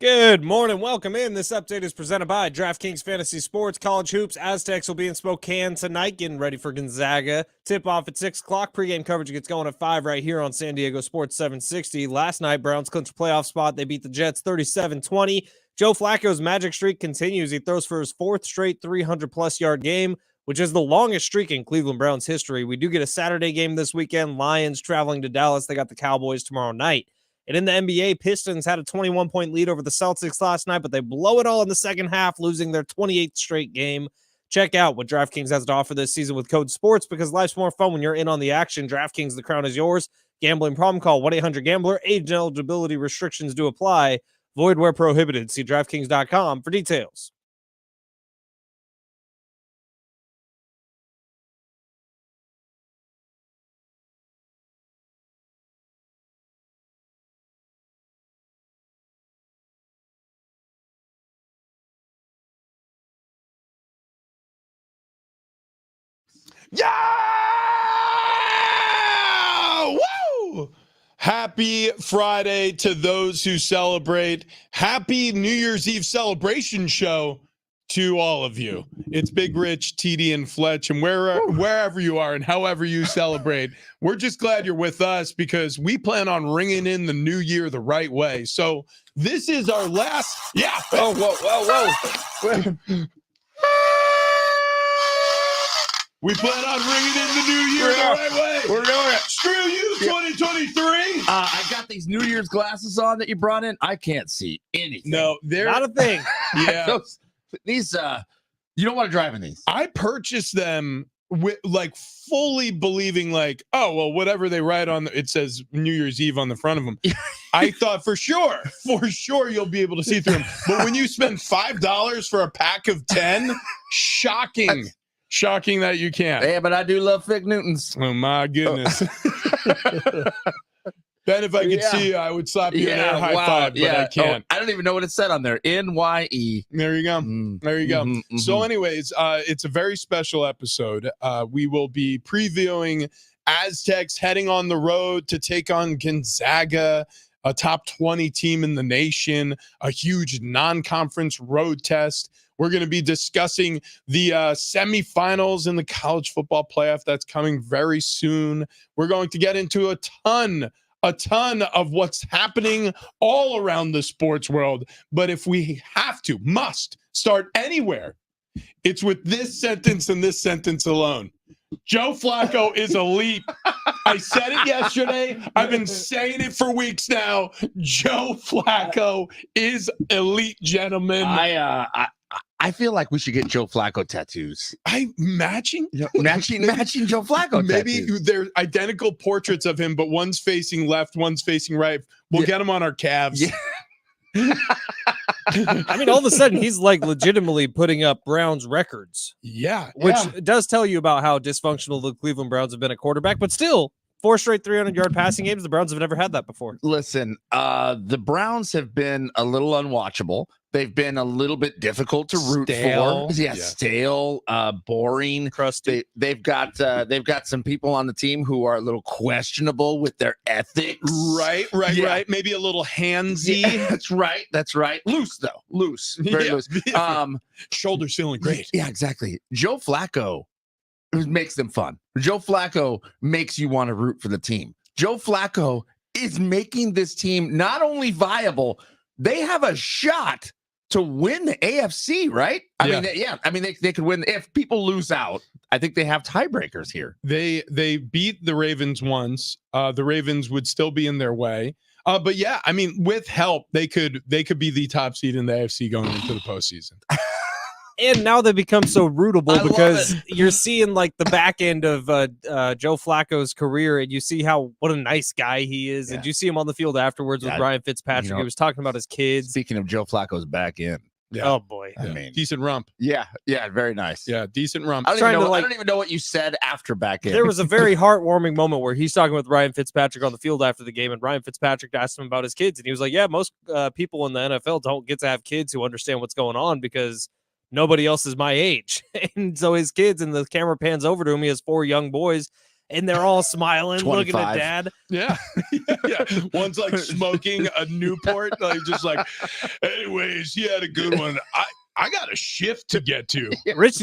Good morning. Welcome in. This update is presented by DraftKings Fantasy Sports. College hoops. Aztecs will be in Spokane tonight, getting ready for Gonzaga. Tip off at 6 o'clock. Pregame coverage gets going at 5 right here on San Diego Sports 760. Last night, Browns clinched a playoff spot. They beat the Jets 37-20. Joe Flacco's magic streak continues. He throws for his fourth straight 300-plus yard game, which is the longest streak in Cleveland Browns history. We do get a Saturday game this weekend. Lions traveling to Dallas. They got the Cowboys tomorrow night. And in the NBA, Pistons had a 21-point lead over the Celtics last night, but they blow it all in the second half, losing their 28th straight game. Check out what DraftKings has to offer this season with code SPORTS, because life's more fun when you're in on the action. DraftKings, the crown is yours. Gambling problem? Call 1-800-GAMBLER. Age and eligibility restrictions do apply. Void where prohibited. See DraftKings.com for details. Yeah! Woo! Happy Friday to those who celebrate. Happy New Year's Eve celebration show to all of you. It's Big Rich, TD, and Fletch, and wherever you are and however you celebrate, we're just glad you're with us because we plan on ringing in the new year the right way. So this is our last. Yeah. Oh, whoa. We plan on ringing in the new year the right way. We're doing it. Screw you, 2023. I got these New Year's glasses on that you brought in. I can't see anything. No, they're Not a thing. Yeah. These, you don't want to drive in these. I purchased them with like fully believing like, oh, well, whatever they write on, it says New Year's Eve on the front of them. I thought for sure you'll be able to see through them. But when you spend $5 for a pack of 10, shocking. Shocking that you can't. Yeah, but I do love Fig Newtons. Oh, my goodness. Ben, if I could see you, I would slap you in air high five, but I can't. I don't even know what it said on there. NYE. There you go. There you go. So anyways, it's a very special episode. We will be previewing Aztecs heading on the road to take on Gonzaga, a top 20 team in the nation, a huge non-conference road test. We're going to be discussing the semifinals in the college football playoff that's coming very soon. We're going to get into a ton of what's happening all around the sports world. But if we must start anywhere, it's with this sentence and this sentence alone. Joe Flacco is elite. I said it yesterday. I've been saying it for weeks now. Joe Flacco is elite, gentlemen. I feel like we should get Joe Flacco tattoos. Matching Joe Flacco maybe tattoos. they're identical portraits of him, but one's facing left, one's facing right. We'll get them on our calves. Yeah. I mean, all of a sudden, he's like legitimately putting up Browns records. Yeah. Which does tell you about how dysfunctional the Cleveland Browns have been at quarterback, but still, 4 straight 300-yard passing games. The Browns have never had that before. Listen, the Browns have been a little unwatchable. They've been a little bit difficult to root for. Yeah, stale, boring, crusty. They've got some people on the team who are a little questionable with their ethics. Right. Maybe a little handsy. Yeah, that's right. Loose though. Very loose. Shoulders feeling great. Yeah, exactly. Joe Flacco makes them fun. Joe Flacco makes you want to root for the team. Joe Flacco is making this team not only viable, they have a shot to win the AFC, right? I mean, they could win if people lose out. I think they have tiebreakers here. They beat the Ravens once. The Ravens would still be in their way. But yeah, I mean, with help, they could be the top seed in the AFC going into the postseason. And now they become so rootable because you're seeing like the back end of Joe Flacco's career, and you see what a nice guy he is. Yeah. And you see him on the field afterwards with Ryan Fitzpatrick. He was talking about his kids. Speaking of Joe Flacco's back end. Yeah. Oh boy. I mean, decent rump. Yeah, very nice. Yeah, decent rump. I don't even know what you said after back end. There was a very heartwarming moment where he's talking with Ryan Fitzpatrick on the field after the game, and Ryan Fitzpatrick asked him about his kids, and he was like, yeah, most people in the NFL don't get to have kids who understand what's going on because nobody else is my age. And so his kids, and the camera pans over to him, he has 4 young boys, and they're all smiling, looking at 25. dad. Yeah. Yeah. One's like smoking a Newport, like just like, anyways, he had a good one. I got a shift to get to. Rich,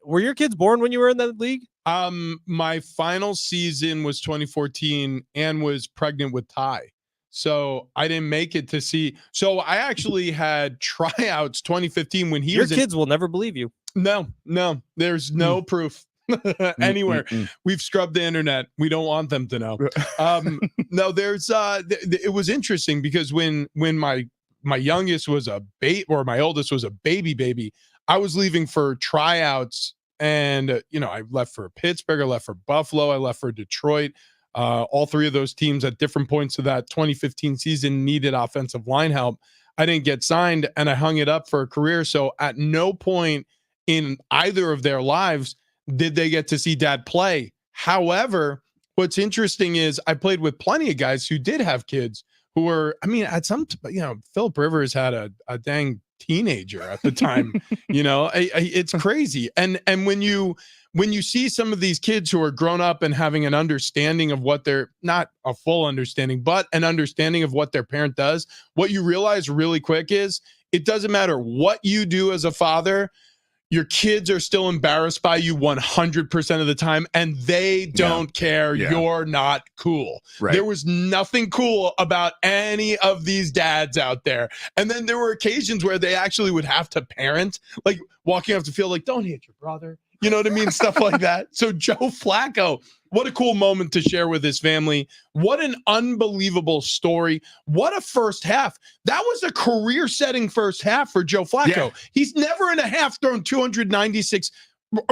were your kids born when you were in that league? My final season was 2014 and was pregnant with Ty. So I didn't make it to see. So I actually had tryouts 2015 when Your kids will never believe you. No, there's no proof anywhere. We've scrubbed the internet. We don't want them to know. No, there's it was interesting because when my youngest was my oldest was a baby, I was leaving for tryouts, and I left for Pittsburgh, I left for Buffalo, I left for Detroit. All three of those teams at different points of that 2015 season needed offensive line help. I didn't get signed, and I hung it up for a career. So at no point in either of their lives did they get to see dad play. However, what's interesting is I played with plenty of guys who did have kids who were, at some, Philip Rivers had a dang teenager at the time. It's crazy. And when you see some of these kids who are grown up and having an understanding of what they're, not a full understanding, but an understanding of what their parent does, what you realize really quick is it doesn't matter what you do as a father, your kids are still embarrassed by you 100% of the time, and they don't care. Yeah. You're not cool. Right. There was nothing cool about any of these dads out there. And then there were occasions where they actually would have to parent, like walking off the field, like, don't hit your brother. You know what I mean? Stuff like that. So Joe Flacco, what a cool moment to share with his family. What an unbelievable story. What a first half. That was a career-setting first half for Joe Flacco. Yeah. He's never in a half thrown 296,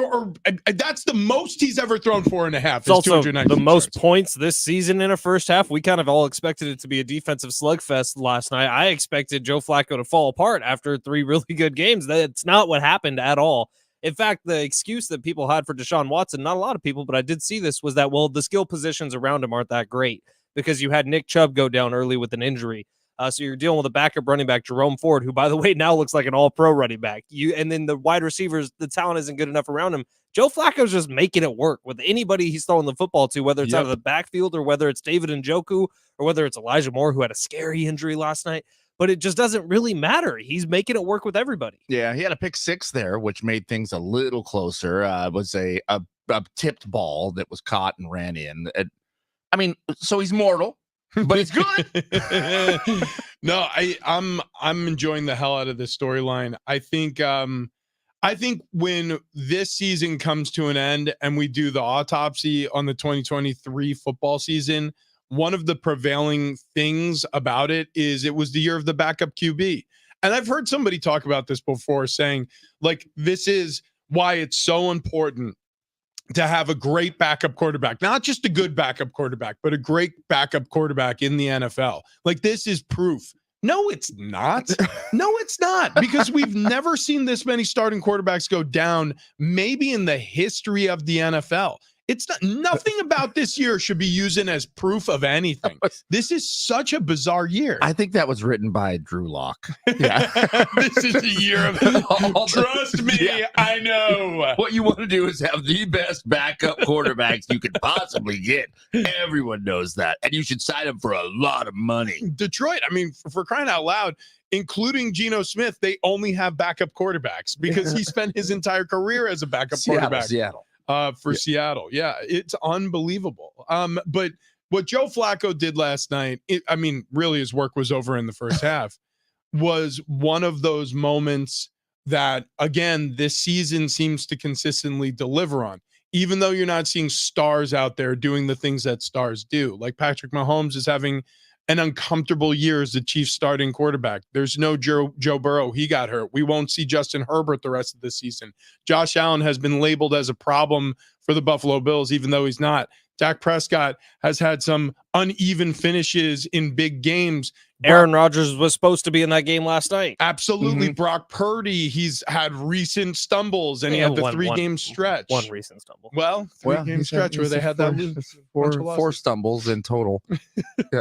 or that's the most he's ever thrown for in a half. It's also the most yards. points this season in a first half. We kind of all expected it to be a defensive slugfest last night. I expected Joe Flacco to fall apart after 3 really good games. That's not what happened at all. In fact, the excuse that people had for Deshaun Watson, not a lot of people, but I did see this, was that, well, the skill positions around him aren't that great because you had Nick Chubb go down early with an injury. So you're dealing with a backup running back, Jerome Ford, who, by the way, now looks like an all-pro running back. And then the wide receivers, the talent isn't good enough around him. Joe Flacco's just making it work with anybody he's throwing the football to, whether it's out of the backfield or whether it's David Njoku or whether it's Elijah Moore, who had a scary injury last night. But it just doesn't really matter. He's making it work with everybody. Yeah, he had a pick 6 there, which made things a little closer. It was a tipped ball that was caught and ran in. So he's mortal, but he's good. No, I'm enjoying the hell out of this storyline. I think when this season comes to an end and we do the autopsy on the 2023 football season, one of the prevailing things about it is it was the year of the backup QB. And I've heard somebody talk about this before, saying, like, this is why it's so important to have a great backup quarterback, not just a good backup quarterback, but a great backup quarterback in the NFL. Like, this is proof. No, it's not. No, it's not, because we've never seen this many starting quarterbacks go down, maybe in the history of the NFL. It's nothing about this year should be using as proof of anything. This is such a bizarre year. I think that was written by Drew Lock. Yeah. This is the year of trust me, yeah. I know. What you want to do is have the best backup quarterbacks you could possibly get. Everyone knows that. And you should sign them for a lot of money. Detroit, for crying out loud, including Geno Smith, they only have backup quarterbacks because he spent his entire career as a backup quarterback. Seattle. Seattle. Yeah, it's unbelievable. But what Joe Flacco did last night, really his work was over in the first half, was one of those moments that, again, this season seems to consistently deliver on. Even though you're not seeing stars out there doing the things that stars do. Like Patrick Mahomes is having an uncomfortable year as the Chiefs starting quarterback. There's no Joe Burrow. He got hurt. We won't see Justin Herbert the rest of the season. Josh Allen has been labeled as a problem for the Buffalo Bills, even though he's not. Dak Prescott has had some uneven finishes in big games. Aaron Rodgers was supposed to be in that game last night. Absolutely. Mm-hmm. Brock Purdy, he's had recent stumbles, and he had the 3-game stretch. One recent stumble. Well, 3-game stretch where they had that four stumbles in total. Yeah.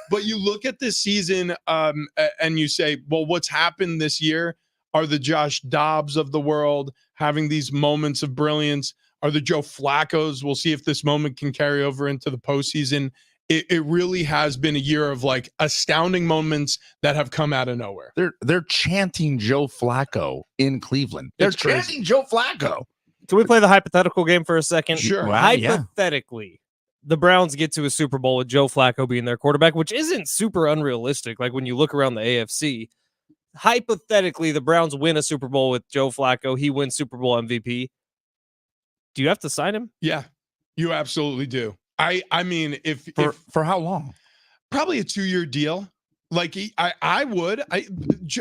But you look at this season and you say, well, what's happened this year? Are the Josh Dobbs of the world having these moments of brilliance? are the Joe Flaccos. We'll see if this moment can carry over into the postseason. It really has been a year of like astounding moments that have come out of nowhere. They're chanting Joe Flacco in Cleveland. They're chanting Joe Flacco. Can we play the hypothetical game for a second? Sure. Wow, Hypothetically, the Browns get to a Super Bowl with Joe Flacco being their quarterback, which isn't super unrealistic. Like when you look around the AFC, hypothetically, the Browns win a Super Bowl with Joe Flacco. He wins Super Bowl MVP. Do you have to sign him? Yeah, you absolutely do. I mean, if For how long? probably a 2-year deal. Like I would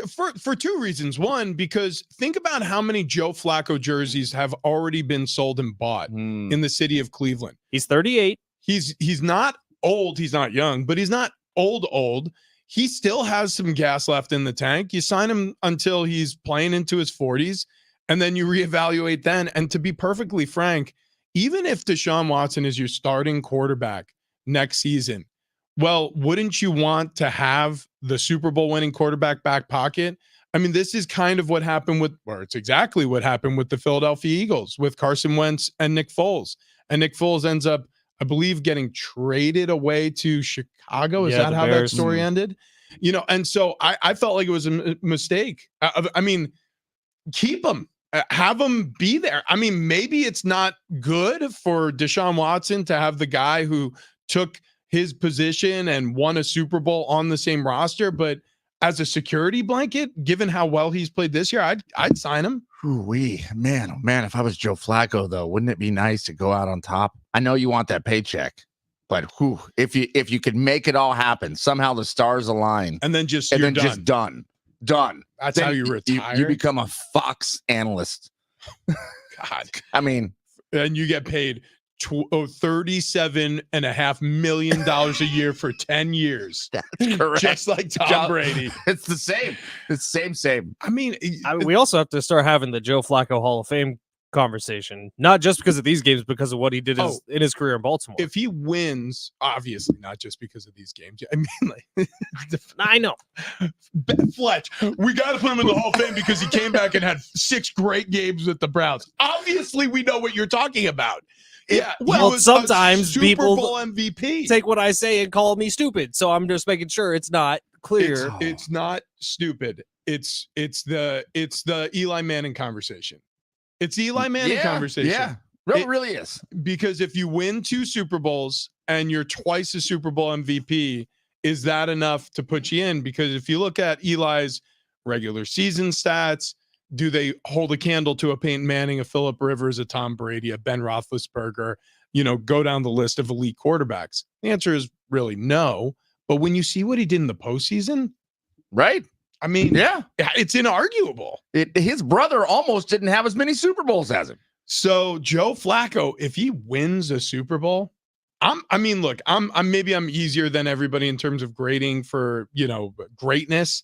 for two reasons. One, because think about how many Joe Flacco jerseys have already been sold and bought in the city of Cleveland. He's 38. He's not old. He's not young, but he's not old. He still has some gas left in the tank. You sign him until he's playing into his 40s, and then you reevaluate then. And to be perfectly frank, even if Deshaun Watson is your starting quarterback next season, well, wouldn't you want to have the Super Bowl winning quarterback back pocket? I mean, this is kind of what happened it's exactly what happened with the Philadelphia Eagles with Carson Wentz and Nick Foles. And Nick Foles ends up, I believe, getting traded away to Chicago. Is that how Bears. That story ended? And so I felt like it was a mistake. I mean, keep him. Have him be there. I mean, maybe it's not good for Deshaun Watson to have the guy who took his position and won a Super Bowl on the same roster, but as a security blanket, given how well he's played this year, I'd sign him. Man, oh man, if I was Joe Flacco, though, wouldn't it be nice to go out on top? I know you want that paycheck, but if you could make it all happen, somehow the stars align, and then just done. That's then how you retire. You become a Fox analyst. God, I mean, and you get paid $37.5 million a year for 10 years. That's correct. Just like Tom Brady. It's the same. It's same. I mean, we also have to start having the Joe Flacco Hall of Fame conversation, not just because of these games, because of what he did in his career in Baltimore. If he wins, obviously not just because of these games. I mean, like, I know. Fletch, we got to put him in the Hall of Fame because he came back and had 6 great games with the Browns. Obviously, we know what you're talking about. Yeah, well, sometimes Super people Bowl MVP take what I say and call me stupid. So I'm just making sure it's not clear. It's not stupid. It's the Eli Manning conversation. It's the Eli Manning conversation. Yeah, it really is. Because if you win 2 Super Bowls and you're twice a Super Bowl MVP, is that enough to put you in? Because if you look at Eli's regular season stats, do they hold a candle to a Peyton Manning, a Phillip Rivers, a Tom Brady, a Ben Roethlisberger, go down the list of elite quarterbacks? The answer is really no. But when you see what he did in the postseason, right? I mean, yeah, it's inarguable. His brother almost didn't have as many Super Bowls as him. So Joe Flacco, if he wins a Super Bowl, I'm maybe I'm easier than everybody in terms of grading for, greatness.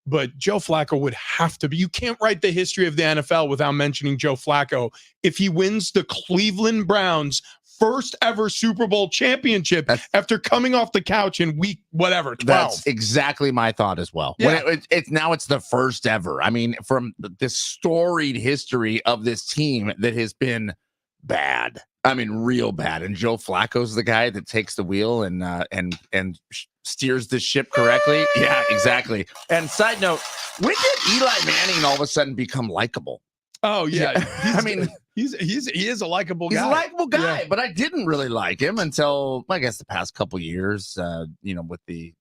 But Joe Flacco would have to be. You can't write the history of the NFL without mentioning Joe Flacco. If he wins the Cleveland Browns' first ever Super Bowl championship after coming off the couch in week 12. That's exactly my thought as well. Yeah. It's the first ever. I mean, from the storied history of this team that has been bad. I mean, real bad. And Joe Flacco's the guy that takes the wheel and steers the ship correctly. Yeah, exactly. And side note, when did Eli Manning all of a sudden become likable? Oh yeah, he is a likable guy. He's a likable guy, but I didn't really like him until I guess the past couple years. With the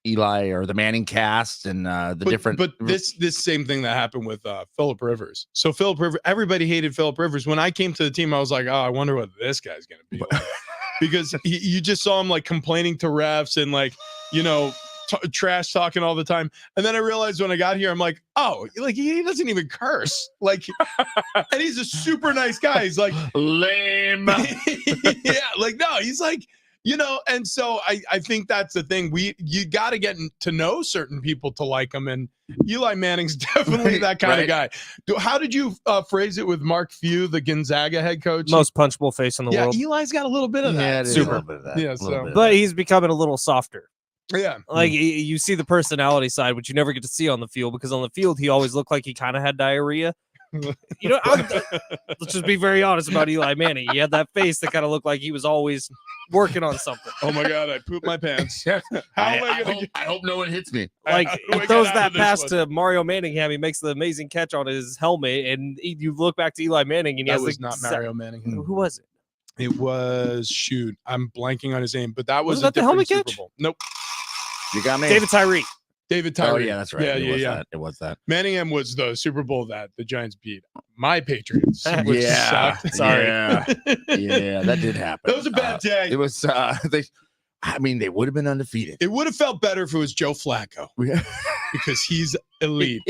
Eli or the Manning cast and different. But this same thing that happened with Phillip Rivers. So Phillip Rivers, everybody hated Phillip Rivers. When I came to the team, I was like, oh, I wonder what this guy's gonna be like. Because you just saw him like complaining to refs and like, trash talking all the time. And then I realized when I got here, I'm like, oh, like he doesn't even curse. Like, and he's a super nice guy. He's like lame. Yeah, like no, he's like, and so I think that's the thing. You got to get to know certain people to like them, and Eli Manning's definitely that kind of guy. How did you phrase it with Mark Few, the Gonzaga head coach? Most punchable face in the world. Yeah, Eli's got a little bit of that. Yeah, super. A little bit of that. Yeah, so. But he's becoming a little softer. Yeah. Like you see the personality side, which you never get to see on the field, because on the field he always looked like he kind of had diarrhea. You know, let's just be very honest about Eli Manning. He had that face that kind of looked like he was always working on something. Oh my God, I pooped my pants. How am I gonna I hope no one hits me. Like, How do he I throws get out of that this pass one? to Mario Manningham. He makes the amazing catch on his helmet, and you look back to Eli Manning, and he That has was the not Mario Manning. Who was it? It was shoot. I'm blanking on his name, but that was Wasn't a that the different helmet Super catch? Bowl. Nope. You got me. David Tyree. David Tyree. Oh yeah, that's right. Yeah. It was that. Manningham was the Super Bowl that the Giants beat my Patriots, which Yeah. sucked. Sorry. Yeah, that did happen. That was a bad day. It was. They would have been undefeated. It would have felt better if it was Joe Flacco because he's elite.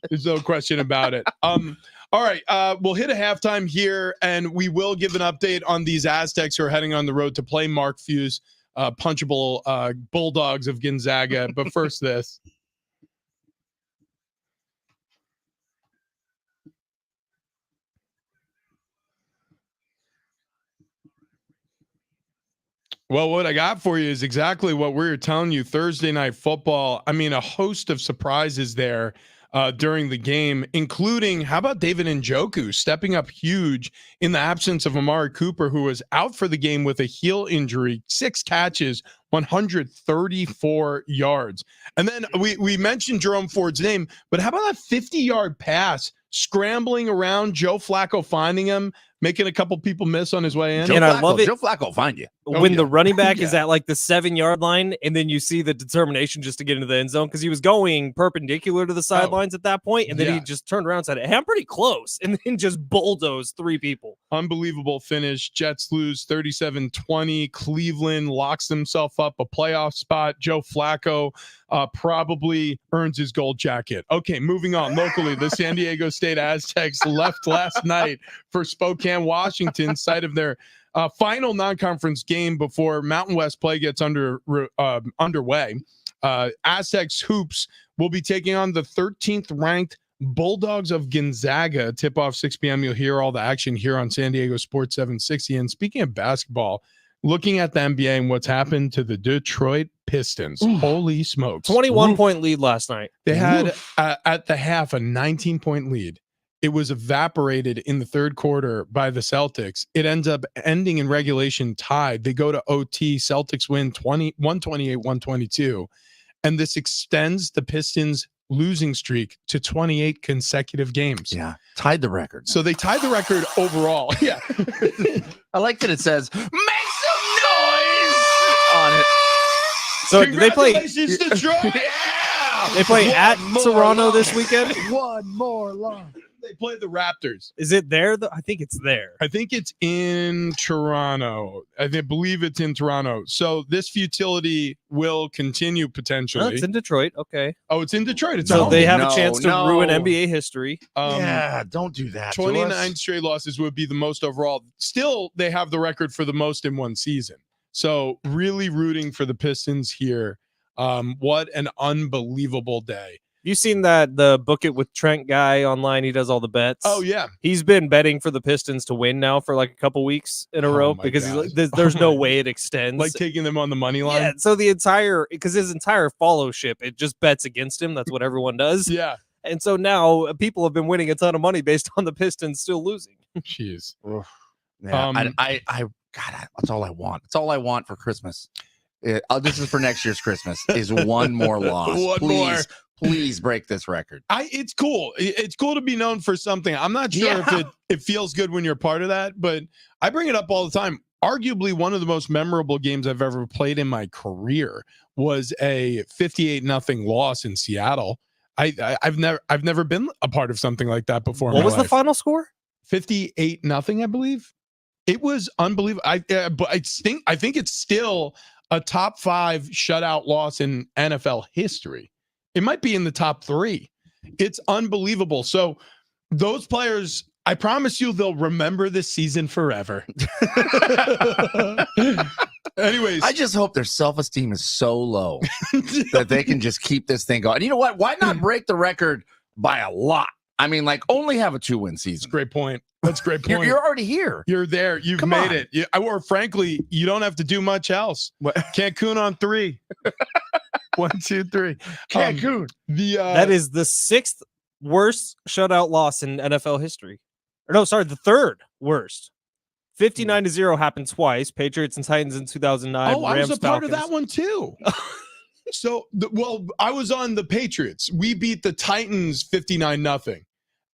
There's no question about it. All right, we'll hit a halftime here, and we will give an update on these Aztecs who are heading on the road to play Mark Few's punchable Bulldogs of Gonzaga. But first, this. Well, what I got for you is exactly what we were telling you Thursday Night Football. I mean, a host of surprises there during the game, including how about David Njoku stepping up huge in the absence of Amari Cooper, who was out for the game with a heel injury, 6 catches, 134 yards. And then we mentioned Jerome Ford's name, but how about that 50-yard pass scrambling around, Joe Flacco finding him, making a couple people miss on his way in? I love it. Joe Flacco will find you. When yeah. the running back is Yeah. at like the 7-yard line, and then you see the determination just to get into the end zone because he was going perpendicular to the sidelines at that point, and then Yeah. he just turned around and said, "Hey, I'm pretty close," and then just bulldozed 3 people. Unbelievable finish. Jets lose 37-20. Cleveland locks himself up a playoff spot. Joe Flacco probably earns his gold jacket. Okay, moving on. Locally, the San Diego State Aztecs left last night for Spokane, Washington, site of their final non-conference game before Mountain West play gets underway. Aztecs hoops will be taking on the 13th ranked Bulldogs of Gonzaga. Tip off 6 p.m. You'll hear all the action here on San Diego Sports 760. And speaking of basketball, looking at the NBA and what's happened to the Detroit Pistons. Holy smokes. 21-point lead last night. They had at the half a 19-point lead. It was evaporated in the third quarter by the Celtics. It ends up ending in regulation tied. They go to OT. Celtics win 128-122. And this extends the Pistons' losing streak to 28 consecutive games. Yeah, tied the record. So they tied the record overall. Yeah. I like that it says, make some noise on it. So they play. Congratulations, Detroit. Yeah. They play at more Toronto loss. this weekend. One more loss. They play the Raptors. Is it there? I think it's there. I think it's in Toronto. Believe it's in Toronto. So this futility will continue No, potentially. it's in Detroit. Okay. Oh, it's in Detroit. It's So at they home. have a chance to ruin no. NBA history. Yeah, don't do that. to 29 us. straight losses would be the most overall. Still, they have the record for the most in one season. So really rooting for the Pistons here. What an unbelievable day. You seen the Book It with Trent guy online? He does all the bets. Oh, yeah. He's been betting for the Pistons to win now for like a couple weeks in a row my because God. he's like, there's no way it extends. Like taking them on the money line. Yeah, so because his entire followship, it just bets against him. That's what everyone does. Yeah. And so now people have been winning a ton of money based on the Pistons still losing. Jeez. Yeah, God, that's all I want. It's all I want for Christmas. This is for next year's Christmas. Is one more loss. One more. Please break this record. It's cool. It's cool to be known for something. I'm not sure if it feels good when you're part of that, but I bring it up all the time. Arguably one of the most memorable games I've ever played in my career was a 58-0 loss in Seattle. I've never been a part of something like that before. What was the final score? 58-0, I believe. It was unbelievable. But I think it's still a top 5 shutout loss in NFL history. It might be in the top 3. It's unbelievable. So those players, I promise you, they'll remember this season forever. Anyways, I just hope their self-esteem is so low that they can just keep this thing going. And you know what? Why not break the record by a lot? I mean, like only have a 2-win that's season. a great point. That's a great point. You're already here. You're there. You've Come made on. it. Or frankly, you don't have to do much else. Cancun on 3. 1, 2, 3. Cancun. The That is the 6th worst shutout loss in NFL history. Or no, sorry, the third worst. 59-0 happened twice. Patriots and Titans in 2009. Oh, I was Rams, a part of Falcons. that one too. So, I was on the Patriots. We beat the Titans 59-0.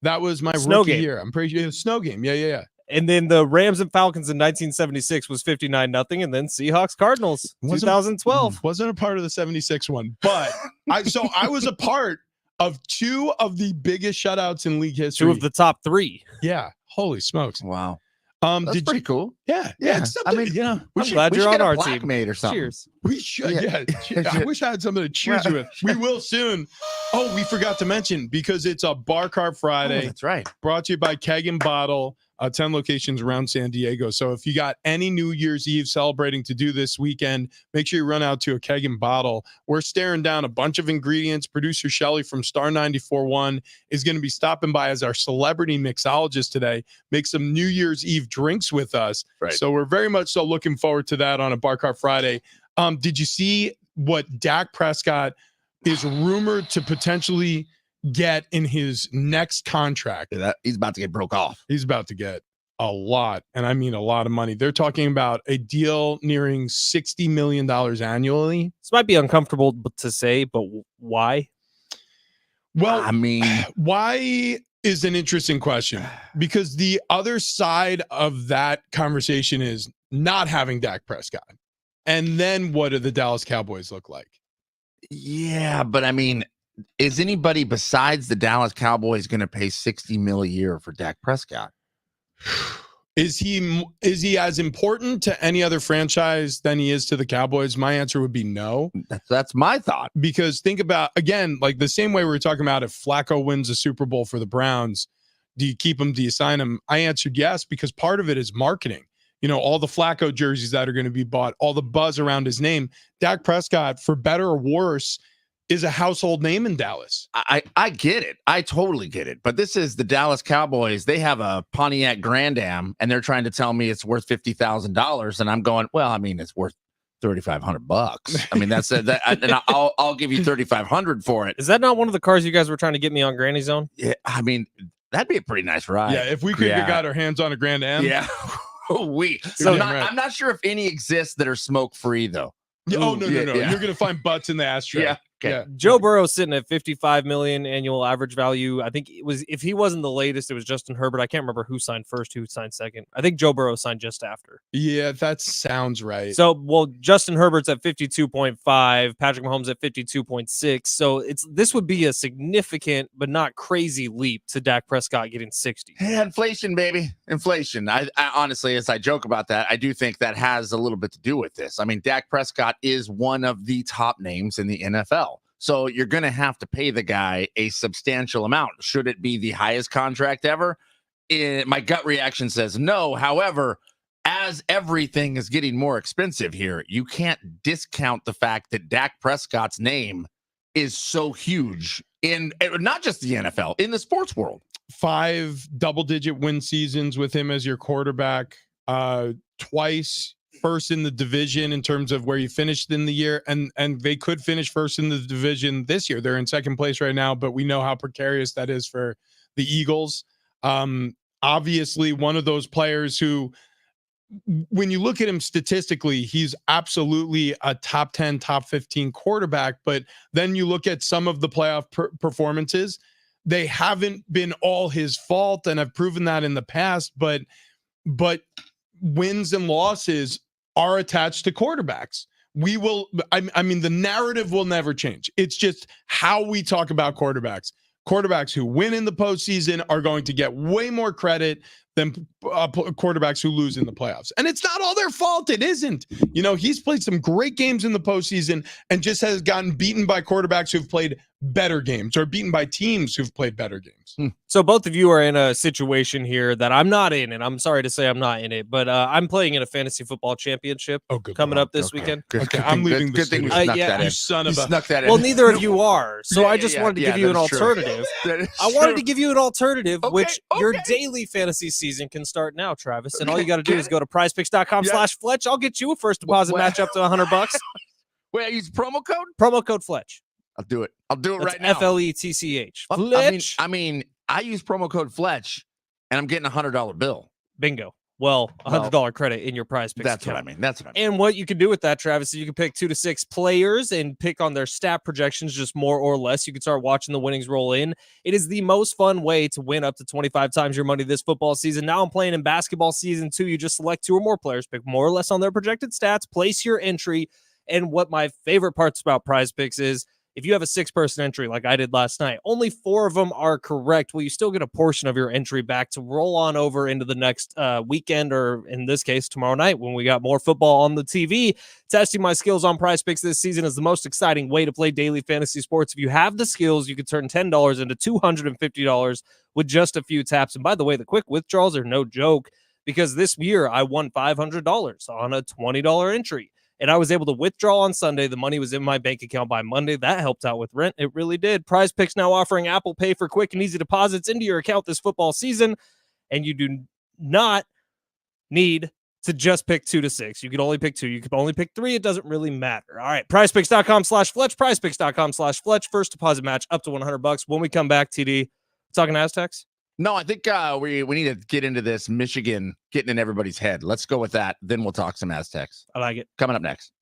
That was my rookie year. I'm pretty sure it was snow game. Yeah. And then the Rams and Falcons in 1976 was 59-0. And then Seahawks, Cardinals, 2012. Wasn't a part of the 76 one, but I was a part of two of the biggest shutouts in league history. Two of the top three. Yeah. Holy smokes. Wow. That's pretty cool. Yeah. It's I mean, I'm glad you're on our team. Mate or something. Cheers. We should. Yeah. I wish I had something to cheers you with. We will soon. Oh, we forgot to mention, because it's a Bar Carb Friday. Oh, that's right. Brought to you by Keg and Bottle. 10 locations around San Diego. So if you got any New Year's Eve celebrating to do this weekend, make sure you run out to a Keg and Bottle. We're staring down a bunch of ingredients. Producer Shelly from Star 94.1 is going to be stopping by as our celebrity mixologist today, make some New Year's Eve drinks with us. Right. So we're very much so looking forward to that on a Bar Cart Friday. Did you see what Dak Prescott is rumored to potentially get in his next contract? He's about to get broke off. He's about to get a lot, and I mean a lot of money. They're talking about a deal nearing $60 million annually. This might be uncomfortable to say, but why? Well, I mean, why is an interesting question, because the other side of that conversation is not having Dak Prescott. And then what do the Dallas Cowboys look like? Yeah, but I mean, is anybody besides the Dallas Cowboys going to pay $60 million a year for Dak Prescott? Is he as important to any other franchise than he is to the Cowboys? My answer would be no. That's my thought. Because think about, again, like the same way we were talking about, if Flacco wins a Super Bowl for the Browns, do you keep him? Do you sign him? I answered yes, because part of it is marketing. You know, all the Flacco jerseys that are going to be bought, all the buzz around his name. Dak Prescott, for better or worse, is a household name in Dallas. I get it. I totally get it. But this is the Dallas Cowboys. They have a Pontiac Grand Am, and they're trying to tell me it's worth $50,000, and I'm going, well, I mean, it's worth $3,500. I mean, that's and I'll give you $3,500 for it. Is that not one of the cars you guys were trying to get me on Granny Zone? Yeah, I mean, that'd be a pretty nice ride. Yeah, if we could have got our hands on a Grand Am. Yeah. I'm not sure if any exist that are smoke free though. No. You're gonna find butts in the ashtray. Yeah. Okay. Yeah. Joe Burrow's sitting at $55 million annual average value. I think it was, if he wasn't the latest, it was Justin Herbert. I can't remember who signed first, who signed second. I think Joe Burrow signed just after. Yeah, that sounds right. So, well, Justin Herbert's at 52.5, Patrick Mahomes at 52.6. So this would be a significant but not crazy leap to Dak Prescott getting 60. Yeah, inflation, baby. Inflation. I honestly, as I joke about that, I do think that has a little bit to do with this. I mean, Dak Prescott is one of the top names in the NFL. So you're going to have to pay the guy a substantial amount. Should it be the highest contract ever? My gut reaction says no. However, as everything is getting more expensive here, you can't discount the fact that Dak Prescott's name is so huge in not just the NFL, in the sports world. 5 double-digit win seasons with him as your quarterback, twice first in the division in terms of where you finished in the year, and they could finish first in the division this year. They're in second place right now, but we know how precarious that is for the Eagles. Obviously, one of those players who, when you look at him statistically, he's absolutely a top 10, top 15 quarterback, but then you look at some of the playoff performances, they haven't been all his fault, and I've proven that in the past, but wins and losses are attached to quarterbacks. I mean, the narrative will never change. It's just how we talk about quarterbacks. Quarterbacks who win in the postseason are going to get way more credit than quarterbacks who lose in the playoffs. And it's not all their fault. It isn't. You know, he's played some great games in the postseason and just has gotten beaten by quarterbacks who've played better games, or beaten by teams who've played better games. So both of you are in a situation here that I'm not in, and I'm sorry to say I'm not in it, but I'm playing in a fantasy football championship coming up this weekend. I'm leaving. Good thing we snuck that in. You son of a... snuck that in. Well, neither of you are, so I just wanted to give you an alternative. I wanted to give you an alternative, which your daily fantasy season can start now, Travis. And all you got to do is go to prizepicks.com/Fletch. I'll get you a first deposit match up to $100. Wait, I use promo code? Promo code Fletch. I'll do it. I'll do it That's right now. Fletch. Well, Fletch. I mean, I use promo code Fletch, and I'm getting $100 bill. Bingo. Well, $100 credit in your prize picks. That's account. what I mean. That's what I mean. And what you can do with that, Travis, is you can pick 2 to 6 players and pick on their stat projections, just more or less. You can start watching the winnings roll in. It is the most fun way to win up to 25 times your money this football season. Now I'm playing in basketball season 2. You just select 2 or more players, pick more or less on their projected stats, place your entry. And what my favorite parts about prize picks is, if you have a 6-person entry like I did last night, only 4 of them are correct. Well, you still get a portion of your entry back to roll on over into the next weekend, or in this case, tomorrow night when we got more football on the TV. Testing my skills on prize picks this season is the most exciting way to play daily fantasy sports. If you have the skills, you can turn $10 into $250 with just a few taps. And by the way, the quick withdrawals are no joke, because this year I won $500 on a $20 entry. And I was able to withdraw on Sunday. The money was in my bank account by Monday. That helped out with rent. It really did. Prize Picks now offering Apple Pay for quick and easy deposits into your account this football season. And you do not need to just pick 2 to 6. You can only pick 2. You can only pick 3. It doesn't really matter. All right. PrizePicks.com/Fletch. PrizePicks.com/Fletch. First deposit match up to $100. When we come back, TD, talking Aztecs? No, I think we need to get into this Michigan getting in everybody's head. Let's go with that. Then we'll talk some Aztecs. I like it. Coming up next.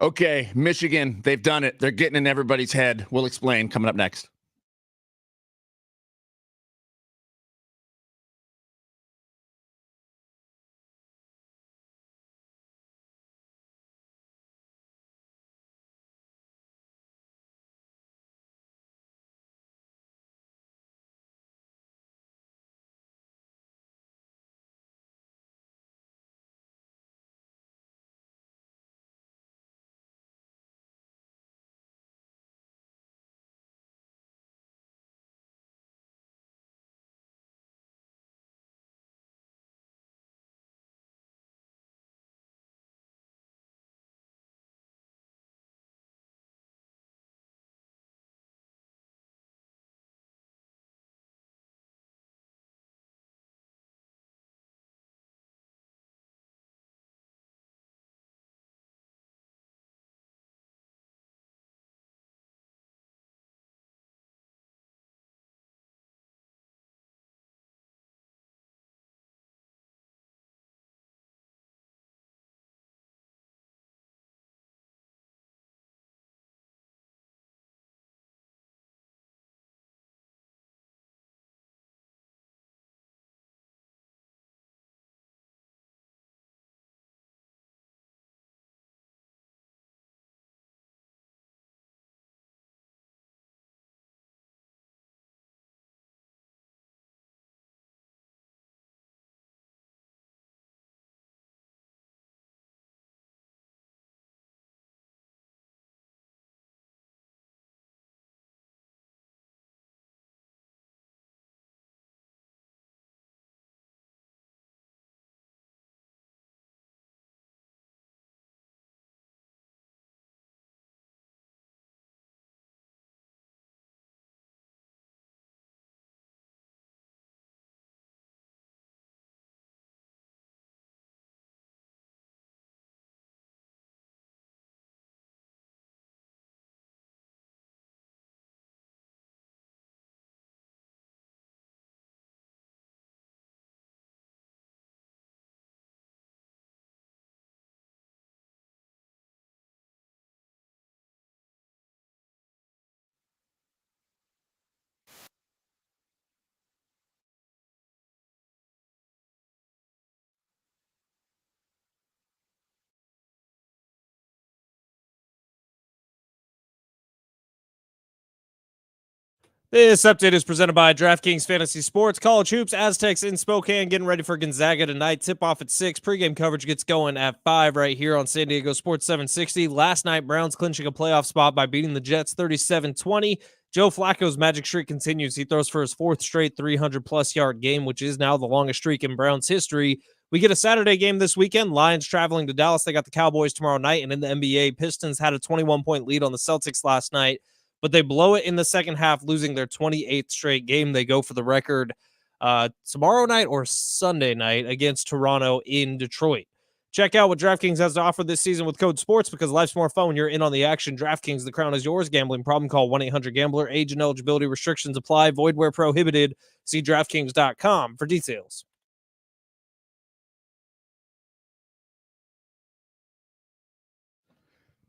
Okay, Michigan, they've done it. They're getting in everybody's head. We'll explain coming up next. This update is presented by DraftKings Fantasy Sports. College hoops, Aztecs in Spokane, getting ready for Gonzaga tonight. Tip off at 6. Pregame coverage gets going at 5 right here on San Diego Sports 760. Last night, Browns clinching a playoff spot by beating the Jets 37-20. Joe Flacco's magic streak continues. He throws for his 4th straight 300-plus yard game, which is now the longest streak in Browns history. We get a Saturday game this weekend. Lions traveling to Dallas. They got the Cowboys tomorrow night. And in the NBA, Pistons had a 21-point lead on the Celtics last night, but they blow it in the second half, losing their 28th straight game. They go for the record tomorrow night or Sunday night against Toronto in Detroit. Check out what DraftKings has to offer this season with code SPORTS, because life's more fun when you're in on the action. DraftKings, the crown is yours. Gambling problem? Call 1-800-GAMBLER. Age and eligibility restrictions apply. Void where prohibited. See DraftKings.com for details.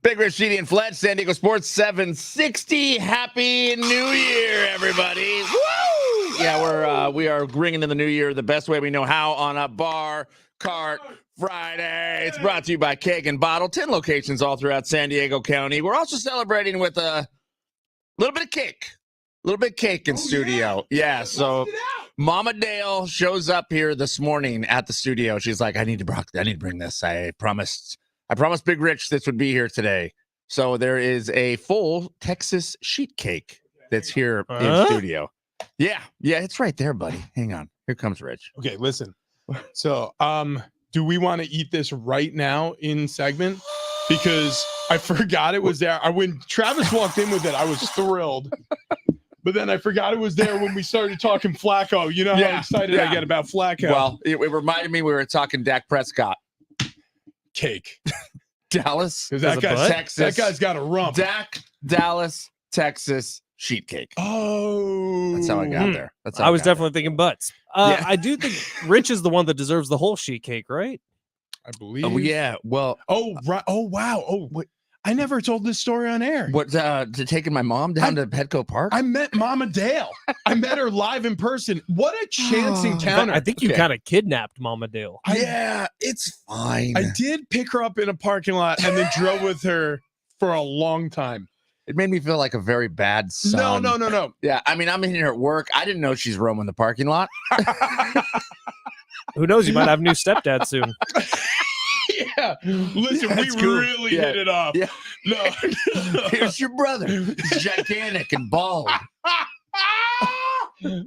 Big Rich, Sheedy, and Fletch, San Diego Sports 760. Happy New Year, everybody. Woo! Yeah, we are ringing in the new year the best way we know how on a Bar Cart Friday. It's brought to you by Keg and Bottle, 10 locations all throughout San Diego County. We're also celebrating with a little bit of cake. A little bit of cake in studio. Yeah, so Mama Dale shows up here this morning at the studio. She's like, I need to bring this. I promised Big Rich this would be here today. So there is a full Texas sheet cake that's here in studio. Yeah, it's right there, buddy. Hang on. Here comes Rich. Okay, listen. So, do we want to eat this right now in segment? Because I forgot it was there. When Travis walked in with it, I was thrilled. But then I forgot it was there when we started talking Flacco. You know how excited I get about Flacco. Well, it reminded me we were talking Dak Prescott. Cake. Dallas. That guy's got a rump. Dak, Dallas, Texas, sheet cake. Oh. That's how I got there. I was definitely thinking butts. I do think Rich is the one that deserves the whole sheet cake, right? I believe. Oh, yeah. Well. Oh, right. Oh, wow. Oh, wait. I never told this story on air. What, to taking my mom down to Petco Park? I met Mama Dale. I met her live in person. What a chance encounter. I think you kind of kidnapped Mama Dale. Yeah, it's fine. I did pick her up in a parking lot and then drove with her for a long time. It made me feel like a very bad son. No. Yeah, I mean, I'm in here at work. I didn't know she's roaming the parking lot. Who knows? You might have a new stepdad soon. Yeah. Listen, That's we cool. really hit it off. Yeah. No. Here's your brother. He's gigantic and bald.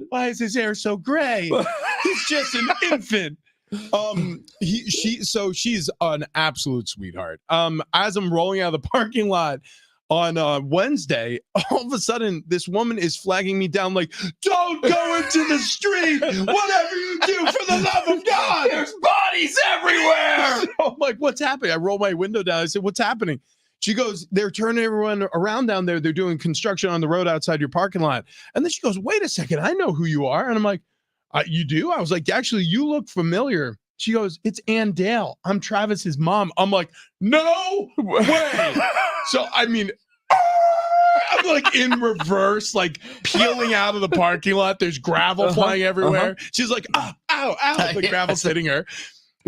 Why is his hair so gray? He's just an infant. She's an absolute sweetheart. As I'm rolling out of the parking lot on Wednesday, all of a sudden this woman is flagging me down like, don't go into the street, whatever you do, for the love of God. There's bodies everywhere. So I'm like, what's happening? I roll my window down. I said, what's happening? She goes, they're turning everyone around down there. They're doing construction on the road outside your parking lot. And then she goes, wait a second, I know who you are. And I'm like, you do? I was like, actually, you look familiar. She goes, it's Ann Dale. I'm Travis's mom. I'm like, no way. So, I mean, I'm like in reverse, like peeling out of the parking lot. There's gravel flying everywhere. She's like, ow. The gravel's hitting her.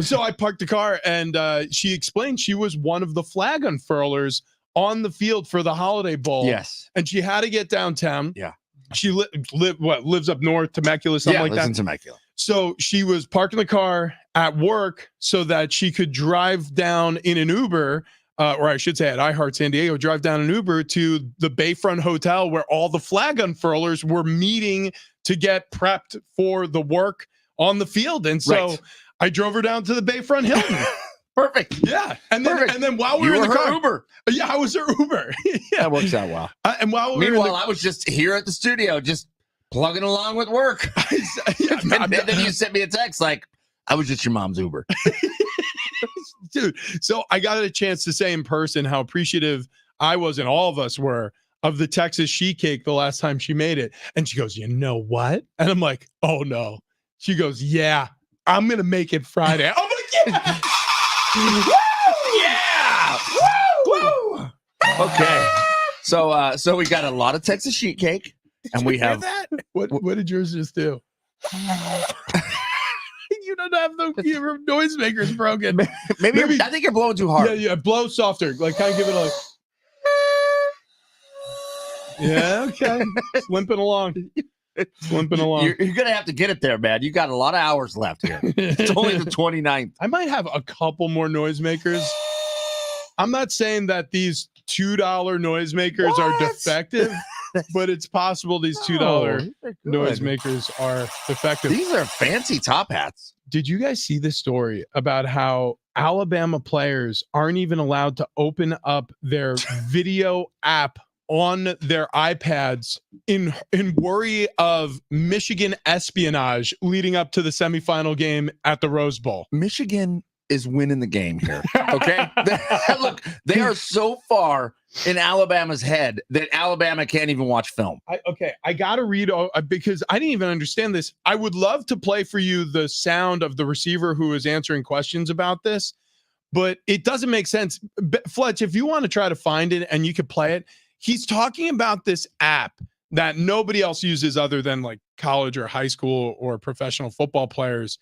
So I parked the car, and she explained she was one of the flag unfurlers on the field for the Holiday Bowl. Yes. And she had to get downtown. Yeah. She lives up north, Temecula, something like that. In Temecula. So she was parking the car at work so that she could drive down in an Uber, or I should say at iHeart San Diego, drive down an Uber to the Bayfront Hotel where all the flag unfurlers were meeting to get prepped for the work on the field. And so I drove her down to the Bayfront Hilton. Perfect. Yeah. And then while we were in the car, Uber. Yeah, I was her Uber. Yeah. That works out well. And while Meanwhile, I was just here at the studio, just plugging along with work. And then you sent me a text like, I was just your mom's Uber. Dude, so I got a chance to say in person how appreciative I was, and all of us were, of the Texas sheet cake the last time she made it. And she goes, you know what? And I'm like, oh no. She goes, yeah, I'm going to make it Friday. I'm like, yeah. Woo! Yeah. Woo! Okay. So we got a lot of Texas sheet cake, and we have that. What did yours just do? You don't have your noisemakers broken. Maybe I think you're blowing too hard. Yeah, blow softer. Like, kind of give it a. Yeah, okay. It's limping along. You're gonna have to get it there, man. You got a lot of hours left here. It's only the 29th. I might have a couple more noisemakers. I'm not saying that these $2 noisemakers are defective, but it's possible these $2 noisemakers are defective. These are fancy top hats. Did you guys see this story about how Alabama players aren't even allowed to open up their video app on their iPads in worry of Michigan espionage leading up to the semifinal game at the Rose Bowl? Michigan is winning the game here. Okay. Look, they are so far in Alabama's head that Alabama can't even watch film. I got to read because I didn't even understand this. I would love to play for you the sound of the receiver who is answering questions about this, but it doesn't make sense. Fletch, if you want to try to find it and you could play it, he's talking about this app that nobody else uses other than like college or high school or professional football players,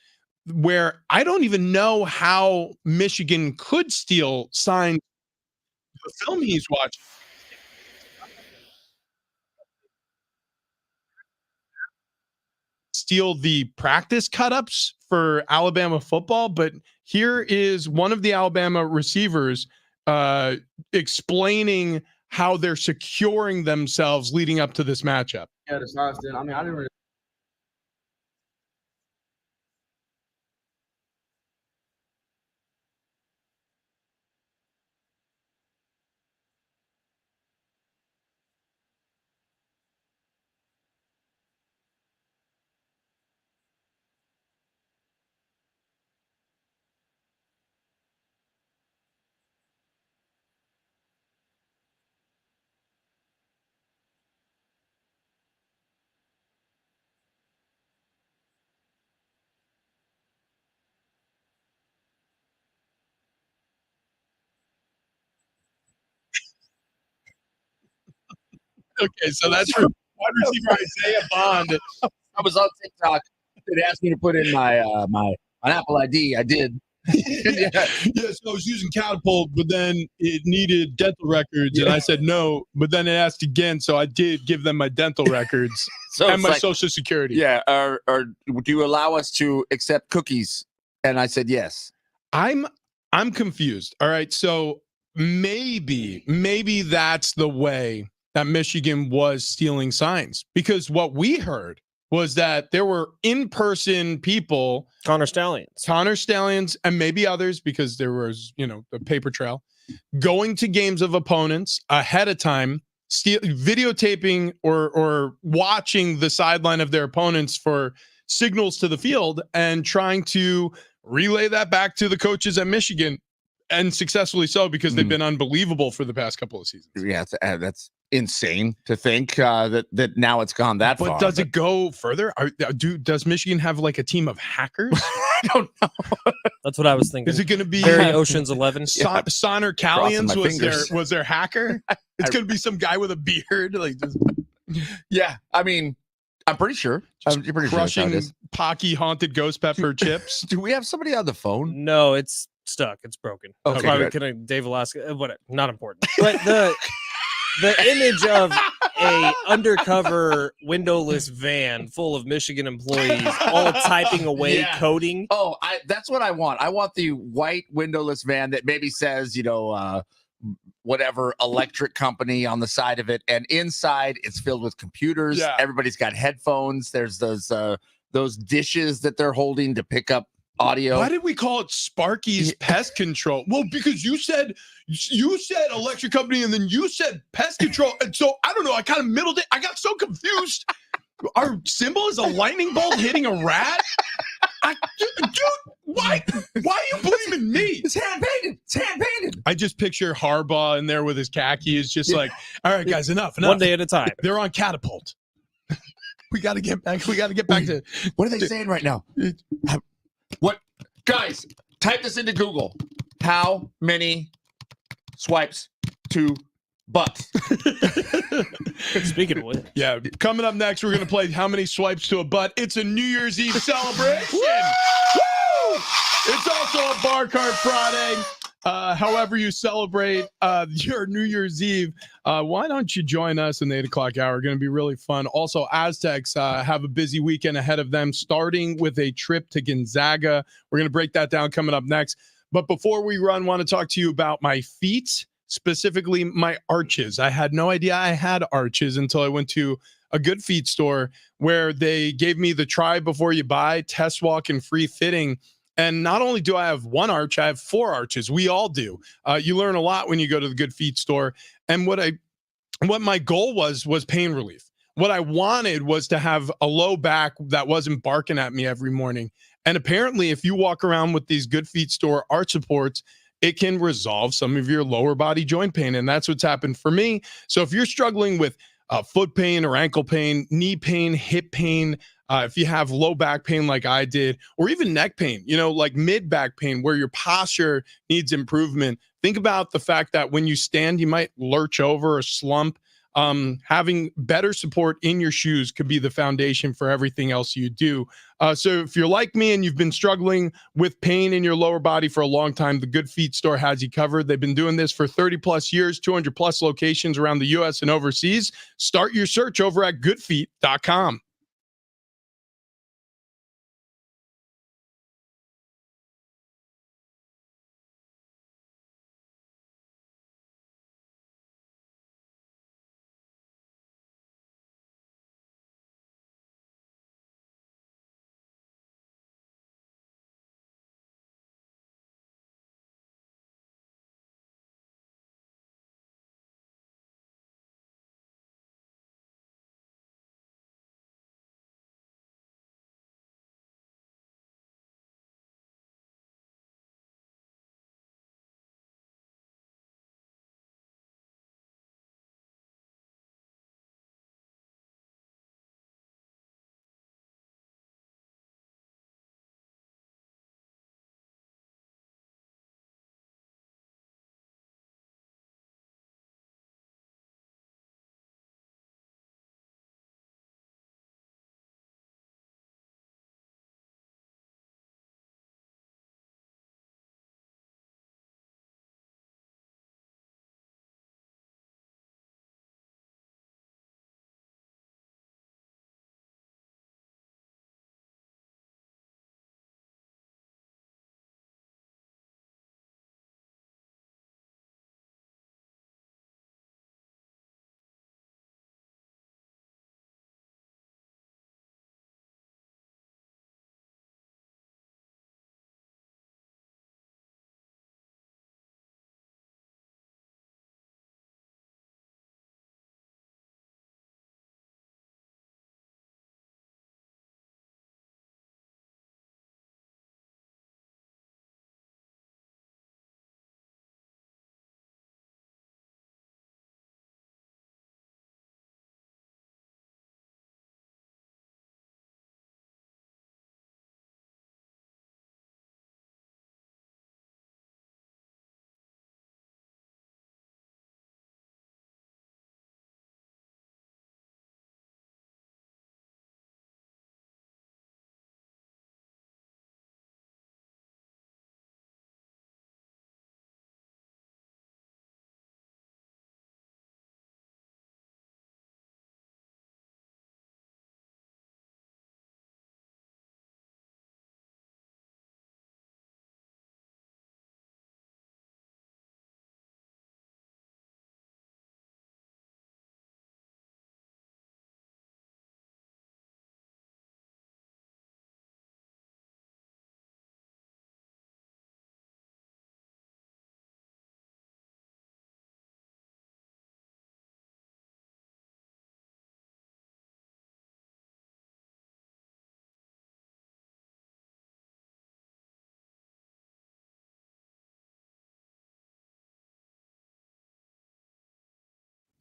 where I don't even know how Michigan could steal signs of the film he's watching. Steal the practice cut-ups for Alabama football, but here is one of the Alabama receivers explaining how they're securing themselves leading up to this matchup. Yeah, the size did. I mean, I didn't really. Okay, so that's for wide receiver Isaiah Bond. I was on TikTok. It asked me to put in my my Apple ID. I did. Yeah, so I was using Catapult, but then it needed dental records, and I said no. But then it asked again, so I did give them my dental records So and it's my like, social security. yeah, or do you allow us to accept cookies? And I said yes. I'm confused. All right, so maybe that's the way that Michigan was stealing signs, because what we heard was that there were in-person people, Connor Stallions, and maybe others, because there was, the paper trail, going to games of opponents ahead of time, videotaping or watching the sideline of their opponents for signals to the field and trying to relay that back to the coaches at Michigan, and successfully so, because they've been unbelievable for the past couple of seasons. Yeah, that's insane to think that now it's gone that far. But does it go further? Does Michigan have like a team of hackers? I don't know. That's what I was thinking. Is it going to be very Ocean's 11? Sonner Callians was their hacker? It's going to be some guy with a beard, like just, yeah. I mean, I'm pretty sure. I'm pretty crushing sure Pocky haunted ghost pepper chips. Do we have somebody on the phone? No, it's stuck. It's broken. That's Okay, why we good. couldn't. Dave Alaska. Whatever. Not important. But the image of a undercover windowless van full of Michigan employees all typing away coding. Oh, that's what I want. I want the white windowless van that maybe says, whatever electric company on the side of it, and inside it's filled with computers. Yeah. Everybody's got headphones. There's those dishes that they're holding to pick up audio. Why did we call it Sparky's Pest Control? Well, because you said electric company, and then you said pest control, and so I don't know. I kind of middled it. I got so confused. Our symbol is a lightning bolt hitting a rat. Dude, why are you blaming me? It's hand painted. I just picture Harbaugh in there with his khaki. Is just like, all right, guys, enough. One day at a time. They're on Catapult. We got to get back to. What are they saying right now? What, guys? Type this into Google. How many swipes to butt? Speaking of which, Yeah, coming up next, we're gonna play How Many Swipes to a Butt. It's a New Year's Eve celebration. Woo! It's also a Bar Cart Friday. However you celebrate your New Year's Eve, why don't you join us in the 8 o'clock hour? Going to be really fun. Also, Aztecs have a busy weekend ahead of them, starting with a trip to Gonzaga. We're going to break that down coming up next. But before we run, want to talk to you about my feet, specifically my arches. I had no idea I had arches until I went to a Good Feet store where they gave me the try before you buy, test walk, and free fitting. And not only do I have one arch, I have 4 arches. We all do. You learn a lot when you go to the Good Feet store. And what my goal was pain relief. What I wanted was to have a low back that wasn't barking at me every morning. And apparently, if you walk around with these Good Feet store arch supports, it can resolve some of your lower body joint pain. And that's what's happened for me. So if you're struggling with foot pain or ankle pain, knee pain, hip pain, if you have low back pain like I did, or even neck pain, like mid back pain where your posture needs improvement, think about the fact that when you stand, you might lurch over or slump. Having better support in your shoes could be the foundation for everything else you do. So if you're like me and you've been struggling with pain in your lower body for a long time, the Good Feet store has you covered. They've been doing this for 30 plus years, 200 plus locations around the US and overseas. Start your search over at goodfeet.com.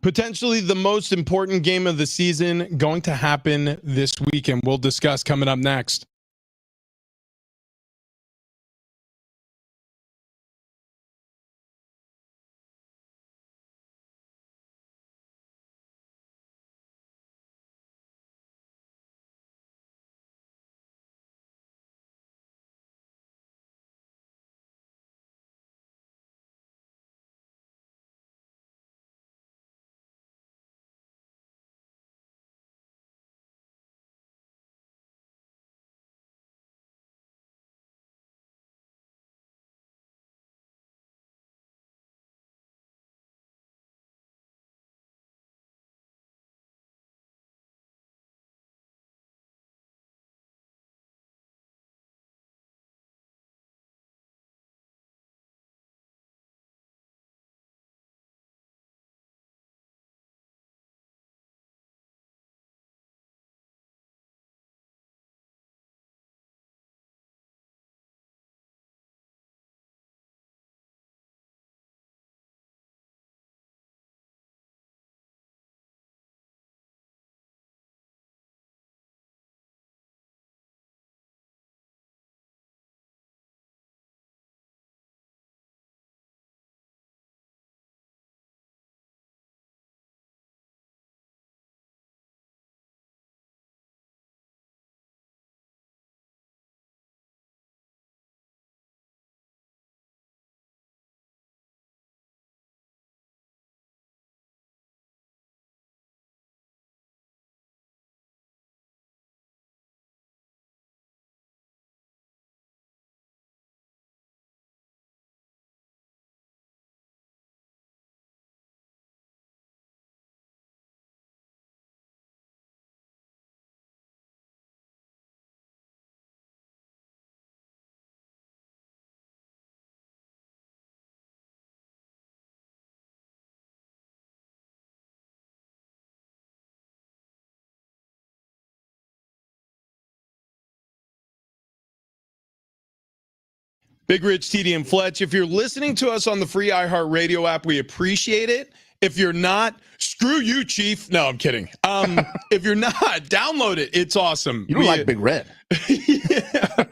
Potentially the most important game of the season going to happen this weekend. We'll discuss coming up next. Big Rich, TD, and Fletch. If you're listening to us on the free iHeartRadio app, we appreciate it. If you're not, screw you, Chief. No, I'm kidding. If you're not, download it. It's awesome. You don't like Big Red. Yeah.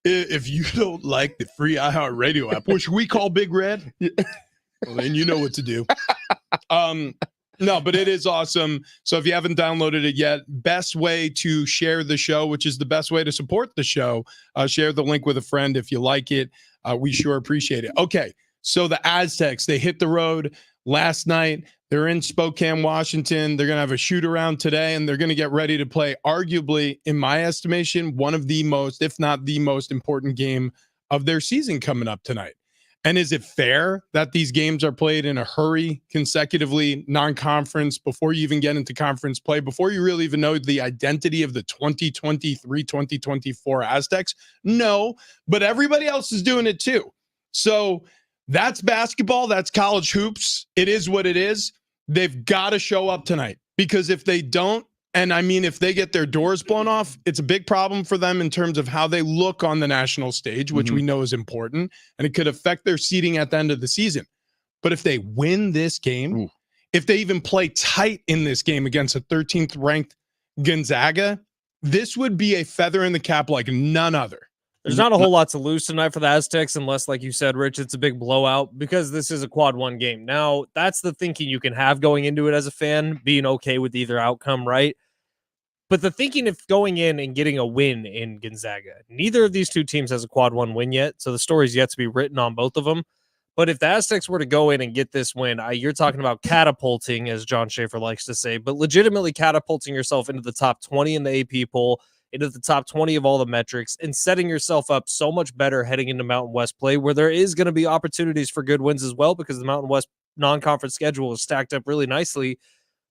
If you don't like the free iHeartRadio app, which we call Big Red, well, then you know what to do. No, but it is awesome. So if you haven't downloaded it yet, best way to share the show, which is the best way to support the show, share the link with a friend if you like it. We sure appreciate it. Okay, so the Aztecs, they hit the road last night. They're in Spokane, Washington. They're going to have a shoot around today, and they're going to get ready to play arguably, in my estimation, one of the most, if not the most important game of their season coming up tonight. And is it fair that these games are played in a hurry consecutively, non-conference, before you even get into conference play, before you really even know the identity of the 2023-2024 Aztecs? No, but everybody else is doing it too. So that's basketball. That's college hoops. It is what it is. They've got to show up tonight, because if they don't, and I mean, if they get their doors blown off, it's a big problem for them in terms of how they look on the national stage, which we know is important, and it could affect their seeding at the end of the season. But if they win this game, if they even play tight in this game against a 13th ranked Gonzaga, this would be a feather in the cap like none other. There's not a whole lot to lose tonight for the Aztecs, unless, like you said, Rich, it's a big blowout, because this is a quad one game. Now, that's the thinking you can have going into it as a fan, being okay with either outcome, right? But the thinking of going in and getting a win in Gonzaga, neither of these two teams has a quad one win yet, so the story's yet to be written on both of them. But if the Aztecs were to go in and get this win, you're talking about catapulting, as John Schaefer likes to say, but legitimately catapulting yourself into the top 20 in the AP poll, into the top 20 of all the metrics, and setting yourself up so much better heading into Mountain West play, where there is going to be opportunities for good wins as well, because the Mountain West non-conference schedule is stacked up really nicely.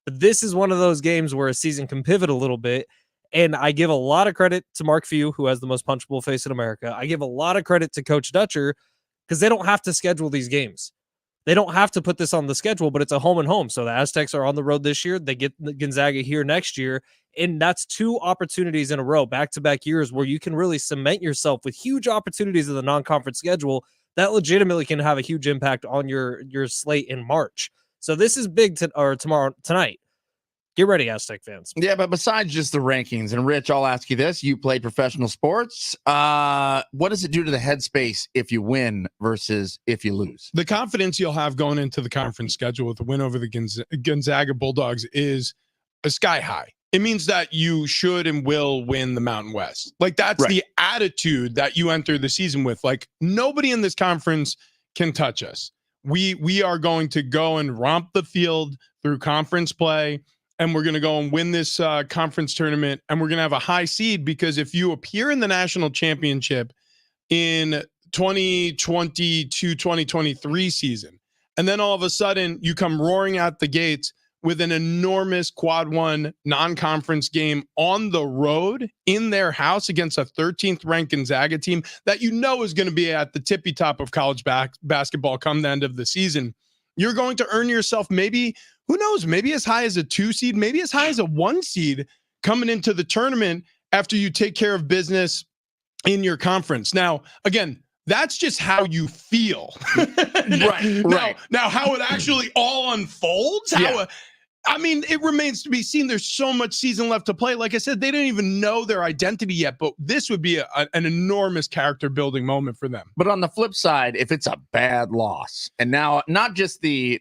But this is one of those games where a season can pivot a little bit. And I give a lot of credit to Mark Few, who has the most punchable face in America. I give a lot of credit to Coach Dutcher, because they don't have to schedule these games. They don't have to put this on the schedule, but it's a home and home. So the Aztecs are on the road this year. They get Gonzaga here next year. And that's two opportunities in a row, back-to-back years, where you can really cement yourself with huge opportunities in the non-conference schedule that legitimately can have a huge impact on your slate in March. So this is big tonight. Get ready, Aztec fans. Yeah, but besides just the rankings, and Rich, I'll ask you this. You played professional sports. What does it do to the headspace if you win versus if you lose? The confidence you'll have going into the conference schedule with the win over the Gonzaga Bulldogs is a sky high. It means that you should and will win the Mountain West. Like, that's right. The attitude that you enter the season with. Like, nobody in this conference can touch us. We are going to go and romp the field through conference play. And we're going to go and win this conference tournament, and we're going to have a high seed, because if you appear in the national championship in 2022-2023 season, and then all of a sudden you come roaring out the gates with an enormous quad one non-conference game on the road in their house against a 13th ranked Gonzaga team that you know is going to be at the tippy top of college basketball come the end of the season, you're going to earn yourself maybe, who knows, maybe as high as a 2 seed, maybe as high as a 1 seed coming into the tournament after you take care of business in your conference. Now, again, that's just how you feel. Right. Now, how it actually all unfolds, it remains to be seen. There's so much season left to play. Like I said, they don't even know their identity yet, but this would be an enormous character building moment for them. But on the flip side, if it's a bad loss, and now not just the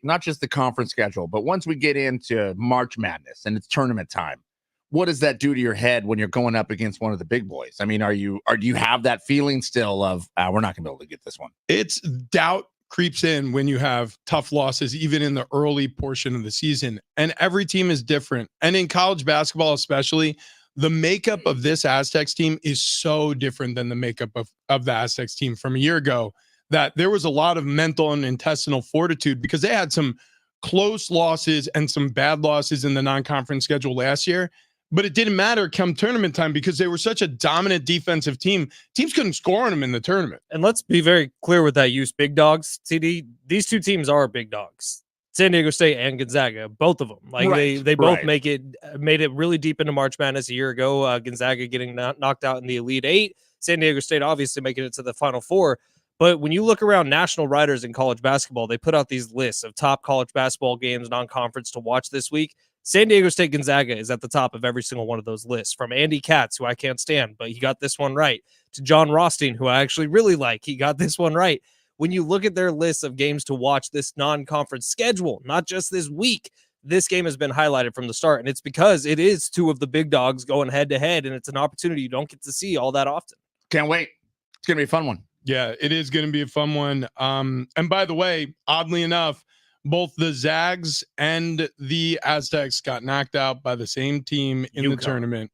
conference schedule, but once we get into March Madness and it's tournament time, what does that do to your head when you're going up against one of the big boys? I mean, do you have that feeling still of we're not going to be able to get this one? It's doubt creeps in when you have tough losses, even in the early portion of the season. And every team is different. And in college basketball, especially, the makeup of this Aztecs team is so different than the makeup of the Aztecs team from a year ago, that there was a lot of mental and intestinal fortitude, because they had some close losses and some bad losses in the non-conference schedule last year. But it didn't matter come tournament time, because they were such a dominant defensive team. Teams couldn't score on them in the tournament. And let's be very clear with that use, big dogs. CD, these two teams are big dogs. San Diego State and Gonzaga, both of them. Like they both made it really deep into March Madness a year ago. Gonzaga getting knocked out in the Elite Eight. San Diego State obviously making it to the Final Four. But when you look around national writers in college basketball, they put out these lists of top college basketball games, non-conference to watch this week. San Diego State Gonzaga is at the top of every single one of those lists, from Andy Katz, who I can't stand, but he got this one right, to John Rothstein, who I actually really like. He got this one right. When you look at their lists of games to watch this non-conference schedule, not just this week, this game has been highlighted from the start. And it's because it is two of the big dogs going head to head, and it's an opportunity you don't get to see all that often. Can't wait. It's going to be a fun one. Yeah, it is going to be a fun one. And by the way, oddly enough, both the Zags and the Aztecs got knocked out by the same team in the tournament,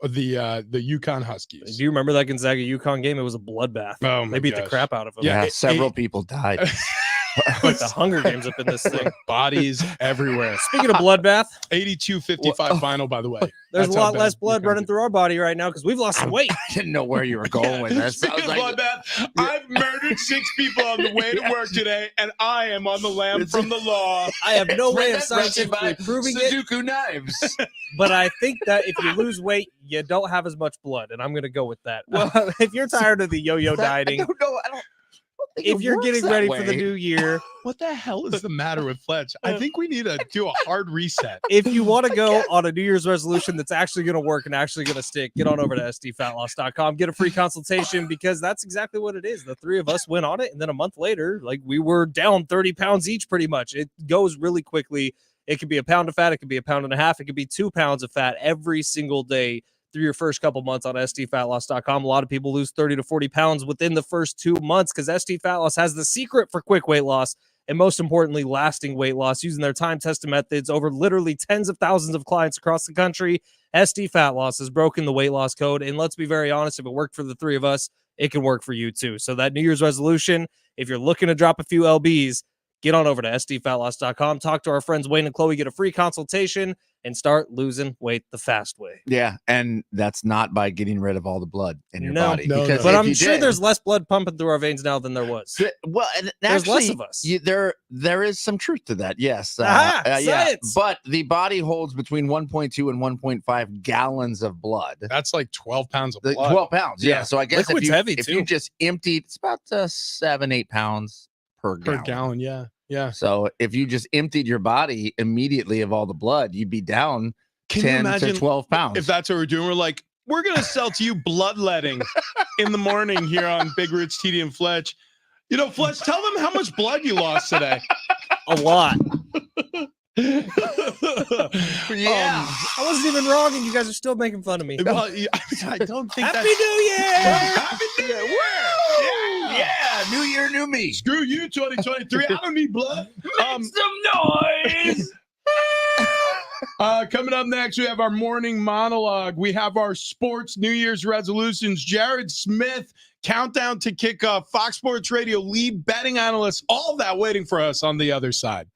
the UConn Huskies. Do you remember that Gonzaga UConn game? It was a bloodbath. Oh, they beat the crap out of them. Yeah, several people died. Like the Hunger Games up in this thing. Bodies everywhere. Speaking of bloodbath, 82-55 final, by the way. There's a lot less blood running through our body right now because we've lost some weight. I didn't know where you were going with this. Speaking of bloodbath, I've murdered 6 people on the way to work today, and I am on the lam from the law. I have no way of scientifically proving Sudoku knives. But I think that if you lose weight, you don't have as much blood, and I'm going to go with that. Well, if you're tired of the yo-yo dieting, I don't if you're getting ready for the new year, what the hell is the matter with Fletch? I think we need to do a hard reset. If you want to go on a New Year's resolution that's actually going to work and actually going to stick, get on over to sdfatloss.com, get a free consultation, because that's exactly what it is. The three of us went on it, and then a month later, like, we were down 30 pounds each pretty much. It goes really quickly. It could be a pound of fat. It could be a pound and a half. It could be 2 pounds of fat every single day through your first couple months on sdfatloss.com. A lot of people lose 30 to 40 pounds within the first 2 months because SD Fat Loss has the secret for quick weight loss and, most importantly, lasting weight loss using their time-tested methods over literally tens of thousands of clients across the country. SD Fat Loss has broken the weight loss code, and let's be very honest, if it worked for the three of us, it can work for you too. So that New Year's resolution, if you're looking to drop a few LBs, get on over to sdfatloss.com, talk to our friends Wayne and Chloe, get a free consultation, and start losing weight the fast way. Yeah, and that's not by getting rid of all the blood in your body. No, because but I'm sure there's less blood pumping through our veins now than there was. Well, and there's actually, less of us. There is some truth to that. Yes. Yeah. But the body holds between 1.2 and 1.5 gallons of blood. That's like 12 pounds of blood. 12 pounds. Yeah. So I guess Liquid's heavy if too. you just emptied, it's about 7-8 pounds per gallon. Per gallon, yeah. Yeah. So if you just emptied your body immediately of all the blood, you'd be down Can you 10 imagine to 12 pounds. if that's what we're doing? We're like, we're going to sell to you bloodletting in the morning here on Big Rich, TD, and Fletch. You know, Fletch, tell them how much blood you lost today. A lot. Yeah. I wasn't even wrong, and you guys are still making fun of me. Well, I don't think Happy that's... New Year! Happy New Year! Yeah. New year, new me. Screw you, 2023. I don't need blood. Some noise. Coming up next, we have our morning monologue. We have our sports New Year's resolutions. Jared Smith, countdown to kickoff, Fox Sports Radio lead betting analyst, all that waiting for us on the other side.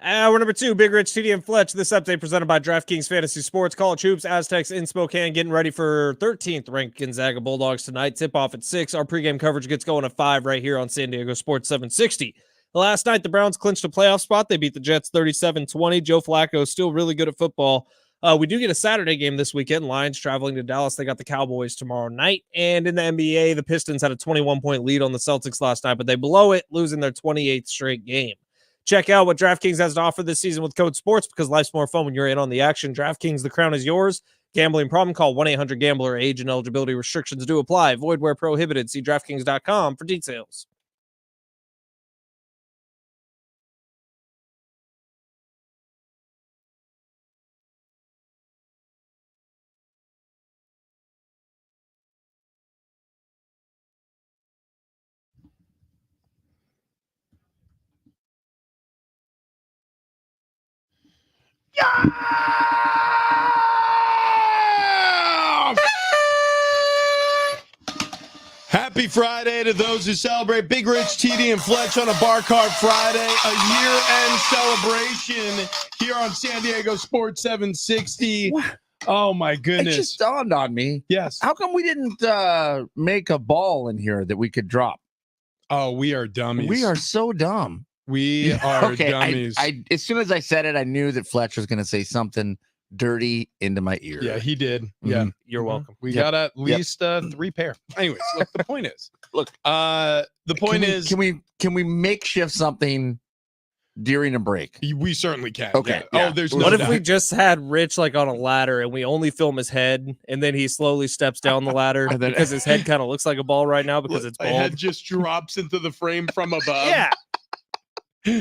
We're number 2, Big Rich, TD, and Fletch. This update presented by DraftKings Fantasy Sports. College hoops, Aztecs in Spokane, getting ready for 13th ranked Gonzaga Bulldogs tonight. Tip off at 6. Our pregame coverage gets going at 5 right here on San Diego Sports 760. Last night, the Browns clinched a playoff spot. They beat the Jets 37-20. Joe Flacco is still really good at football. We do get a Saturday game this weekend. Lions traveling to Dallas. They got the Cowboys tomorrow night. And in the NBA, the Pistons had a 21-point lead on the Celtics last night, but they blow it, losing their 28th straight game. Check out what DraftKings has to offer this season with code SPORTS, because life's more fun when you're in on the action. DraftKings, the crown is yours. Gambling problem? Call 1-800-GAMBLER. Age and eligibility restrictions do apply. Void where prohibited. See DraftKings.com for details. Yeah! Happy Friday to those who celebrate. Big Rich, TD, and Fletch on a Bar Card Friday, a year-end celebration here on San Diego Sports 760. Oh, my goodness. It just dawned on me. Yes. How come we didn't make a ball in here that we could drop? Oh, we are dummies. We are so dumb. We are dummies. I as soon as I said it, I knew that Fletch was going to say something dirty into my ear. Yeah, he did. Yeah, You're welcome. we got at least 3 pair. Anyways, look, the point is, the point is, can we makeshift something during a break? we certainly can. Okay. Yeah. Yeah. Oh, there's no What if doubt. we just had Rich like on a ladder and we only film his head and then he slowly steps down the ladder And then- because his head kind of looks like a ball right now because it's My head bald? just drops into the frame from above. Yeah.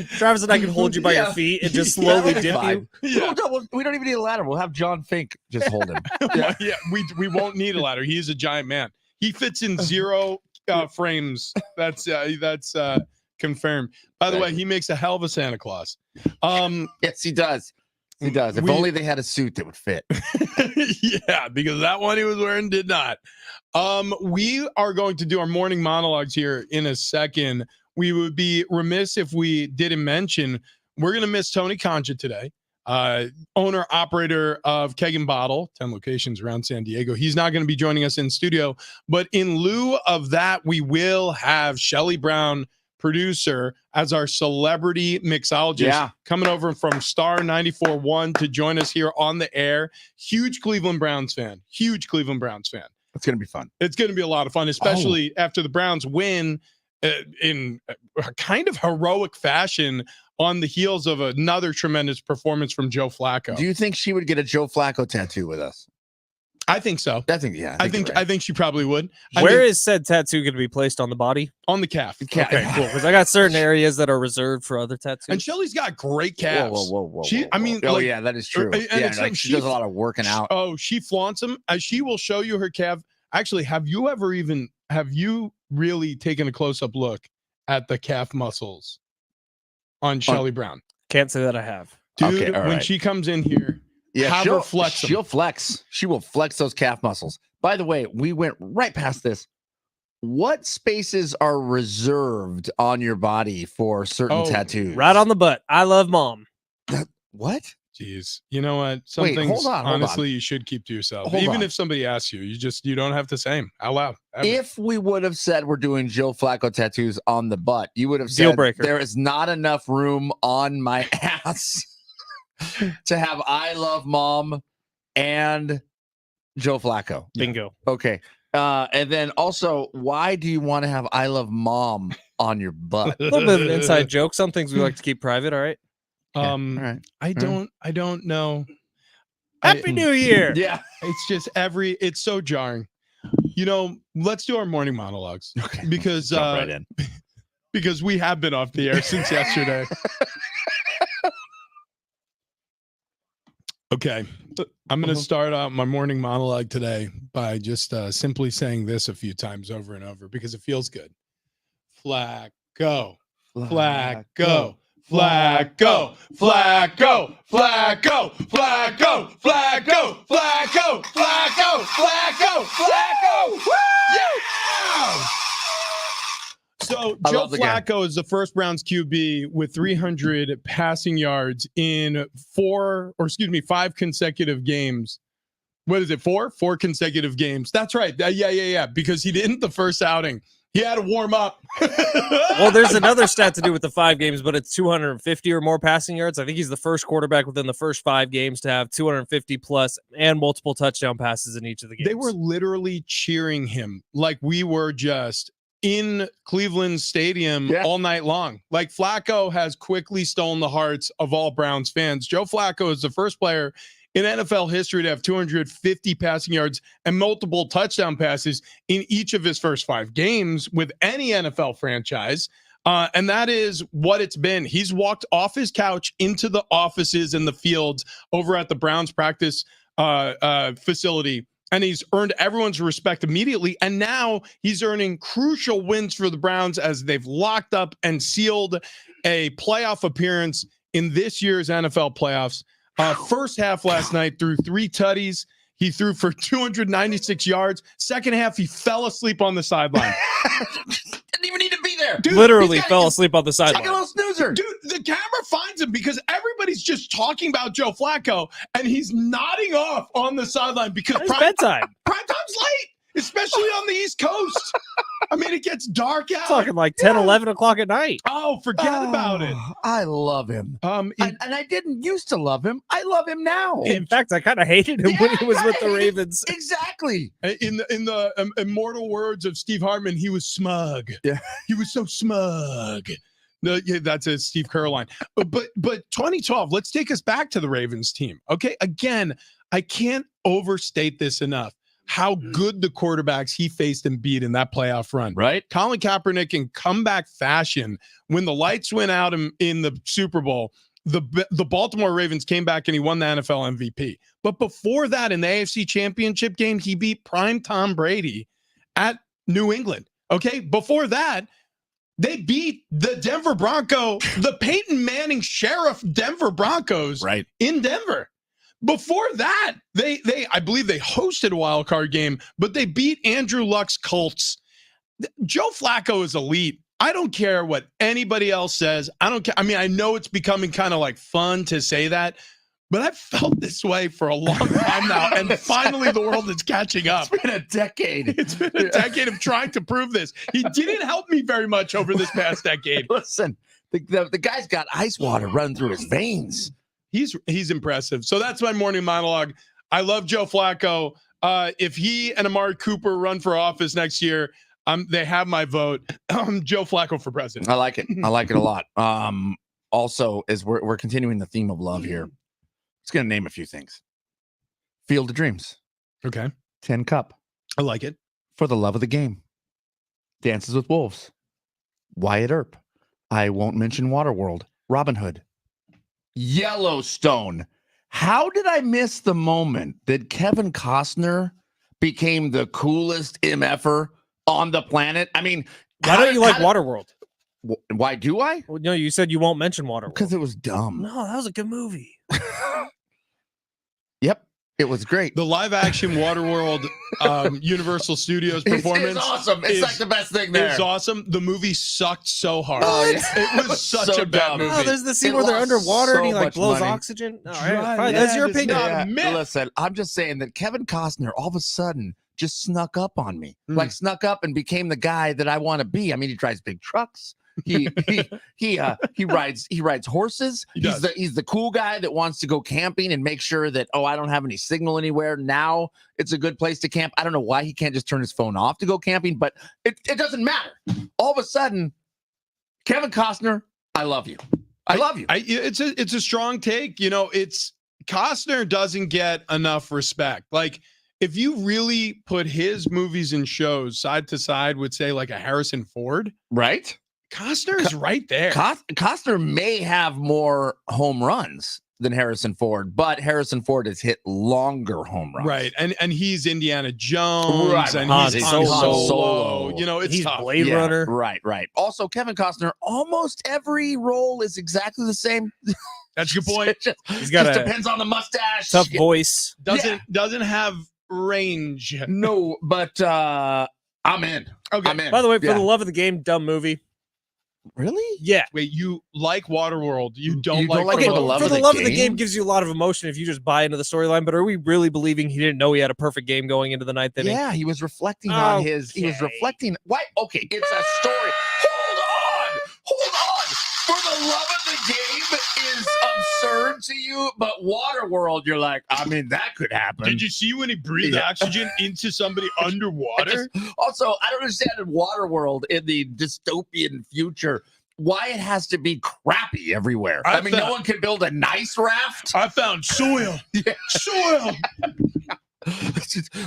Travis and I can hold you by your Yeah. feet and just slowly That'd be dip fine. you. Yeah. We don't even need a ladder. We'll have John Fink just hold him. Yeah, we won't need a ladder. He is a giant man. He fits in 0 frames. That's confirmed. By the way, he makes a hell of a Santa Claus. Yes, he does. He does. If only they had a suit that would fit. Yeah, because that one he was wearing did not. We are going to do our morning monologues here in a second. We would be remiss if we didn't mention we're going to miss Tony Concha today, owner, operator of Keg and Bottle, 10 locations around San Diego. He's not going to be joining us in studio, but in lieu of that, we will have Shelly Brown, producer, as our celebrity mixologist, coming over from Star 94.1 to join us here on the air. Huge Cleveland Browns fan. Huge Cleveland Browns fan. It's going to be fun. It's going to be a lot of fun, especially after the Browns win in a kind of heroic fashion on the heels of another tremendous performance from Joe Flacco. Do you think she would get a Joe Flacco tattoo with us? I think so. I think, yeah. I think she probably would. Where is said tattoo going to be placed on the body? On the calf. Okay, cool. Because I got certain areas that are reserved for other tattoos. And Shelly's got great calves. Whoa. I mean, oh like, yeah, that is true. and Yeah, it's like like she does a lot of working out. Oh, she flaunts them. She will show you her calf. Actually, have you really taken a close-up look at the calf muscles on Shelly Brown? Can't say that I have. Dude, Okay, all when right. she comes in here, Yeah, have her flex them. She'll flex. She will flex those calf muscles. By the way, we went right past this. What spaces are reserved on your body for certain tattoos? Oh, Right on the butt. I love mom. What? Jeez, you know what? Some Wait, things, hold on. honestly, you should keep to yourself. Hold Even on. if somebody asks you, you don't have to say them out loud. ever. If we would have said we're doing Joe Flacco tattoos on the butt, you would have Deal said breaker. there is not enough room on my ass to have I love mom and Joe Flacco. Bingo. Okay. And then also, why do you want to have I love mom on your butt? A little bit of an inside joke. Some things we like to keep private. All right. All right. I don't know. Happy New Year. Yeah. It's just it's so jarring. You know, let's do our morning monologues. Okay. Because Jump right in. because we have been off the air since yesterday. Okay. I'm going to start out my morning monologue today by just simply saying this a few times over and over because it feels good. Flacco, Flacco, Flacco, Flacco, Flacco, Flacco, Flacco, Flacco, Flacco, Flacco, Flacco. Yeah! So I Joe love the guy. Flacco is the first Browns QB with 300 passing yards in 5 consecutive games. What is it? 4 consecutive games. That's right. Yeah. Because he didn't the first outing. He had to warm up. Well, there's another stat to do with the 5 games, but it's 250 or more passing yards. I think he's the first quarterback within the first 5 games to have 250 plus and multiple touchdown passes in each of the games. They were literally cheering him like we were just in Cleveland Stadium all night long. Like Flacco has quickly stolen the hearts of all Browns fans. Joe Flacco is the first player in NFL history to have 250 passing yards and multiple touchdown passes in each of his first 5 games with any NFL franchise. And that is what it's been. He's walked off his couch into the offices and the fields over at the Browns practice facility, and he's earned everyone's respect immediately. And now he's earning crucial wins for the Browns as they've locked up and sealed a playoff appearance in this year's NFL playoffs. First half last night, threw 3 tutties. He threw for 296 yards. Second half, he fell asleep on the sideline. Didn't even need to be there. Dude, literally fell asleep on the Like a sideline. little snoozer. Dude, the camera finds him because everybody's just talking about Joe Flacco, and he's nodding off on the sideline because It's bedtime. prime time's late, especially on the East Coast. I mean, it gets dark out. Talking like 10, 11 o'clock at night. Oh, forget about it. I love him. And I didn't used to love him. I love him now. In fact, I kind of hated him when he was with the Ravens. Exactly. In the immortal words of Steve Hartman, he was smug. Yeah. He was so smug. No, yeah, that's a Steve Kerr line. But 2012, let's take us back to the Ravens team. Okay. Again, I can't overstate this enough. How good the quarterbacks he faced and beat in that playoff run. Right. Colin Kaepernick in comeback fashion, when the lights went out in the Super Bowl, the Baltimore Ravens came back and he won the NFL MVP. But before that, in the AFC Championship game, he beat prime Tom Brady at New England. Okay. Before that, they beat the Denver Bronco, the Peyton Manning Sheriff Denver Broncos in Denver. Before that, I believe they hosted a wild card game, but they beat Andrew Luck's Colts. Joe Flacco is elite. I don't care what anybody else says. I don't care. I mean, I know it's becoming kind of like fun to say that, but I've felt this way for a long time now, and finally the world is catching up. It's been a decade. It's been a decade of trying to prove this. He didn't help me very much over this past decade. Listen, the guy's got ice water running through his veins. He's impressive. So that's my morning monologue. I love Joe Flacco. If he and Amari Cooper run for office next year, they have my vote. Joe Flacco for president. I like it. I like it a lot. Also, as we're continuing the theme of love here, just gonna name a few things. Field of Dreams. Okay. 10 Cup. I like it. For the Love of the Game. Dances with Wolves. Wyatt Earp. I won't mention Waterworld. Robin Hood. Yellowstone. How did I miss the moment that Kevin Costner became the coolest MFer on the planet? I mean, Why don't you like Waterworld? Why do I? Well, no, you said you won't mention Waterworld. Because it was dumb. No, that was a good movie. Yep. It was great. The live action Waterworld Universal Studios performance. It's awesome. It's like the best thing there. It's awesome. The movie sucked so hard. Oh, yeah. It was such So a bad dumb. movie. Oh, there's the scene It where they're lost underwater and he so like much blows money. oxygen. All Right, right, fine. yeah, That's your it's opinion. not- Yeah, myth. listen, I'm just saying that Kevin Costner all of a sudden just snuck up on me, like snuck up and became the guy that I want to be. I mean, he drives big trucks. He rides horses. He's the cool guy that wants to go camping and make sure that, oh, I don't have any signal anywhere. Now it's a good place to camp. I don't know why he can't just turn his phone off to go camping, but it doesn't matter. All of a sudden, Kevin Costner, I love you. I love you. It's a strong take. You know, Costner doesn't get enough respect. Like, if you really put his movies and shows side to side with, say, like a Harrison Ford, Right? Costner is right there. Costner may have more home runs than Harrison Ford, but Harrison Ford has hit longer home runs. Right. And he's Indiana Jones. Right. And Han he's Solo. Han Solo. You know, it's He's tough. Blade Yeah, Runner. Right. Also, Kevin Costner, almost every role is exactly the same. That's a good point. He's got just a depends on the mustache. tough voice. Doesn't have range. No, but I'm in. Okay. I'm in. By the way, for Yeah. the love of the game, dumb movie. Really? Yeah. Wait, you like Waterworld? You don't You don't like like Okay, For the for Love the of the love of the Game? game gives you a lot of emotion if you just buy into the storyline. But are we really believing he didn't know he had a perfect game going into the ninth inning? Yeah, he was reflecting on his. He was Okay. reflecting. Why? Okay, it's a story. Hold on. For the love of the game is absurd to you, but Waterworld, you're like, I mean, that could happen. Did you see when he breathed Yeah. oxygen into somebody underwater? Also, I don't understand in Waterworld in the dystopian future why it has to be crappy everywhere. I mean, no one can build a nice raft. I found soil. Yeah. Soil.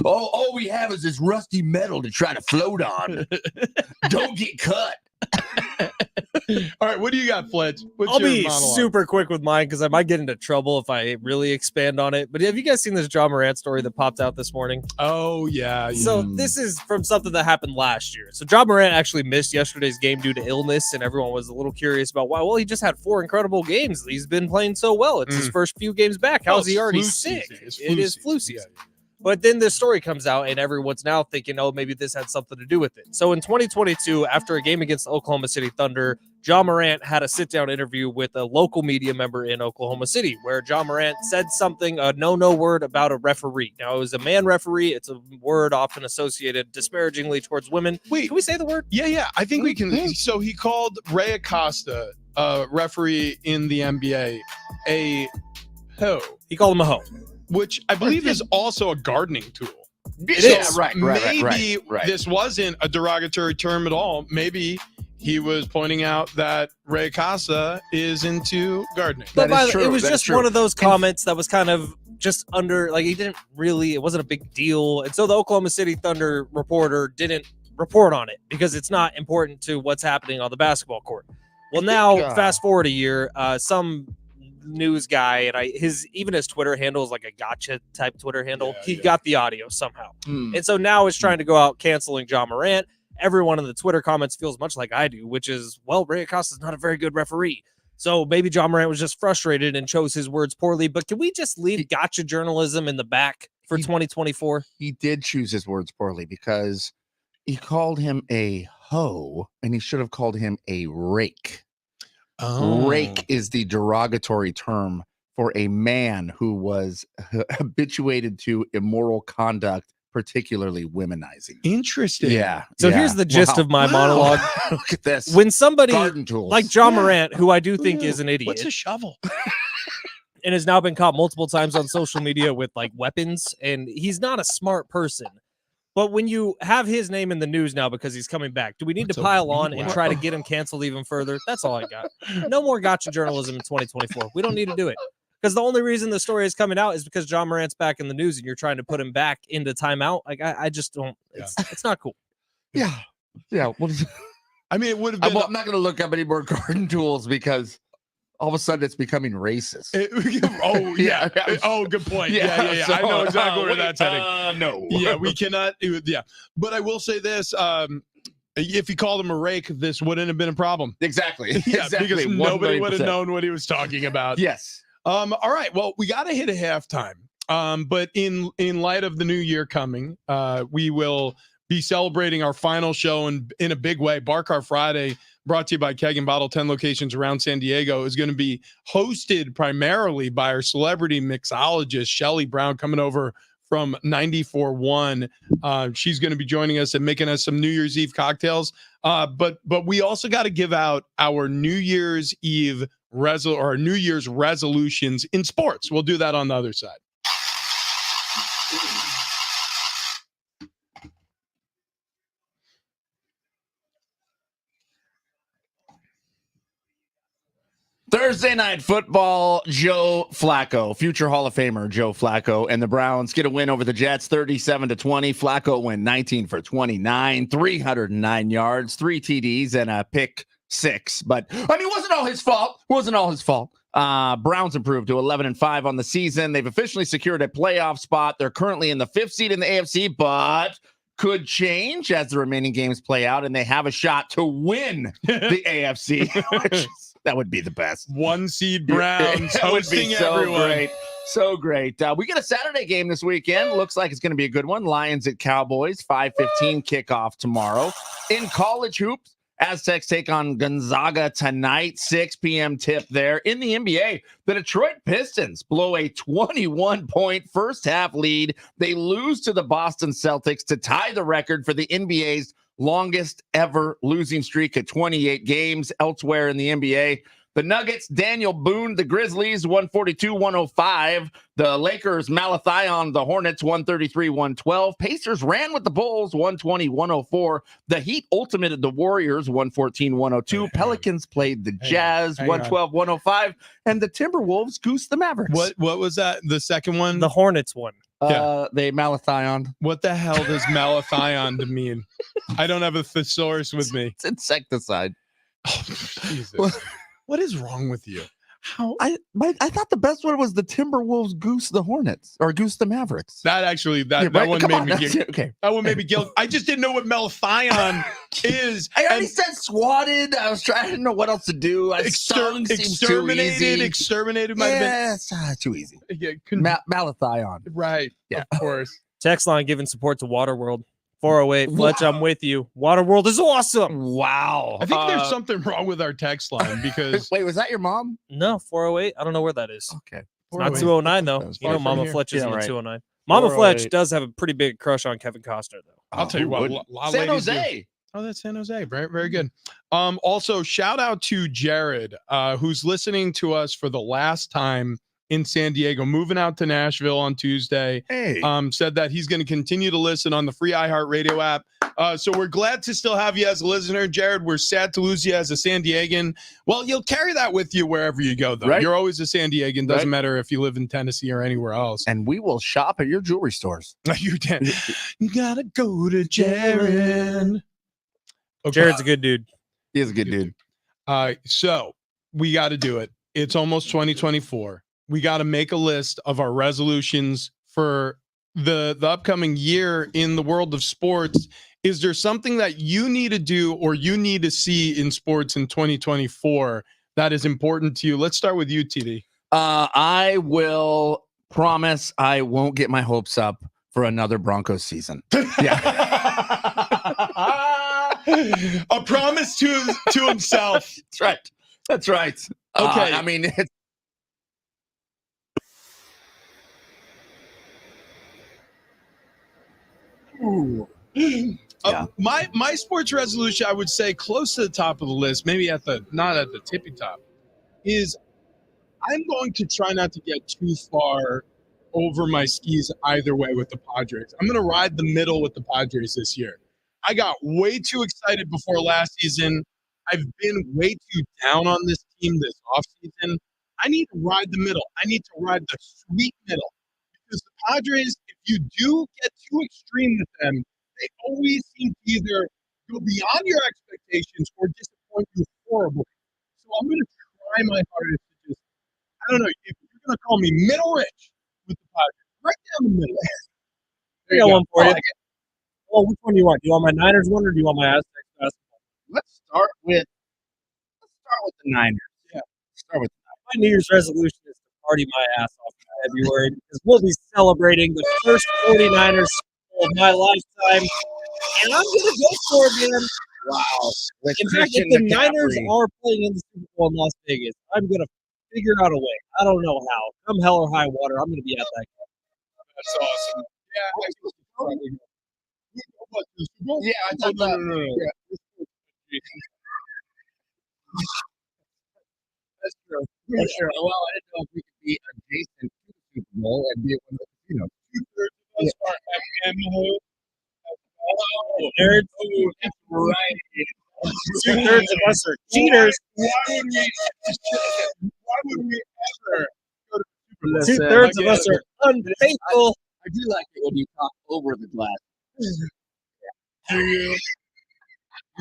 All we have is this rusty metal to try to float on. Don't get cut. All right, what do you got, Fletch? What's I'll your be monologue? super quick with mine because I might get into trouble if I really expand on it. But have you guys seen this John Morant story that popped out this morning? Oh, yeah. So this is from something that happened last year. So John Morant actually missed yesterday's game due to illness, and everyone was a little curious about why. Well, he just had 4 incredible games. He's been playing so well. It's his first few games back. How is he already sick? It is flu season. But then this story comes out, and everyone's now thinking, oh, maybe this had something to do with it. So in 2022, after a game against the Oklahoma City Thunder, John Morant had a sit-down interview with a local media member in Oklahoma City, where John Morant said something, a no word about a referee. Now, it was a man referee. It's a word often associated disparagingly towards women. Wait, can we say the word? Yeah. I think we can. So he called Ray Acosta, referee in the NBA, a hoe. He called him a hoe. Which I believe is also a gardening tool. It is. Maybe this wasn't a derogatory term at all. Maybe he was pointing out that Ray Casa is into gardening. But it was just one of those comments that was kind of just under, like, he didn't really, it wasn't a big deal. And so the Oklahoma City Thunder reporter didn't report on it because it's not important to what's happening on the basketball court. Well, now fast forward a year, some news guy, and even his Twitter handle is like a gotcha type Twitter handle. He got the audio somehow. And so now it's trying to go out canceling John Morant. Everyone in the Twitter comments feels much like I do, which is, well, Ray Acosta is not a very good referee. So maybe John Morant was just frustrated and chose his words poorly. But can we just leave gotcha journalism in the back for 2024? He did choose his words poorly because he called him a hoe, and he should have called him a rake. Rake is the derogatory term for a man who was habituated to immoral conduct, particularly womenizing. Interesting. Yeah. So here's the gist of my monologue. Look at this. When somebody Garden tools. like John Morant, who I do think is an idiot, What's a shovel? and has now been caught multiple times on social media with like weapons, and he's not a smart person. But when you have his name in the news now because he's coming back, do we need to pile on and try to get him canceled even further? That's all I got. No more gotcha journalism in 2024. We don't need to do it. Because the only reason the story is coming out is because John Morant's back in the news and you're trying to put him back into timeout. Like, I just don't. It's not cool. Yeah. Well, I mean, it would have been. I'm not going to look up any more garden tools because all of a sudden it's becoming racist. Yeah. Oh, good point. Yeah. So, I know exactly where that's heading. No. Yeah, we cannot. Yeah. But I will say this. If he called him a rake, this wouldn't have been a problem. Exactly. Yeah, exactly. because nobody would have 100%. known what he was talking about. Yes. All right. Well, we got to hit a halftime. But in light of the new year coming, we will be celebrating our final show in a big way. Bar Car Friday, brought to you by Keg and Bottle, 10 locations around San Diego, is going to be hosted primarily by our celebrity mixologist, Shelly Brown, coming over from 94.1. She's going to be joining us and making us some New Year's Eve cocktails. But we also got to give out our New Year's Eve or New Year's resolutions in sports. We'll do that on the other side. Thursday night football, Joe Flacco, future Hall of Famer Joe Flacco, and the Browns get a win over the Jets 37-20. Flacco went 19 for 29, 309 yards, 3 TDs, and a pick 6. But I mean, it wasn't all his fault. Browns improved to 11-5 on the season. They've officially secured a playoff spot. They're currently in the 5th seed in the AFC, but could change as the remaining games play out, and they have a shot to win the AFC, which that would be the best. 1 seed Browns That would be hosting so everyone. great. So great. We get a Saturday game this weekend. Looks like it's going to be a good one. Lions at Cowboys, 5:15 kickoff tomorrow. In college hoops, Aztecs take on Gonzaga tonight, 6 p.m. tip there. In the NBA, the Detroit Pistons blow a 21-point first-half lead. They lose to the Boston Celtics to tie the record for the NBA's longest ever losing streak at 28 games. Elsewhere in the NBA, the Nuggets, Daniel Boone, the Grizzlies, 142-105. The Lakers, Malathion, the Hornets, 133-112. Pacers ran with the Bulls, 120-104. The Heat ultimated the Warriors, 114-102. Pelicans played the Jazz, 112-105. And the Timberwolves goosed the Mavericks. What was that? The second one? The Hornets won. They Malathion. What the hell does malathion to mean? I don't have a thesaurus with me. It's insecticide. Oh, Jesus. What is wrong with you? I thought the best one was the Timberwolves goose the Hornets or goose the Mavericks. That actually that one made me giggle. Okay. That one made me giggle. I just didn't know what malathion is. I already said swatted. I was trying to know what else to do. Exterminated might have been too easy. Yeah, malathion. Right. Yeah. Of course. Text line giving support to Waterworld. 408 Fletch, I'm with you. Waterworld is awesome. Wow. I think there's something wrong with our text line because wait, was that your mom? No, 408. I don't know where that is. Okay. It's not 209 though. You know Mama Fletch isn't in 209. Mama Fletch does have a pretty big crush on Kevin Costner though. I'll tell you what, San Jose. Oh, that's San Jose. Very, very good. Also, shout out to Jared, who's listening to us for the last time in San Diego, moving out to Nashville on Tuesday. Hey. Said that he's going to continue to listen on the free iHeartRadio app. So we're glad to still have you as a listener, Jared. We're sad to lose you as a San Diegan. Well, you'll carry that with you wherever you go, though. Right. You're always a San Diegan. Doesn't matter if you live in Tennessee or anywhere else. And we will shop at your jewelry stores. You gotta go to Jared. Okay. Jared's a good dude. He is a good dude. So we got to do it. It's almost 2024. We got to make a list of our resolutions for the upcoming year in the world of sports. Is there something that you need to do or you need to see in sports in 2024 that is important to you? Let's start with you, TD. I will promise I won't get my hopes up for another Broncos season. Yeah. A promise to himself. That's right. That's right. Okay. I mean, it's my sports resolution, I would say close to the top of the list, maybe not at the tippy top, is I'm going to try not to get too far over my skis either way with the Padres. I'm going to ride the middle with the Padres this year. I got way too excited before last season. I've been way too down on this team this offseason. I need to ride the middle. I need to ride the sweet middle. Because the Padres, if you do get too extreme with them, they always seem to either go beyond your expectations or disappoint you horribly. So I'm going to try my hardest to just, I don't know, if you're going to call me middle rich with the Padres, right down the middle. I got one for you. Well, which one do you want? Do you want my Niners one or do you want my Aztecs basketball? Let's start with the Niners. Yeah. My New Year's resolution is to party my ass off in February because we'll be celebrating the first 49ers of my lifetime. And I'm going to go for it, man. Wow. In fact, if the Niners are playing in the Super Bowl in Las Vegas, I'm going to figure out a way. I don't know how. Come hell or high water, I'm going to be at that game. That's awesome. Yeah, I thought that. No. That's true. That's true. Well, I didn't know if we could be adjacent to the Super Bowl and be one of the, 2/3 of us are MMO. Oh, nerds. That's right. 2/3 of us are cheaters. Why would we ever go to the Super Bowl? 2/3 of us are unfaithful. I do like it when you talk over the glass.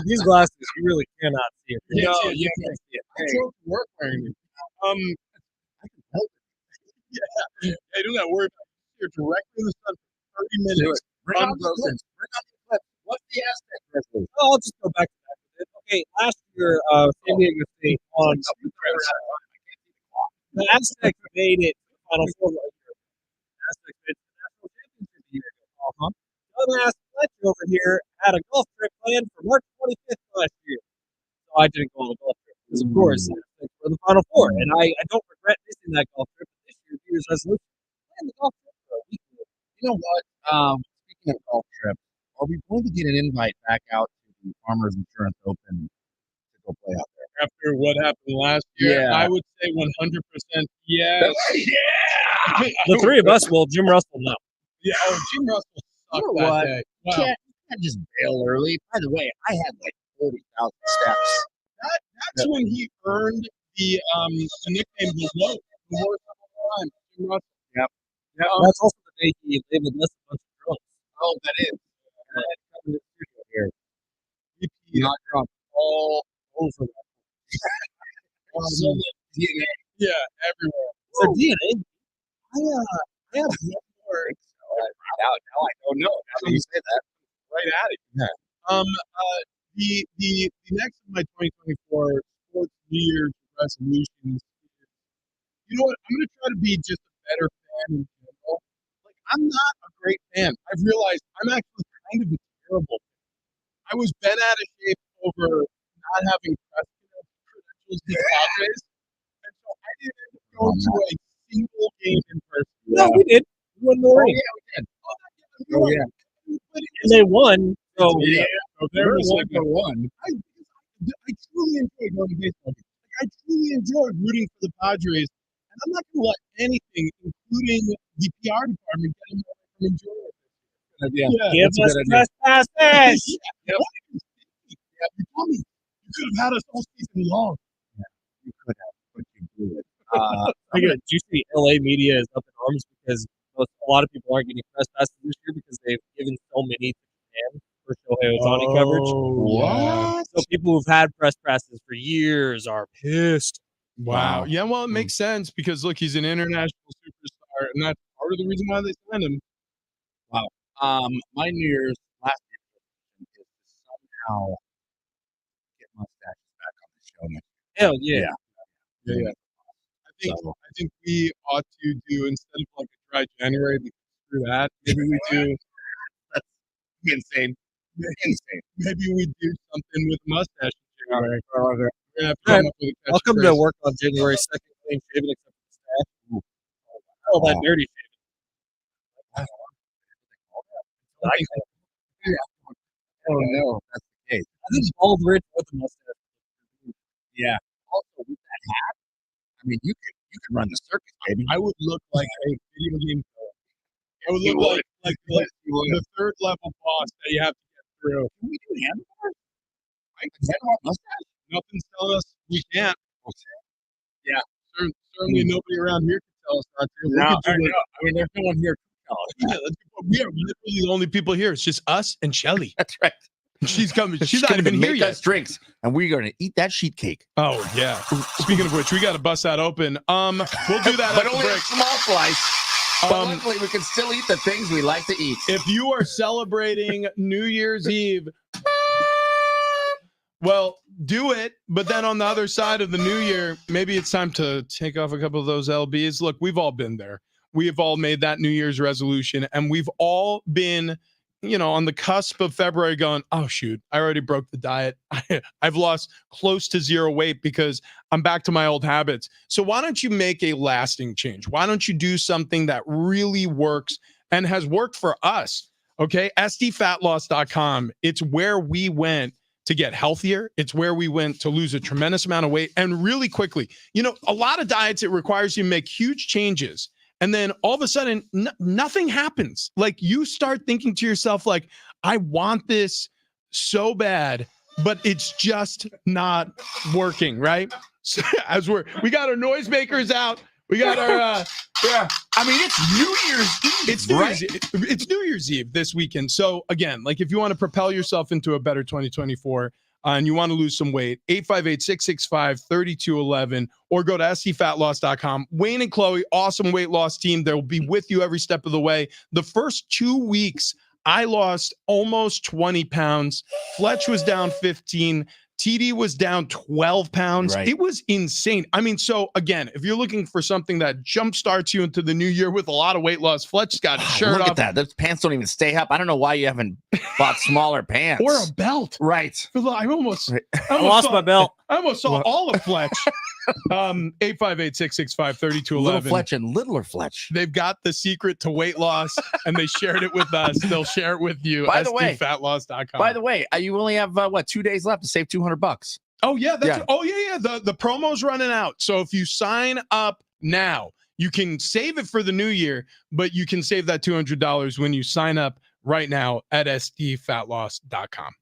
These glasses, you really cannot see it. No, you can't see it. I drove to work wearing them. I can help it. Yeah. Hey, do that word. You're directly in the sun for 30 minutes. Bring on the clip. What's the Aztec resolution? Oh, I'll just go back to that. Okay, last year, San Diego State on the Aztecs made it to the Final Four. dumbass Fletch over here had a golf trip planned for March 25th last year. So I didn't go on the golf trip because, of course, for the Final Four. And I don't regret missing that golf trip. But this year, New Year's resolution, plan the golf trip for a week. You know what? Speaking of golf trips, are we going to get an invite back out to the Farmers Insurance Open to go play out there? After what happened last year, Yeah. I would say 100% yes. Yeah. The three of us will. Jim Russell, no. Yeah, Jim Russell sucked You know that what? day. You Wow. can't just bail early. By the way, I had like 40,000 steps. That's when he earned the nickname the worst of all time. Jim Russell. Yep. That's also the day he labeled us a bunch of drunks. Oh, that is. Come to the studio here. He Not drunk. all over that. So much DNA. Yeah, everywhere. So DNA. I have one more Now I don't know. Now that you say that. right at it. Yeah. The next of my 2024 sports New Year's resolutions. You know what? I'm gonna try to be just a better fan in general. Like I'm not a great fan. I've realized I'm actually kind of a terrible fan. I was bent out of shape over not having press credentials with Padres, and so I didn't end up going to a single game in person. No, we did. We won the Oh, ring. yeah, we did. Oh, Oh, yeah. But it And they won. So yeah. So there We're was one like for one. I truly enjoy going to baseball games. Like, I truly enjoy rooting for the Padres, and I'm not going to let anything, including the PR department, get in the way from enjoying it. Yeah. give that's a us good idea. trespasses. Yeah, you told me you could have had us all season long. You could have, but you blew it. Did you see LA media is up in arms because a lot of people aren't getting press passes this year because they've given so many to Japan for Shohei Ohtani coverage. What? So people who've had press passes for years are pissed. Wow. Wow. Yeah, well, it makes sense because look, he's an international superstar, and that's part of the reason why they signed him. My New Year's last year is to somehow get mustaches back on the show next Hell yeah. Yeah. I think we ought to do instead of like a dry January, because screw that. Maybe we do. year. Insane. Maybe we do something with mustache in January. We're gonna have to All right. come up with a I'll come to catchphrase. work on January 2nd, clean shaven except for the stash. All that dirty shit. Oh no, that's the case. I think bald rich with a mustache. Yeah. Also, with that hat, I mean, you could run the circus, baby. I would look like a video game villain. I would You look would. like the third level boss that you have to get through. Can we do handlebars? Right? Handlebar mustache? Nothing's telling us we can't. Yeah, certainly nobody around here can tell us not to. We could do it. I mean, there's no one here to tell us. Yeah, we are literally the only people here. It's just us and Shelly. That's right. She's coming. She's She's not going to even here make yet. us drinks, and we're going to eat that sheet cake. Oh yeah. Speaking of which, we got to bust that open. We'll do that But at the only a break. small slice. But Um, luckily, we can still eat the things we like to eat. If you are celebrating New Year's Eve, well, do it. But then on the other side of the new year, maybe it's time to take off a couple of those LBs. Look, we've all been there. We have all made that New Year's resolution, and we've all been, on the cusp of February going, oh, shoot, I already broke the diet. I've lost close to 0 weight because I'm back to my old habits. So why don't you make a lasting change? Why don't you do something that really works and has worked for us? Okay, SDFatLoss.com. It's where we went to get healthier. It's where we went to lose a tremendous amount of weight and really quickly. A lot of diets, it requires you to make huge changes. And then all of a sudden, nothing happens. Like you start thinking to yourself, like, I want this so bad, but it's just not working, right? So as we got our noisemakers out, we got our, I mean, it's New Year's Eve. it's New Year's Eve this weekend. So again, like if you want to propel yourself into a better 2024, and you want to lose some weight, 858-665-3211, or go to scfatloss.com. Wayne and Chloe, awesome weight loss team. They'll be with you every step of the way. The first 2 weeks, I lost almost 20 pounds. Fletch was down 15. TD was down 12 pounds. Right. It was insane. I mean, so again, if you're looking for something that jumpstarts you into the new year with a lot of weight loss, Fletch's got his shirt Look off. at that. Those pants don't even stay up. I don't know why you haven't bought smaller pants. Or a belt. Right. I almost lost my belt. I almost saw all of Fletch. 858-665-3211. Little Fletch and littler Fletch. They've got the secret to weight loss, and they shared it with us. They'll share it with you. By the way, SDFatLoss.com. By the way, you only have 2 days left to save $200. Oh yeah, the promo's running out. So if you sign up now, you can save it for the new year, but you can save that $200 when you sign up right now at SDFatLoss.com.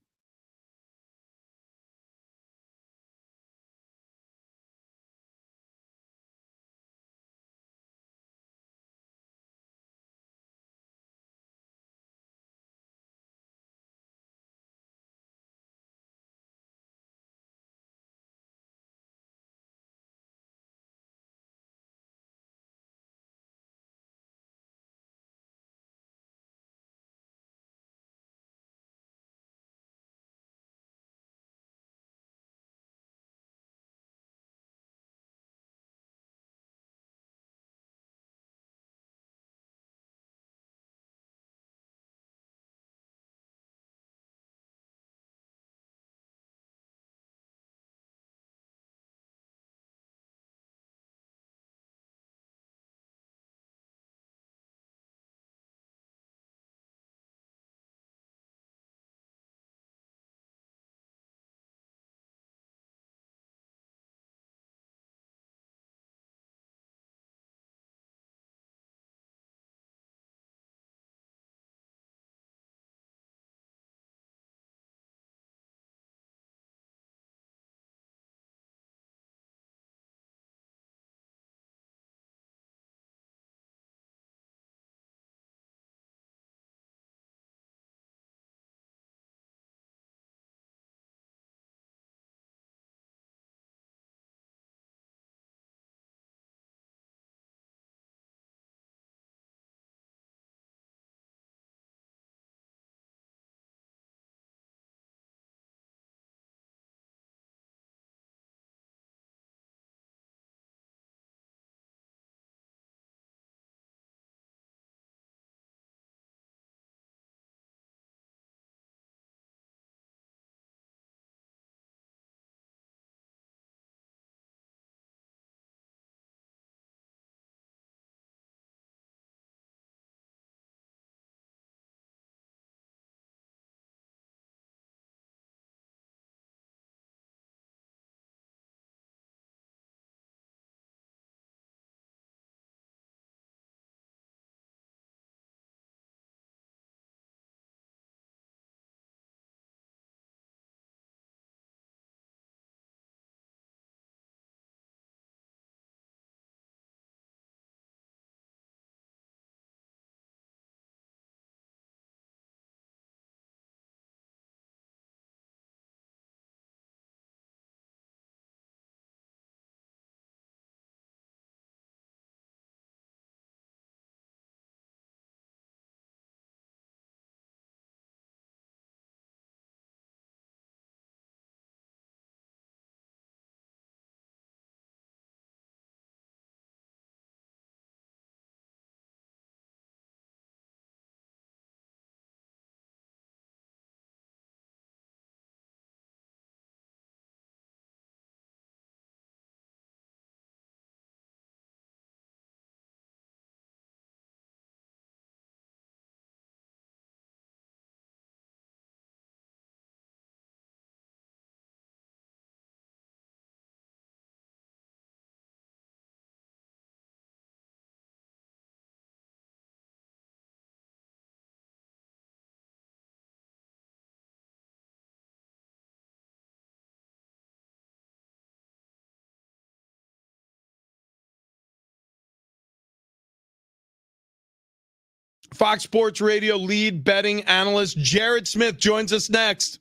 Fox Sports Radio lead betting analyst Jared Smith joins us next.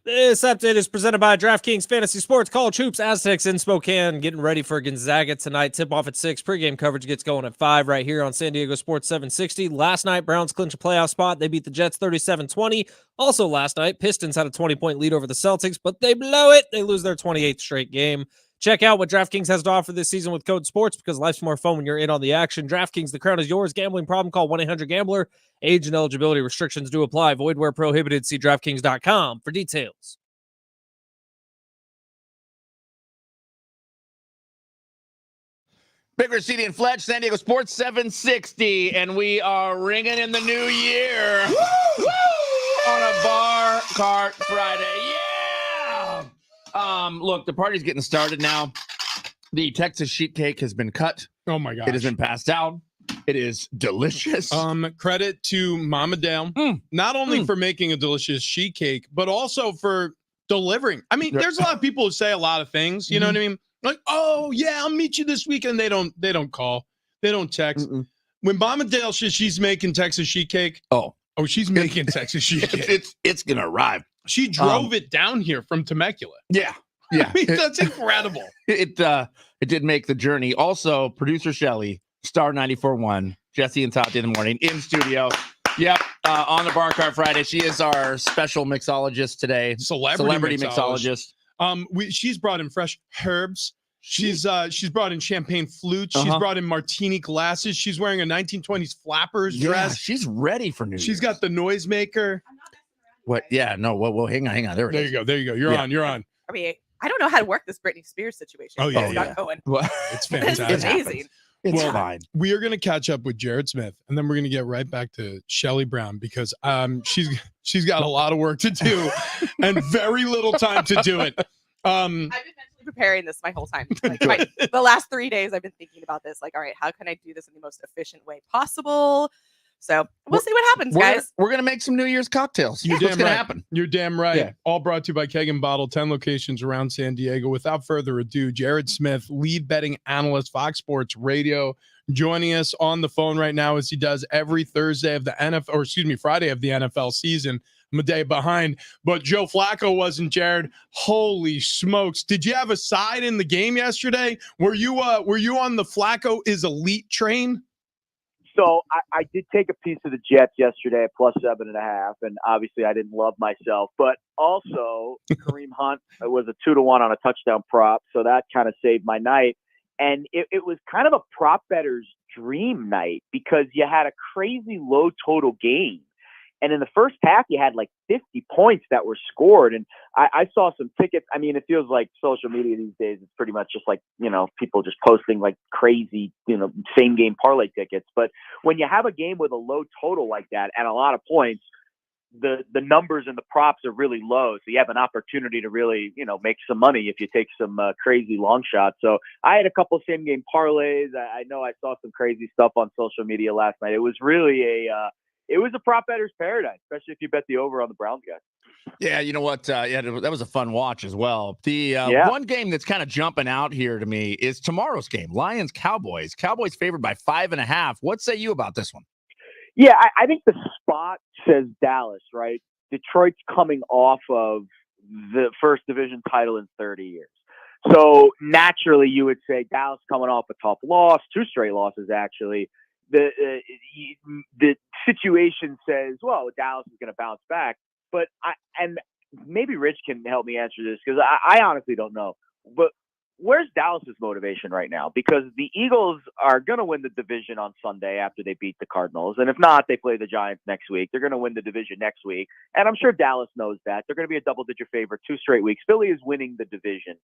This update is presented by DraftKings Fantasy Sports. College hoops, Aztecs in Spokane, getting ready for Gonzaga tonight. Tip off at 6. Pregame coverage gets going at 5 right here on San Diego Sports 760. Last night, Browns clinch a playoff spot. They beat the Jets 37-20. Also last night, Pistons had a 20-point lead over the Celtics, but they blow it. They lose their 28th straight game. Check out what DraftKings has to offer this season with code SPORTS because life's more fun when you're in on the action. DraftKings, the crown is yours. Gambling problem, call 1-800-GAMBLER. Age and eligibility restrictions do apply. Void where prohibited. See DraftKings.com for details. Big Rashidi and Fletch, San Diego Sports 760, and we are ringing in the new year on a bar cart Friday. Yeah! Look, the party's getting started now. The Texas sheet cake has been cut. Oh my gosh. It has been passed out. It is delicious. Credit to Mama Dale, not only for making a delicious sheet cake, but also for delivering. I mean, there's a lot of people who say a lot of things, you know what I mean? Like, oh yeah, I'll meet you this weekend. They don't call. They don't text. When Mama Dale says she's making Texas sheet cake, oh, she's making Texas sheet cake. It's gonna arrive. She drove it down here from Temecula. Yeah. I mean, that's incredible. It did make the journey. Also, producer Shelly, Star 94.1, Jesse and Todd in the morning in studio. Yep, on the Bar Cart Friday. She is our special mixologist today. Celebrity mixologist. She's brought in fresh herbs. She's brought in champagne flutes. She's brought in martini glasses. She's wearing a 1920s flappers dress. She's ready for New Year's. She's got the noisemaker. What? Yeah, no. Well, hang on. There you go. You're on. I mean, I don't know how to work this Britney Spears situation. Oh yeah, got going. Well, it's fantastic. It's amazing. It's fine. We are going to catch up with Jared Smith, and then we're going to get right back to Shelly Brown because she's got a lot of work to do and very little time to do it. I've been mentally preparing this my whole time. The last 3 days, I've been thinking about this. Like, all right, how can I do this in the most efficient way possible? So we'll see what happens, guys. We're gonna make some New Year's cocktails. You're What's damn gonna right. happen? You're damn right. Yeah. All brought to you by Keg and Bottle, 10 locations around San Diego. Without further ado, Jared Smith, lead betting analyst, Fox Sports Radio, joining us on the phone right now as he does every Thursday of the Friday of the NFL season. I'm a day behind, but Joe Flacco wasn't, Jared. Holy smokes. Did you have a side in the game yesterday? Were you on the Flacco is elite train? So I did take a piece of the Jets yesterday at +7.5, and obviously I didn't love myself. But also Kareem Hunt was a 2-1 on a touchdown prop, so that kind of saved my night. And it was kind of a prop better's dream night because you had a crazy low total game. And in the first half, you had like 50 points that were scored. And I saw some tickets. I mean, it feels like social media these days is pretty much just like, people just posting like crazy, same game parlay tickets. But when you have a game with a low total like that and a lot of points, the numbers and the props are really low. So you have an opportunity to really, make some money if you take some crazy long shots. So I had a couple of same game parlays. I know I saw some crazy stuff on social media last night. It was really it was a prop better's paradise, especially if you bet the over on the Browns guys. Yeah, you know what? That was a fun watch as well. The one game that's kind of jumping out here to me is tomorrow's game, Lions-Cowboys. Cowboys favored by 5.5. What say you about this one? Yeah, I think the spot says Dallas, right? Detroit's coming off of the first division title in 30 years. So naturally, you would say Dallas coming off a tough loss, 2 straight losses, actually. The situation says, well, Dallas is going to bounce back. But and maybe Rich can help me answer this because I honestly don't know. But where's Dallas's motivation right now? Because the Eagles are going to win the division on Sunday after they beat the Cardinals. And if not, they play the Giants next week. They're going to win the division next week. And I'm sure Dallas knows that. They're going to be a double-digit favorite 2 straight weeks. Philly is winning the division.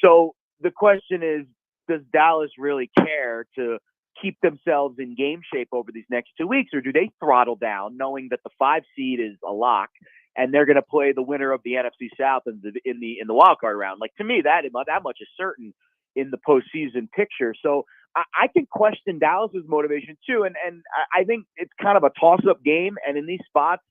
So the question is, does Dallas really care to keep themselves in game shape over these next 2 weeks, or do they throttle down knowing that the 5 seed is a lock and they're going to play the winner of the NFC South in the wild card round? Like, to me, that much is certain in the postseason picture. So I can question Dallas's motivation too, and I think it's kind of a toss-up game. And in these spots,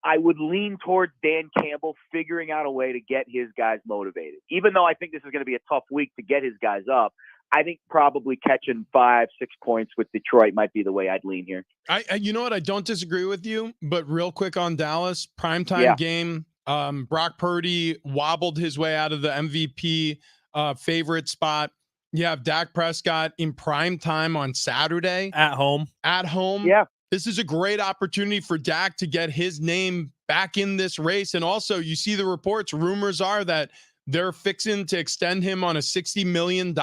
I would lean towards Dan Campbell figuring out a way to get his guys motivated. Even though I think this is going to be a tough week to get his guys up, I think probably catching 5-6 points with Detroit might be the way I'd lean here. You know what? I don't disagree with you, but real quick on Dallas, primetime game, Brock Purdy wobbled his way out of the MVP favorite spot. You have Dak Prescott in prime time on Saturday At home. at home. Yeah. This is a great opportunity for Dak to get his name back in this race. And also, you see the reports. Rumors are that they're fixing to extend him on a $60 million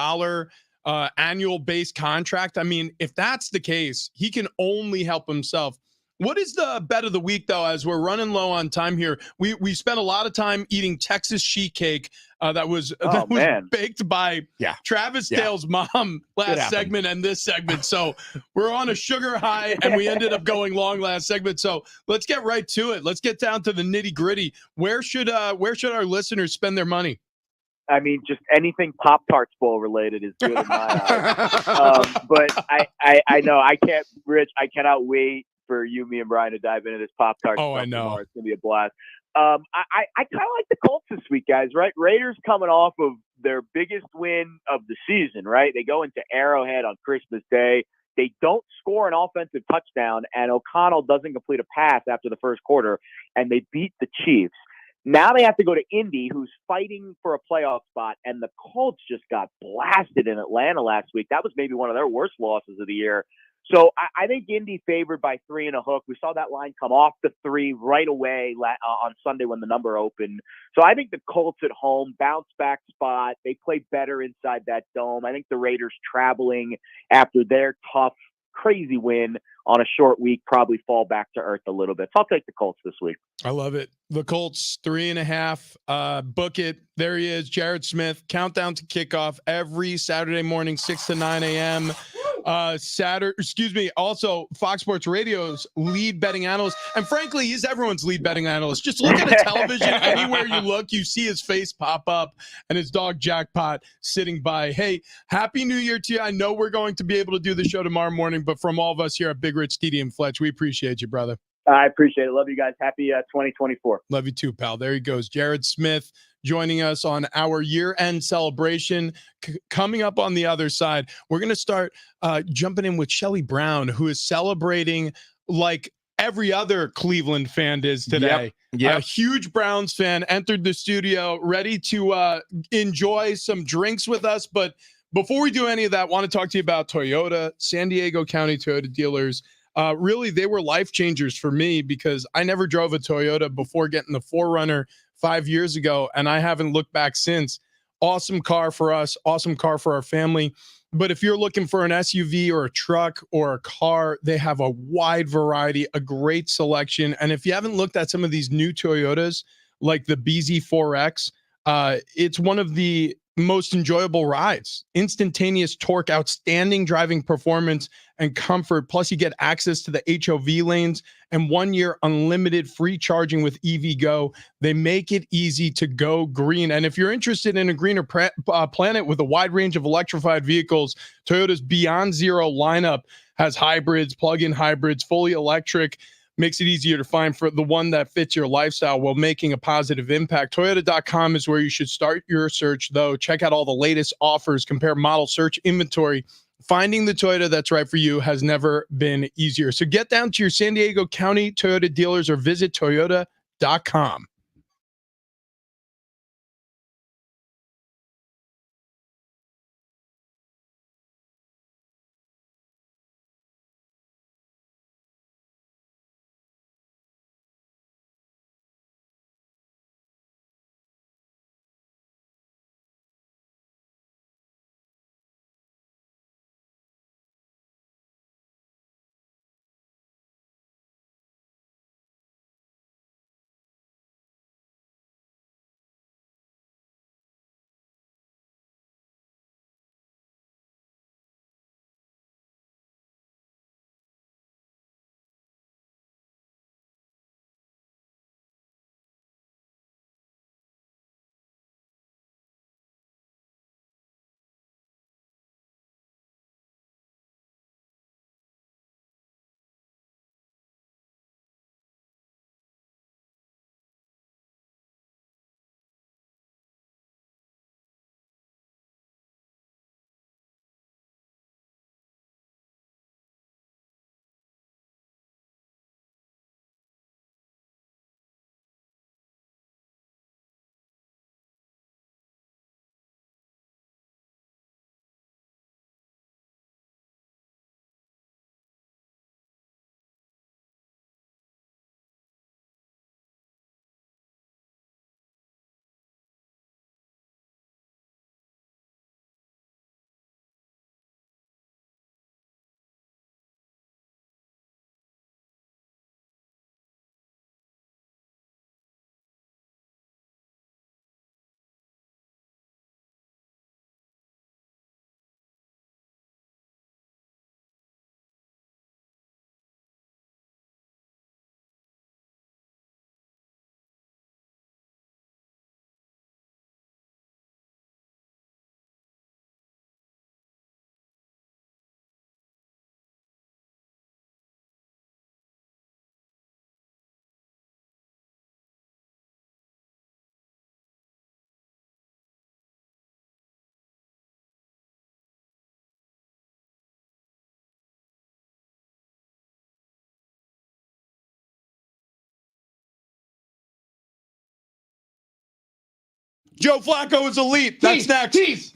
annual base contract. I mean, if that's the case, he can only help himself. What is the bet of the week, though, as we're running low on time here? We spent a lot of time eating Texas sheet cake that was baked by Travis Dale's mom last segment and this segment. So we're on a sugar high, and we ended up going long last segment. So let's get right to it. Let's get down to the nitty gritty. Where should our listeners spend their money? I mean, just anything Pop-Tarts Bowl related is good in my eyes. But I know I can't, Rich. I cannot wait for you, me, and Brian to dive into this Pop-Tart. Oh, I know. It's gonna be a blast. I kind of like the Colts this week, guys. Right? Raiders coming off of their biggest win of the season. Right? They go into Arrowhead on Christmas Day. They don't score an offensive touchdown, and O'Connell doesn't complete a pass after the first quarter, and they beat the Chiefs. Now they have to go to Indy, who's fighting for a playoff spot, and the Colts just got blasted in Atlanta last week. That was maybe one of their worst losses of the year. So I think Indy favored by 3.5. We saw that line come off the 3 right away on Sunday when the number opened. So I think the Colts at home, bounce back spot. They play better inside that dome. I think the Raiders traveling after their tough, crazy win on a short week probably fall back to earth a little bit. So I'll take the Colts this week. I love it. The Colts 3.5. Book it. There he is, Jared Smith. Countdown to kickoff every Saturday morning, 6 to 9 a.m. Also Fox Sports Radio's lead betting analyst, and frankly, he's everyone's lead betting analyst. Just look at a television anywhere you look, you see his face pop up and his dog Jackpot sitting by. Hey, happy New Year to you. I know we're going to be able to do the show tomorrow morning, but from all of us here at Big Rich, TD, and Fletch, we appreciate you, brother. I appreciate it. Love you guys. Happy 2024. Love you too, pal. There he goes, Jared Smith, joining us on our year-end celebration. Coming up on the other side, we're going to start jumping in with Shelly Brown, who is celebrating like every other Cleveland fan is today. Yep. A huge Browns fan entered the studio ready to enjoy some drinks with us. But before we do any of that, I want to talk to you about Toyota, San Diego County Toyota dealers. Really, they were life changers for me because I never drove a Toyota before getting the 4Runner 5 years ago, and I haven't looked back since. Awesome car for us, awesome car for our family. But if you're looking for an SUV or a truck or a car, they have a wide variety, a great selection. And if you haven't looked at some of these new Toyotas, like the BZ4X, it's one of the most enjoyable rides. Instantaneous torque, outstanding driving performance and comfort. Plus, you get access to the HOV lanes and 1 year unlimited free charging with EV Go. They make it easy to go green. And if you're interested in a greener planet with a wide range of electrified vehicles, Toyota's Beyond Zero lineup has hybrids, plug-in hybrids, fully electric. Makes it easier to find for the one that fits your lifestyle while making a positive impact. Toyota.com is where you should start your search, though. Check out all the latest offers, compare model, search inventory. Finding the Toyota that's right for you has never been easier. So get down to your San Diego County Toyota dealers or visit Toyota.com. Joe Flacco is elite. That's next. Tease.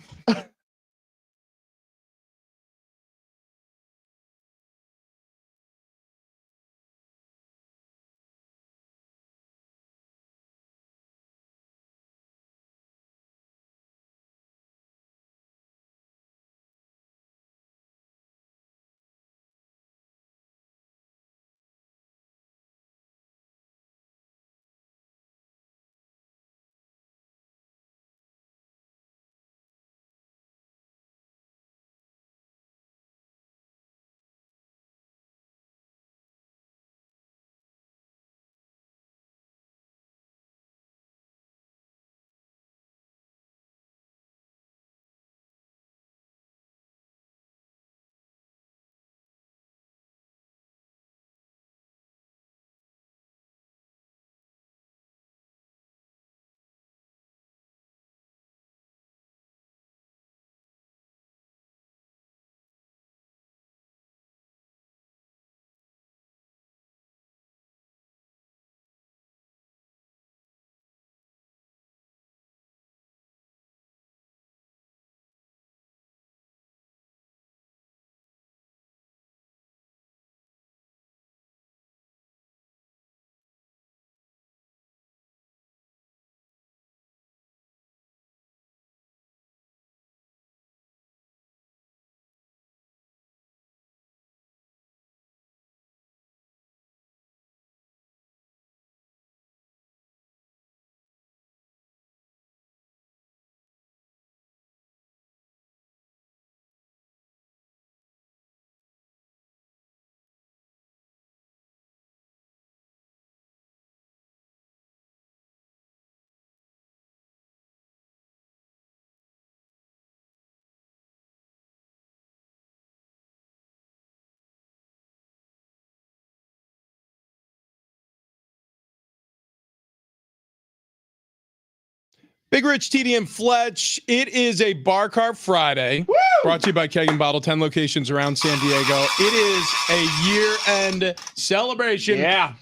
Big Rich, TD, and Fletch. It is a Bar Carb Friday. Woo! Brought to you by Keg and Bottle, 10 locations around San Diego. It is a year-end celebration. Yeah.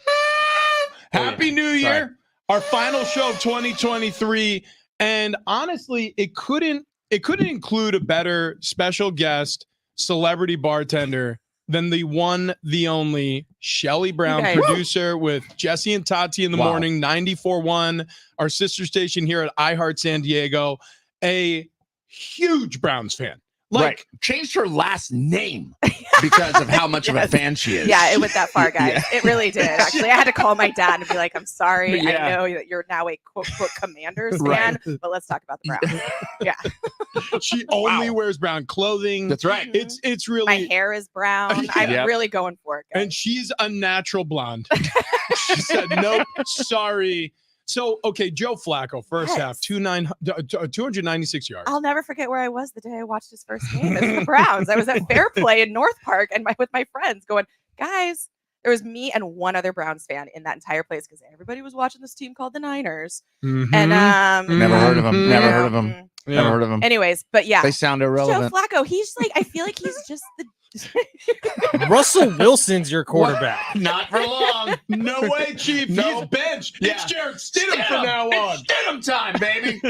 Happy New Year. Our final show of 2023. And honestly, it couldn't include a better special guest, celebrity bartender than the one, the only Shelly Brown, producer with Jesse and Tati in the morning, 94.1, our sister station here at iHeart San Diego, a huge Browns fan. Like, changed her last name because of how much of a fan she is. Yeah, it went that far, guys. It really did. Actually, I had to call my dad and be like, I'm sorry. I know that you're now a quote-unquote Commanders fan, but let's talk about the Browns. Yeah. She only wears brown clothing. That's right. It's really... My hair is brown. I'm really going for it, guys. And she's a natural blonde. She said, nope, sorry. So, okay, Joe Flacco, first half, 296 yards. I'll never forget where I was the day I watched his first game. It's the Browns. I was at Fair Play in North Park and with my friends going, guys, there was me and one other Browns fan in that entire place because everybody was watching this team called the Niners. Mm-hmm. And never heard of them. Never heard of them. Never heard of them. Anyways, but yeah. They sound irrelevant. Joe Flacco, he's like, I feel like he's just the Russell Wilson's your quarterback. Not for long. No way, Chief. No. He's benched. Yeah. It's Jared Stidham from now on. It's Stidham time, baby.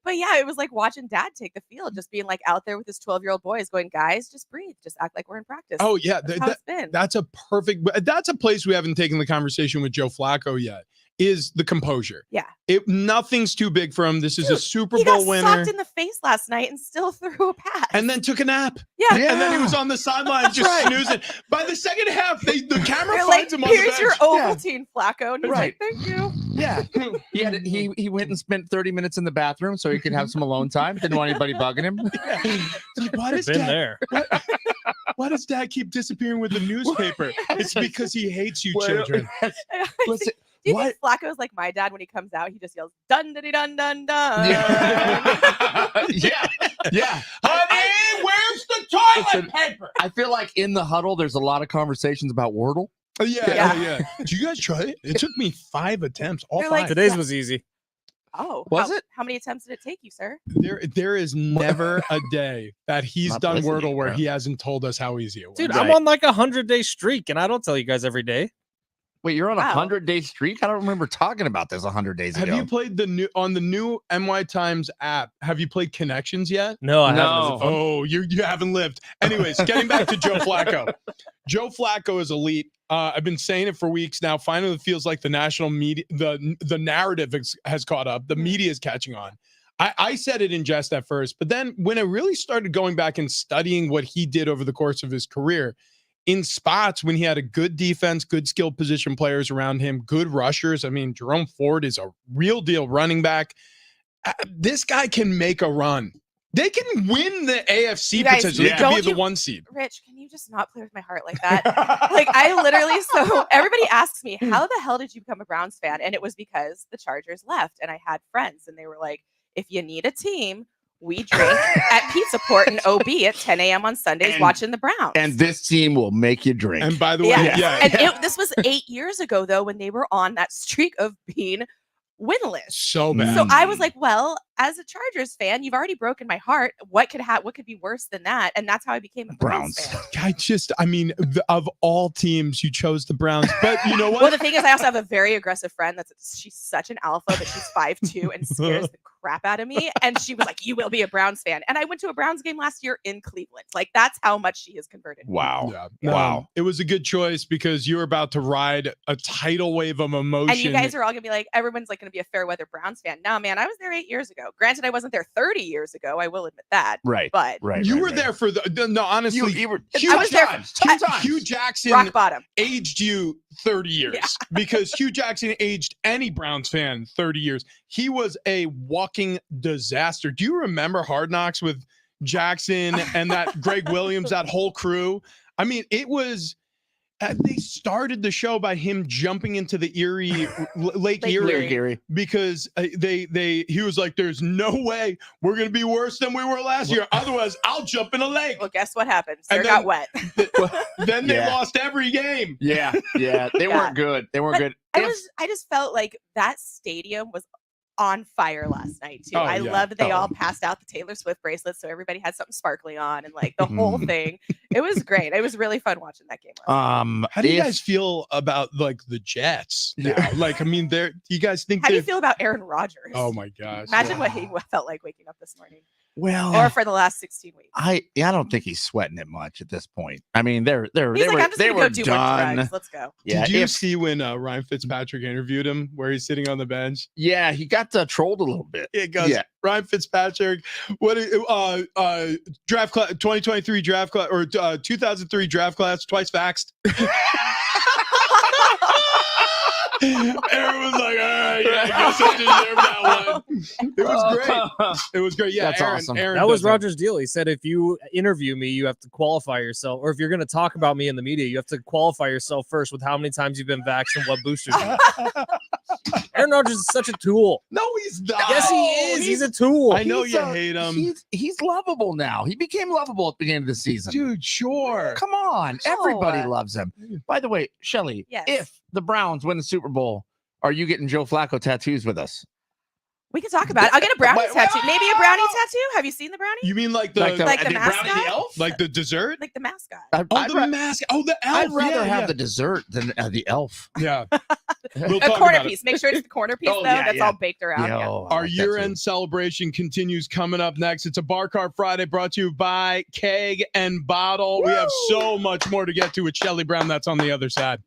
But yeah, it was like watching dad take the field, just being like out there with his 12-year-old boys going, guys, just breathe. Just act like we're in practice. Oh, yeah. That's how it's been. That's a place we haven't taken the conversation with Joe Flacco yet, is the composure. Yeah. Nothing's too big for him. This is a Super he Bowl got winner. socked in the face last night and still threw a pass. And then took a nap. Yeah. And then he was on the sideline just snoozing. By the second half, the camera They're finds like, him on the bench. here's your Ovaltine, Flacco. And he's like, thank you. Yeah. He went and spent 30 minutes in the bathroom so he could have some alone time. Didn't want anybody bugging him. Like, why does Been Dad, there. why does Dad keep disappearing with the newspaper? It's because he hates you children. Listen, Do you think Flacco's like my dad when he comes out? He just yells, dun dun dun dun dun. Yeah. Honey, where's the toilet paper? I feel like in the huddle, there's a lot of conversations about Wordle. Yeah. Did you guys try it? It took me 5 attempts. All They're 5. like, Today's was easy. Oh, Was it? How many attempts did it take you, sir? There is never a day that he's Not done listening, Wordle where bro. he hasn't told us how easy it was. Dude, Right. I'm on like a 100-day streak, and I don't tell you guys every day. Wait, you're on a Wow. 100-day streak? I don't remember talking about this 100 days ago. Have you played the new NY Times app? Have you played Connections yet? No, I haven't. Is No. it fun? Oh, you haven't lived. Anyways, getting back to Joe Flacco. Joe Flacco is elite. I've been saying it for weeks now. Finally, it feels like the national media, the narrative has caught up. The media is catching on. I said it in jest at first, but then when I really started going back and studying what he did over the course of his career, in spots when he had a good defense, good skilled position players around him, good rushers. I mean, Jerome Ford is a real deal running back. This guy can make a run. They can win the AFC You guys, potentially. They don't could be the you- 1 seed. Rich, can you just not play with my heart like that? Like, I literally, so everybody asks me, how the hell did you become a Browns fan? And it was because the Chargers left and I had friends and they were like, if you need a team, we drink at Pizza Port and OB at 10 a.m. on Sundays watching the Browns. And this team will make you drink. And by the way, Yeah. And this was 8 years ago, though, when they were on that streak of being winless. so bad. So I was like, well, as a Chargers fan, you've already broken my heart. What could be worse than that? And that's how I became a Browns fan. Of all teams, you chose the Browns. But you know what? Well, the thing is, I also have a very aggressive friend she's such an alpha, but she's 5'2" and scares the crap out of me. And she was like, you will be a Browns fan. And I went to a Browns game last year in Cleveland. Like, that's how much she has converted me. Wow. Yeah. Wow. It was a good choice because you're about to ride a tidal wave of emotion. And you guys are all gonna be like, everyone's like gonna be a fair weather Browns fan. No, man, I was there 8 years ago. Granted, I wasn't there 30 years ago. I will admit that. Right. But Right. You right, were right. there for the honestly. You were Hugh I was there times, for- two times. Hugh Jackson rock bottom. aged you 30 years because Hugh Jackson aged any Browns fan 30 years. He was a walking disaster. Do you remember Hard Knocks with Jackson and that Greg Williams, that whole crew? I mean, it was. They started the show by him jumping into the Lake Erie because he was like, "There's no way we're gonna be worse than we were last year. Otherwise, I'll jump in a lake." Well, guess what happened? And They got wet. Then they lost every game. Yeah. They weren't good. They weren't good. I just felt like that stadium was on fire last night too. Oh, I yeah. loved they all passed out the Taylor Swift bracelets, so everybody had something sparkly on, and like the whole thing. It was great. It was really fun watching that game. How do you guys feel about like the Jets now? Like, I mean, you guys think? How do you feel about Aaron Rodgers? Oh my gosh! Imagine what he felt like waking up this morning, Well, or for the last 16 weeks. I don't think he's sweating it much at this point. I mean, He's like, I'm just gonna go do more done. drugs. Let's go. Yeah, Did you see when Ryan Fitzpatrick interviewed him, where he's sitting on the bench? Yeah, he got trolled a little bit. It goes, Yeah. Ryan Fitzpatrick, draft class 2023 draft class or 2003 draft class, twice vaxxed. Aaron was like, all right, yeah, I guess I deserve that one. It was great. It was great. Yeah, That's Aaron, awesome. Aaron That was does that. Roger's deal. He said if you interview me, you have to qualify yourself, or if you're going to talk about me in the media, you have to qualify yourself first with how many times you've been vaxxed and what boosters you have. Aaron Rodgers is such a tool. No, he's not. Yes, he is. He's a tool. I know He's you hate him. He's lovable now. He became lovable at the beginning of the season. Dude, sure. Come on. Everybody loves him. By the way, Shelly, Yes. if the Browns win the Super Bowl, are you getting Joe Flacco tattoos with us? We can talk about it. I'll get a brownie Wait, tattoo. Maybe a brownie tattoo. Have you seen the brownie? You mean like the Like the Brownie mascot? the elf? like the dessert? Like the mascot. Mask. Oh, the elf. I'd rather yeah, have the dessert than the elf. Yeah. We'll A talk corner about it. piece. Make sure it's the corner piece, Oh, though. yeah, That's yeah. all baked around. Yeah. Yo, I Our like that year-end too. celebration continues coming up next. It's a Bar Cart Friday brought to you by Keg and Bottle. We have so much more to get to with Shelly Brown. That's on the other side.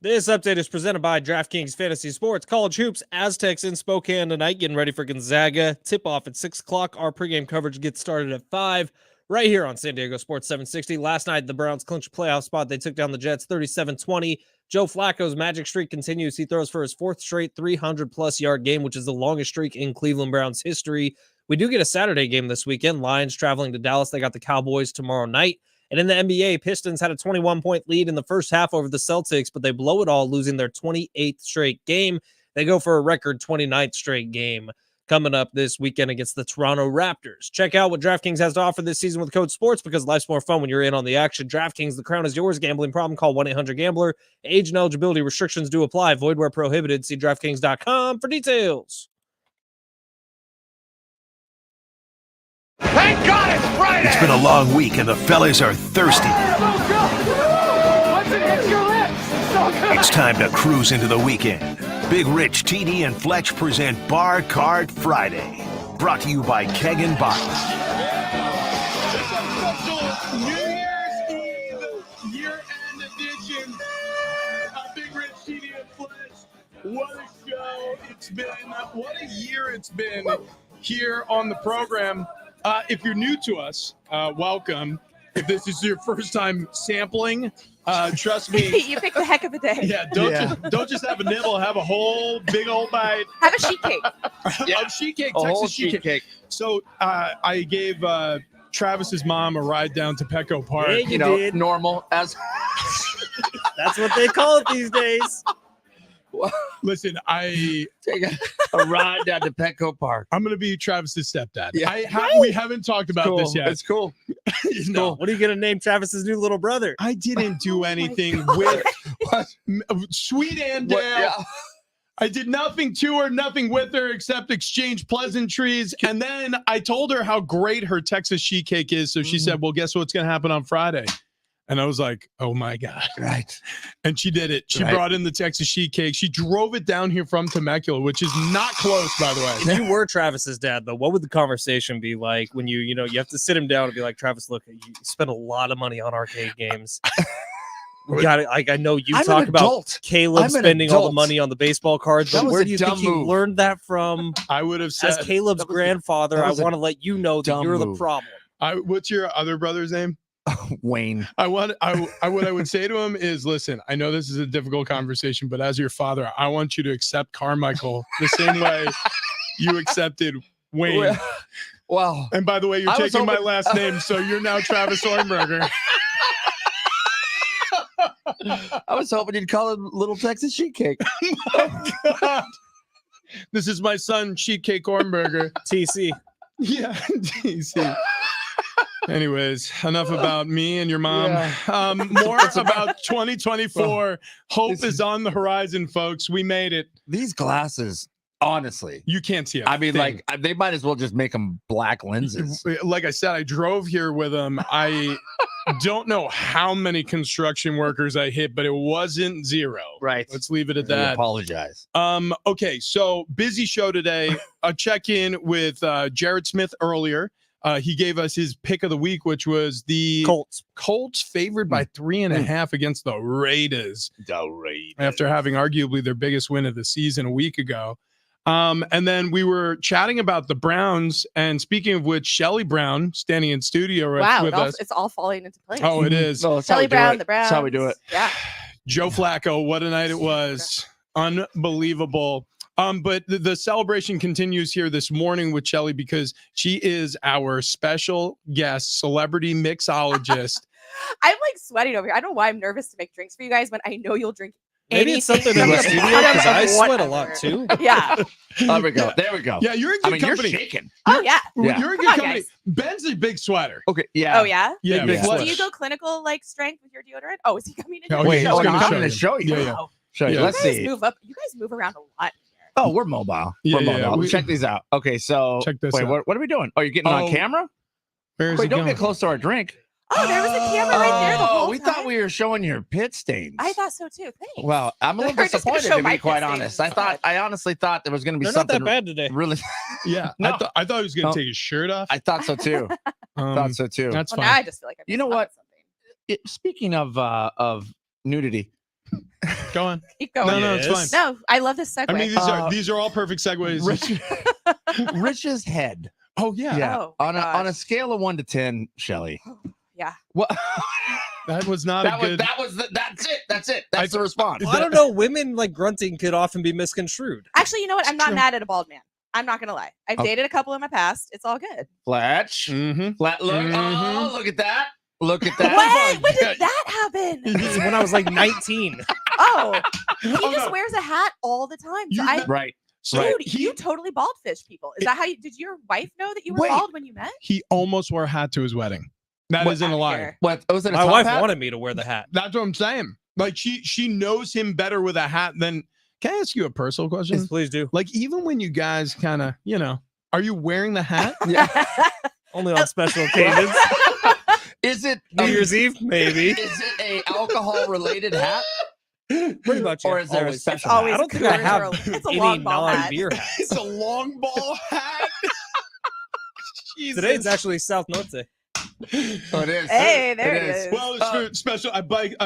This update is presented by DraftKings Fantasy Sports. College hoops, Aztecs in Spokane tonight, getting ready for Gonzaga. Tip-off at 6 o'clock. Our pregame coverage gets started at 5, right here on San Diego Sports 760. Last night, the Browns clinched a playoff spot. They took down the Jets 37-20. Joe Flacco's magic streak continues. He throws for his 4th straight 300-plus yard game, which is the longest streak in Cleveland Browns history. We do get a Saturday game this weekend. Lions traveling to Dallas. They got the Cowboys tomorrow night. And in the NBA, Pistons had a 21-point lead in the first half over the Celtics, but they blow it all, losing their 28th straight game. They go for a record 29th straight game coming up this weekend against the Toronto Raptors. Check out what DraftKings has to offer this season with Code SPORTS, because life's more fun when you're in on the action. DraftKings, the crown is yours. Gambling problem? Call 1-800-GAMBLER. Age and eligibility restrictions do apply. Void where prohibited. See DraftKings.com for details. Thank God it's Friday! It's been a long week and the fellas are thirsty. Once it hits your lips, it's so good. It's time to cruise into the weekend. Big Rich, TD, and Fletch present Bar Card Friday. Brought to you by Keg and Bottle. New Year's Eve, year-end edition of Big Rich, TD, and Fletch. What a show it's been. What a year it's been here on the program. If you're new to us, welcome. If this is your first time sampling, trust me. You picked the heck of a day. Yeah, don't just have a nibble, have a whole big old bite. Have a sheet cake. Of sheet cake, A whole Texas sheet cake. So I gave Travis's mom a ride down to Petco Park. Yeah, you did. Normal as. That's what they call it these days. Listen, I Take a ride down to Petco Park. I'm gonna be Travis's stepdad. Yeah. We haven't talked about this yet. It's cool. No, What are you going to name Travis's new little brother? I didn't do anything with Sweet and Dale. Yeah. I did nothing to her, nothing with her, except exchange pleasantries. And then I told her how great her Texas sheet cake is. So she said, well, guess what's going to happen on Friday? And I was like, oh, my God. Right. And she did it. She Right. brought in the Texas sheet cake. She drove it down here from Temecula, which is not close, by the way. If you were Travis's dad, though, what would the conversation be like when you have to sit him down and be like, Travis, look, you spent a lot of money on arcade games. We got it. Like, I know you I'm talk an about adult. Caleb I'm an spending all the adult. money on the baseball cards, That but was where a do you dumb think you move. learned that from? I would have said, As Caleb's grandfather, I was a want to let you know that dumb you're the move. problem. what's your other brother's name? Wayne. What I would say to him is, listen, I know this is a difficult conversation, but as your father, I want you to accept Carmichael the same way you accepted Wayne. Well, And by the way, you're I was taking my hoping- last name, so you're now Travis Ornberger. I was hoping you'd call it Little Texas Sheet Cake. God. This is my son, Sheet Cake Ornberger. TC. Yeah, DC. Anyways, enough about me and your mom. Yeah. More about 2024. Hope is on the horizon, folks. We made it. These glasses, honestly. You can't see it. I mean, like, they might as well just make them black lenses. Like I said, I drove here with them. I don't know how many construction workers I hit, but it wasn't zero. Right. Let's leave it at I that. apologize. Okay, so busy show today. A check-in with Jared Smith earlier. He gave us his pick of the week, which was the Colts favored by 3.5 against the Raiders. After having arguably their biggest win of the season a week ago. And then we were chatting about the Browns. And speaking of which, Shelly Brown standing in studio with us. It's all falling into place. Oh, it is. No, that's how Shelly we do Brown, it. the Browns. That's how we do it. Yeah. Joe Flacco, what a night it was. Unbelievable. But the celebration continues here this morning with Shelly because she is our special guest, celebrity mixologist. I'm like sweating over here. I don't know why I'm nervous to make drinks for you guys when I know you'll drink Maybe it's anything something in from the studio bottom because of I sweat a whatever. lot too. Yeah. There we go. There we go. Yeah, you're in I good mean, company. you're shaking. Oh yeah. Yeah. You're in Come good on, company. guys. Ben's a big sweater. Okay. Yeah. Oh yeah. Yeah, Big Fletch- sweater. Do you go clinical like strength with your deodorant? Oh, is he coming in? Oh, here? Wait, he's hold gonna on. I'm show going to you. show you. Yeah, yeah. Wow. Show you. Yeah. Let's You guys see. move up. You guys move around a lot. Oh, we're mobile. Yeah, We're yeah, mobile. we- Check these out. Okay, so Check this wait, out. what are we doing? Oh, you're getting on Oh, camera? Where's Wait, it don't going? get close to our drink. Oh, there was a camera right there the whole we time. thought we were showing your pit stains. I thought so too. Thanks. Well, I'm a little We're just gonna disappointed show to my be quite pit honest. stains. I honestly thought there was going to be They're not something that bad today. really. Yeah, No. I thought he was going No. to take his shirt off. I thought so too. Um, Thought so too. That's well, now I fine. just feel like I'm You know missing what? something. Speaking of nudity, Go on. Keep going. No, it's Yes. fine. No, I love this segue. I mean, these are all perfect segues. Rich's head. Oh yeah. Yeah. Oh, my on a gosh. scale of 1 to 10, Shelly. Yeah. What? That was not a good. That's it. That's the response. Well, I don't know. Women like grunting could often be misconstrued. Actually, you know what? I'm not true. mad at a bald man. I'm not gonna lie. I've dated a couple in my past. It's all good. Fletch. Mhm. Look. Mhm. Oh, look at that. Look at that. When did that happen? When I was like 19. Oh, he Oh, just no. wears a hat all the time. So Right. So dude, he, you totally bald fish people. Is that how you? Did your wife know that you were Wait. bald when you met? he almost wore a hat to his wedding. That What, isn't a outta lie. here. What? Was it a My top wife hat? wanted me to wear the hat. That's what I'm saying. Like she knows him better with a hat than. Can I ask you a personal question? Yes, please do. Like even when you guys kind of, are you wearing the hat? Only on special occasions. Is it New Year's Eve, maybe. Is it a alcohol related hat? Pretty much. Or yeah. is there a Always. special always I don't think I Coors have or it's a any long ball hat. non-beer hats. It's a long ball hat. Jesus. Today it's actually South Norte. Oh, it is. Hey, there it is. Well, it's for special. I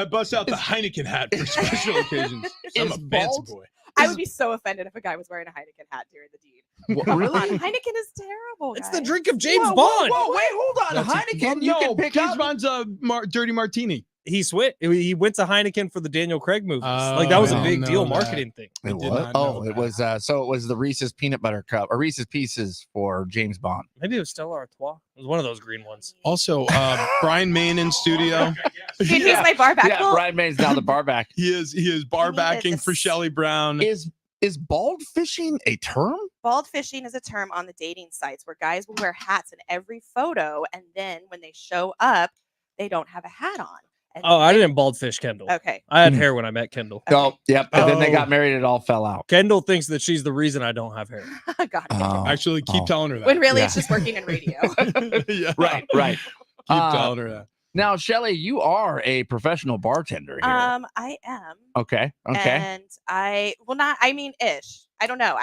bust out the Heineken hat for special occasions. I'm a Is fancy bald- boy. I would be so offended if a guy was wearing a Heineken hat during the deed. What, Come really? on, Heineken is terrible. It's guys. the drink of James Whoa, Bond. Whoa, wait, hold on. Heineken, you can pick James up. Bond's a dirty martini. He went to Heineken for the Daniel Craig movies. Like that was a I big didn't deal know that. marketing thing. It did was? not know Oh, it that. was. So it was the Reese's peanut butter cup or Reese's Pieces for James Bond. Maybe it was Stella Artois. It was one of those green ones. Also, Brian Main in studio. Dude, he's my bar back. Yeah, Brian May's now the bar back. He is bar I needed backing for this. Shelley Brown. Is bald fishing a term? Bald fishing is a term on the dating sites where guys will wear hats in every photo, and then when they show up, they don't have a hat on. And Oh, I didn't bald fish Kendall. Okay. I had hair when I met Kendall. Oh, yep. And then they Oh. got married. It all fell out. Kendall thinks that she's the reason I don't have hair. Got it. Oh, Actually, keep oh. telling her that. When really Yeah. it's just working in radio. Yeah. Right. Keep telling her that. Now, Shelly, you are a professional bartender here. I am. Okay. And ish. I don't know.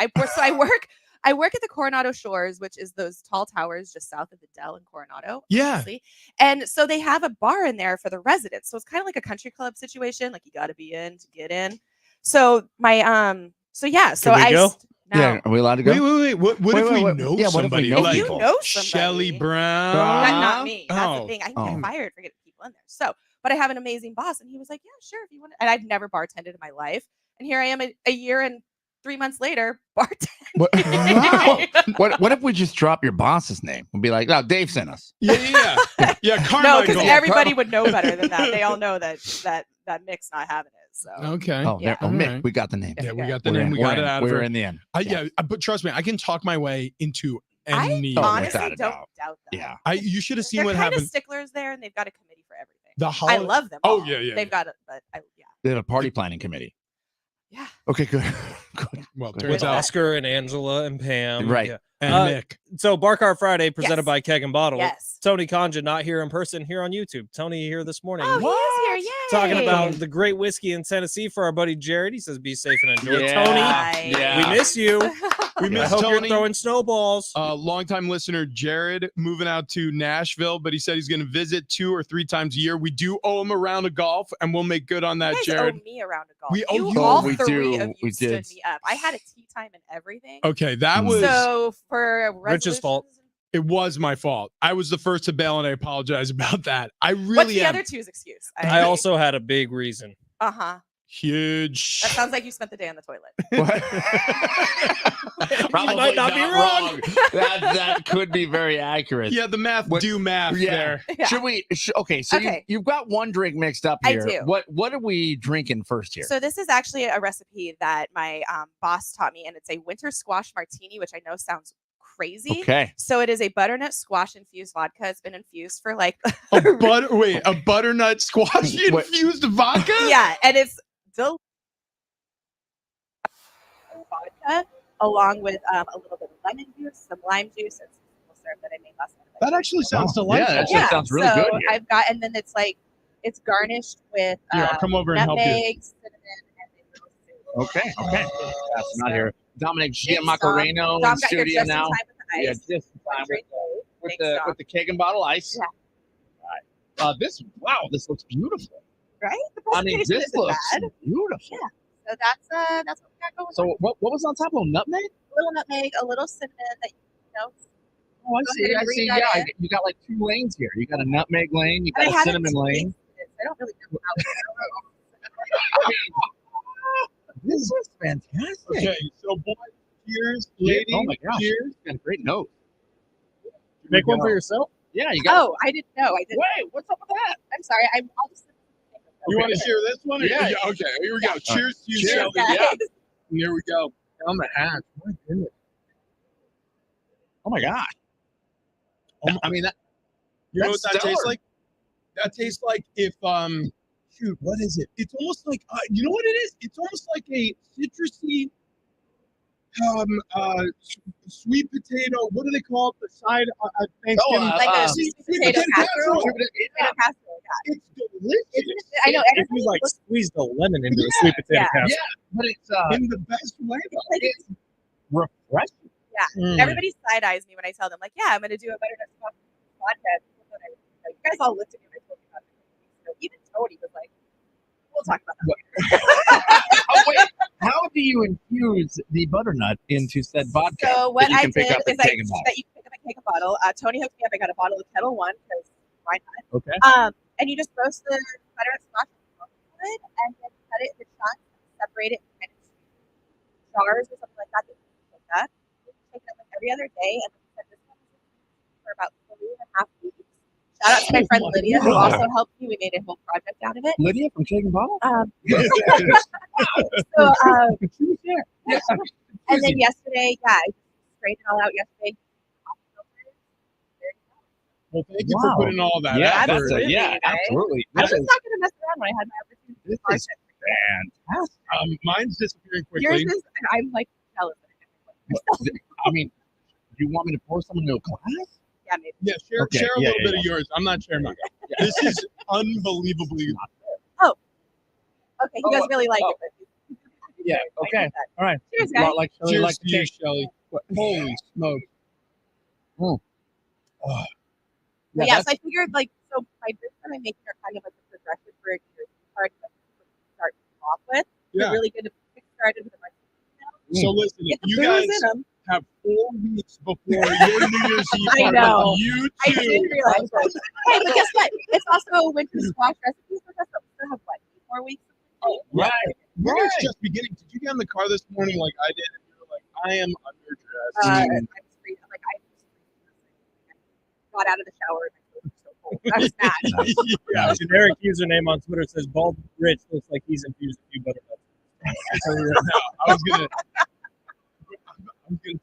I work at the Coronado Shores, which is those tall towers just south of the Dell in Coronado. Yeah. Obviously. And so they have a bar in there for the residents. So it's kind of like a country club situation. Like you got to be in to get in. So my So Can we go? No. Yeah. Are we allowed to go? Wait. What if we know Yeah, what if somebody? we know like you people? know somebody. Shelley Brown. Not me. That's Oh. the thing. I can Oh. get fired for getting people in there. So, but I have an amazing boss, and he was like, "Yeah, sure, if you want." And I've never bartended in my life, and here I am a year and 3 months later, bartending. Wow. What if we just drop your boss's name? We'll be like, no, Dave sent us. Yeah. No, Carmichael. because everybody would know better than that. They all know that Mick's not having it. So Okay. Oh, Yeah. Mick, Alright. we got the name. Yeah, we got the We're name. in, We we're got in, it out of we're her. in the end. But trust me, I can talk my way into I any. Oh, honestly without a don't doubt. doubt that. Yeah. You should have seen They're what kind of happened. sticklers there, and they've got a committee for everything. The I holiday. love them. Oh, all. yeah. They've got it, but yeah. They have a party planning committee. Yeah. Okay, good. Good. Well, With turns With out. Oscar and Angela and Pam. Right. Yeah. And Mick. So Bar Cart Friday presented Yes. by Keg and Bottle. Yes. Tony Conja not here in person, here on YouTube. Tony here this morning. Oh, he is here. Yay. Talking about the great whiskey in Tennessee for our buddy Jared. He says, be safe and enjoy. Yeah. Tony, Right. Yeah. we miss you. We I miss hope you're Tony. throwing snowballs. Longtime listener Jared moving out to Nashville, but he said he's going to visit 2 or 3 times a year. We do owe him a round of golf, and we'll make good on that, You guys Jared. owe me a round of golf. We owe you- all Oh, we three do. of you We stood did. me up. I had a tea time and everything. Okay, that was So for Rich's fault. resolutions- it was my fault. I was the first to bail, and I apologize about that. I What's really the am other two's excuse? I also had a big reason. Uh-huh. huge. That sounds like you spent the day on the toilet. Probably might not be wrong. That could be very accurate. Yeah, the math What- do math Yeah. there. Yeah. Should we? Okay, so Okay. you've got one drink mixed up I here. do. What are we drinking first here? So this is actually a recipe that my boss taught me, and it's a winter squash martini, which I know sounds crazy. Okay. So it is a butternut squash infused vodka. It's been infused for like A butternut squash What? infused vodka? yeah, and it's delicious vodka along with a little bit of lemon juice, some lime juice, and some simple syrup that I made last night. That actually sounds Yeah, delightful. that sounds really so good here. I've got, and then it's like it's garnished with Here, I'll come over and help you. nutmeg, cinnamon, and a little soup. Okay. That's not here. Dominic Thanks, Dom. Giammacarino in Dom got here studio just in now. time with the Yeah, ice. just in time Drink with Thanks, Dom. the keg and bottle ice. Yeah. All right. This beautiful. right? The I mean, presentation this isn't looks bad. beautiful. Yeah. So that's what we got going on. So what was on top of nutmeg? A little nutmeg, a little cinnamon that Oh, I Go see. ahead I and see. read that Yeah, in. you got like 2 lanes here. You got a nutmeg lane. You and I got a haven't cinnamon lane. tasted it, so I don't really know how This is fantastic. Okay, so boys, cheers, ladies, Oh my gosh. cheers. You got a great note. Make one for yourself. Yeah, you got. Oh, I didn't know. I didn't. Wait, what's up with that? I'm sorry. I'll just. You want to share this one? Or- Yeah. Okay, here we go. Cheers to you, Cheers, Shelly. guys. Yeah. And here we go. Down the hatch. My goodness. Oh my gosh. I mean, You know what That's that tastes stellar. like? That tastes like if shoot, what is it? It's almost like you know what it is? It's almost like a citrusy sweet potato. What do they call it? The side at Thanksgiving. Like a sweet potato casserole. casserole. Potato casserole. Yeah. It's delicious. Isn't it? I know. If Everybody you like looks squeezed a lemon into a sweet potato Yeah. casserole. yeah, but it's in the best way. like it's, refreshing. everybody side eyes me when I tell them, like, yeah, I'm going to do a butternut squash podcast. You guys all looked at me when I told you about it. So even Tony was like, we'll talk about that. Oh, wait, how do you infuse the butternut into said vodka? So what that you I can pick did up is at Keg and Bottle? that you can pick up at Keg and Bottle. Tony hooked me up. I got a bottle of Kettle One because why not? Okay. And you just roast the butternut squash wood and then cut it into chunks, separate it in kind of jars or something like that. Like that. You take it like every other day, and then set this one for about 3.5 weeks. Shout out to my friend Lydia, who also helped me. We made a whole project out of it. Lydia from Keg and Bottle? So, Yeah. and then yesterday, I sprayed it all out yesterday. Well, thank you Wow. for putting all that Yeah, out. that's Absolutely, yeah, right? absolutely. I was This just not going to mess around when I had my opportunity to is start it. fantastic. Mine's disappearing Yours quickly. is, and I'm like jealous. I mean, do you want me to pour some into a glass? Yeah, maybe. Yeah, share, Okay, share a yeah, little yeah, bit of yours. I'm not sharing mine. This is unbelievably. Okay, he does really like it. But Yeah, okay. All right. Cheers, guys. Like Shelley Cheers likes to you, cake. Shelly. Holy smoke. But yeah, so I figured like so my business and I'm making are kind of like a progression for your card to start off with. Yeah. They're really good to kick started with a bunch of So listen, if get the you booze guys in them. have 4 weeks before your New Year's Eve I party, know. you I too. didn't realize that. Hey, but guess what? It's also a winter squash recipe, so that's we still have what, 8 more weeks? Right. Winter's just beginning. Did you get in the car this morning like I did? And you were like, I am underdressed. I'm free. Like I got out of the shower and I was so cold. I was mad. Yeah, generic username on Twitter says Bald Rich looks like he's infused a few butternuts. I was gonna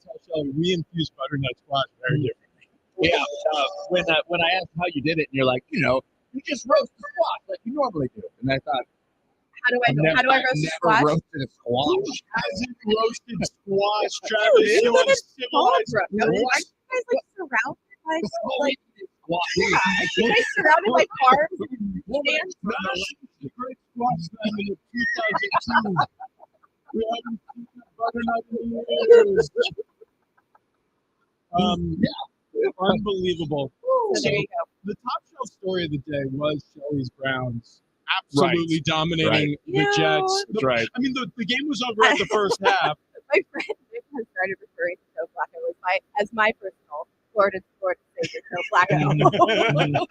tell Shelly we infuse butternut squash very differently. Yeah. When I asked how you did it, and you're like, you just roast the squash like you normally do. And I thought, How do I roast the squash? Never roasted a squash. Hasn't roasted squash, Travis. You You live in civilized. Fallbrook. Aren't you guys like surrounded by like Squash. aren't you guys surrounded by farms and stands? Great squash time in 2002. We haven't seen butternut in years. Unbelievable. So there you go. The top shelf story of the day was Shelly's Browns absolutely dominating the You Jets. That's right. I mean, the game was over at the first half. My friend Nick has started referring to Joe Flacco as my personal Florida savior, Joe Flacco.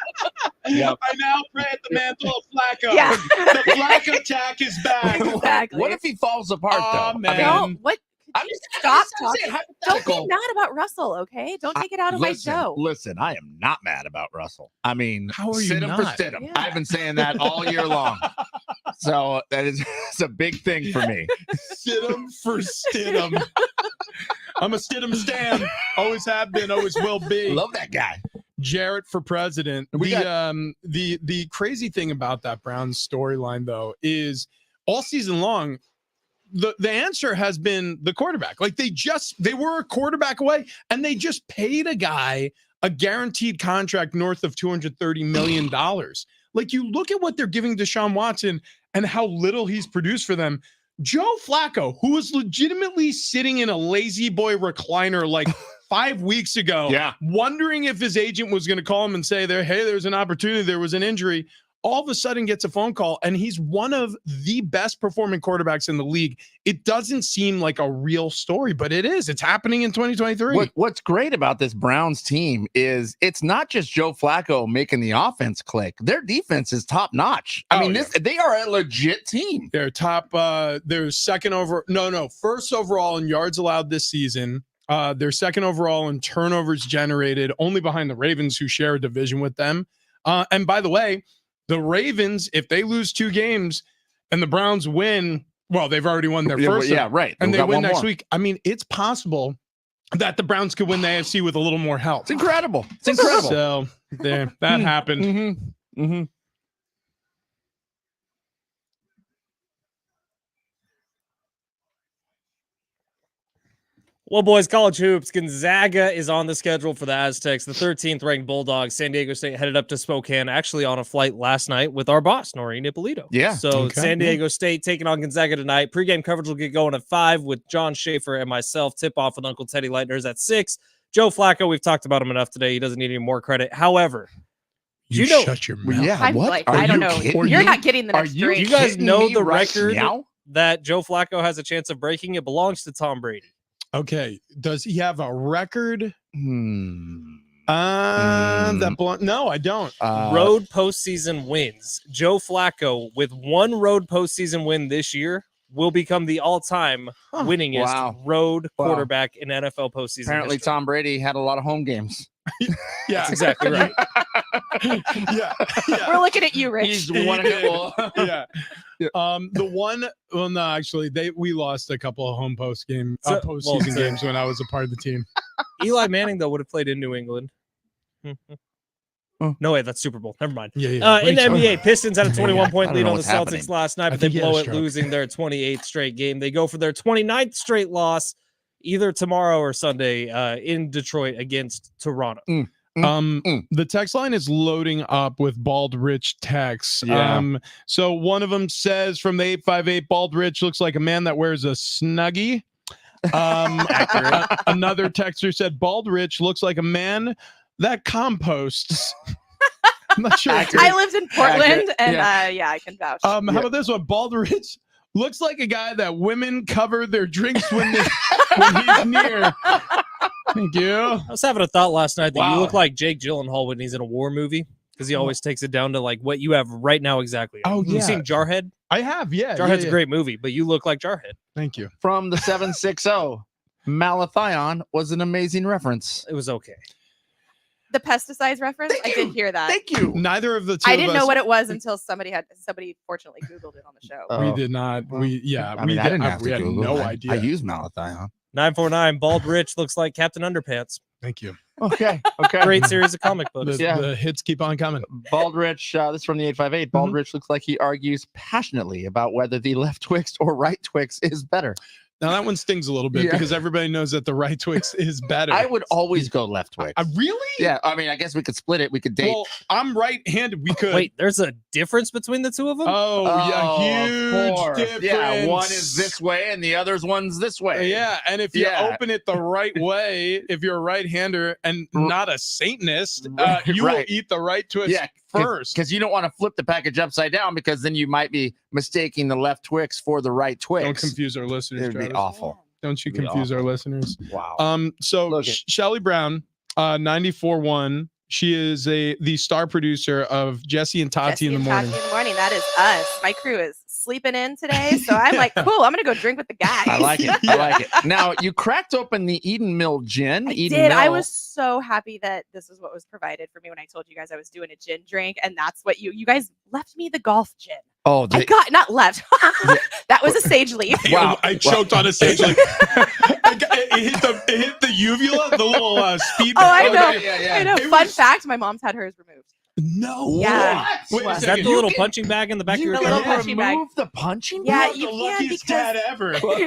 I now pray at the mantle of Flacco. Yeah. The Flacco attack is back. Exactly. What if he falls apart, though? Oh, man. No, what? I'm just Stop I'm talking. saying Don't hypothetical. be mad about Russell, okay? Don't take it out of my show. Listen, I am not mad about Russell. I mean, How are you sit him for not? sit him. Yeah. I've been saying that all year long. So that is it's a big thing for me. Stidham for Stidham. I'm a Stidham stan. Always have been, always will be. Love that guy. Jarrett for president. We The crazy thing about that Browns storyline, though, is all season long, the answer has been the quarterback. Like they were a quarterback away, and they just paid a guy a guaranteed contract north of $230 million. Like, you look at what they're giving Deshaun Watson and how little he's produced for them. Joe Flacco, who was legitimately sitting in a lazy boy recliner like 5 weeks ago, Yeah. wondering if his agent was going to call him and say, there's an opportunity, there was an injury. all of a sudden gets a phone call, and he's one of the best performing quarterbacks in the league. It doesn't seem like a real story, but it is. It's happening in 2023. What's great about this Browns team is it's not just Joe Flacco making the offense click. Their defense is top notch. I mean, they are a legit team. They're top. They're first overall in yards allowed this season. They're second overall in turnovers generated, only behind the Ravens, who share a division with them. And by the way, the Ravens, if they lose 2 games and the Browns win, well, they've already won their first. Yeah, right. And they win next week. I mean, it's possible that the Browns could win the AFC with a little more help. It's incredible. It's incredible. So there, that happened. Mm-hmm. Mm-hmm. Well, boys, college hoops. Gonzaga is on the schedule for the Aztecs. The 13th ranked Bulldogs. San Diego State headed up to Spokane, actually on a flight last night with our boss, Noreen Ippolito. Yeah. So San Diego State taking on Gonzaga tonight. Pre-game coverage will get going at 5 with John Schaefer and myself. Tip off with Uncle Teddy Lightners at 6. Joe Flacco, we've talked about him enough today. He doesn't need any more credit. However, you shut your mouth. Yeah, I'm what? like, Are I don't you know. kidding You're me? not getting the next drink. you guys know kidding the me right record now? that Joe Flacco has a chance of breaking? It belongs to Tom Brady. Okay. Does he have a record? Hmm. No, I don't. Road postseason wins. Joe Flacco, with 1 road postseason win this year, will become the all-time winningest road quarterback in NFL postseason. Apparently, history. Tom Brady had a lot of home games. Yeah, That's exactly right. yeah. We're looking at you, Rich. He's wonderful. Yeah. We lost a couple of home postseason games when I was a part of the team. Eli Manning, though, would have played in New England. No, wait, that's Super Bowl. Never mind. Yeah. In the NBA, Pistons had a 21-point lead know on the what's Celtics happening. last night, I but they think he had blow a it, stroke. losing their 28th straight game. They go for their 29th straight loss either tomorrow or Sunday in Detroit against Toronto. The text line is loading up with Bald Rich texts. Yeah. So one of them says from the 858, Bald Rich looks like a man that wears a Snuggie. Another texter said Bald Rich looks like a man that composts. I'm not sure. I lived in Portland, and I can vouch. How about this one? Bald Rich looks like a guy that women cover their drinks when he's near. Thank you. I was having a thought last night that you look like Jake Gyllenhaal when he's in a war movie, because he always takes it down to like what you have right now exactly. Oh, yeah. You've seen Jarhead? I have, yeah. Jarhead's a great movie, but you look like Jarhead. Thank you. From the 760, Malathion was an amazing reference. It was okay. The pesticides reference, I did hear that. Thank you. Neither of the two I of didn't us, know what it was until somebody fortunately Googled it on the show. we did not. Well, We I didn't have we to had Google. no I idea. use Malathion. 949, Bald Rich looks like Captain Underpants. Thank you. Okay. Great series of comic books. The hits keep on coming. Baldrich, this is from the 858. Baldrich looks like he argues passionately about whether the left Twix or right Twix is better. Now that one stings a little bit because everybody knows that the right Twix is better. I would always go left Twix. Really? Yeah, I mean, I guess we could split it. We could date. Well, I'm right-handed. We could. Wait, there's a difference between the two of them? Yeah, huge difference. Yeah, one is this way and the other's one's this way. Yeah, and if you open it the right way, if you're a right-hander and not a Satanist, you will eat the right Twix first. Because you don't want to flip the package upside down, because then you might be mistaking the left Twix for the right Twix. Don't confuse our listeners. It would be Travis. awful. Don't you confuse our listeners. Wow. So Shelly Brown, 94.1. She is the star producer of Jesse and Tati in the morning. Tati in the morning. That is us. My crew is sleeping in today, so I'm like, cool. I'm gonna go drink with the guys. I like it. I like it. Now, you cracked open the Eden Mill gin. I Eden did. Mill. I was so happy that this is what was provided for me when I told you guys I was doing a gin drink, and that's what you guys left me the golf gin. Oh, I got not left. That was a sage leaf. Wow, I choked on a sage leaf. It hit the uvula, the little speed. Oh, I know. Yeah. I know. Fun fact: my mom's had hers removed. No. Yeah. Wait a Is that second. the little punching bag in the back of your The little car? punching bag. Remove the punching Yeah, bag? you the can luckiest because dad ever. Okay,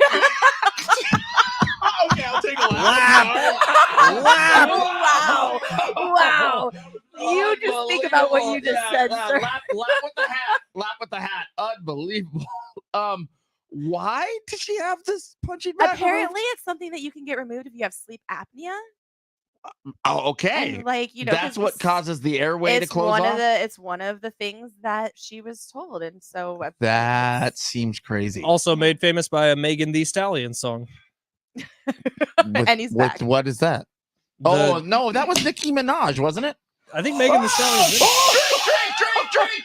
I'll take a lap. Wow. You just think about what you just said, sir. Lap with the hat. Lap with the hat. Unbelievable. Why did she have this punching bag? Apparently, it's something that you can get removed if you have sleep apnea. Oh, okay. And like, That's 'cause what this- causes the airway to it's close one off. of it's one of the things that she was told, and so That seems crazy. Also made famous by a Megan Thee Stallion song. and he's back. What is that? Oh no, that was Nicki Minaj, wasn't it? I think Megan Thee Stallion.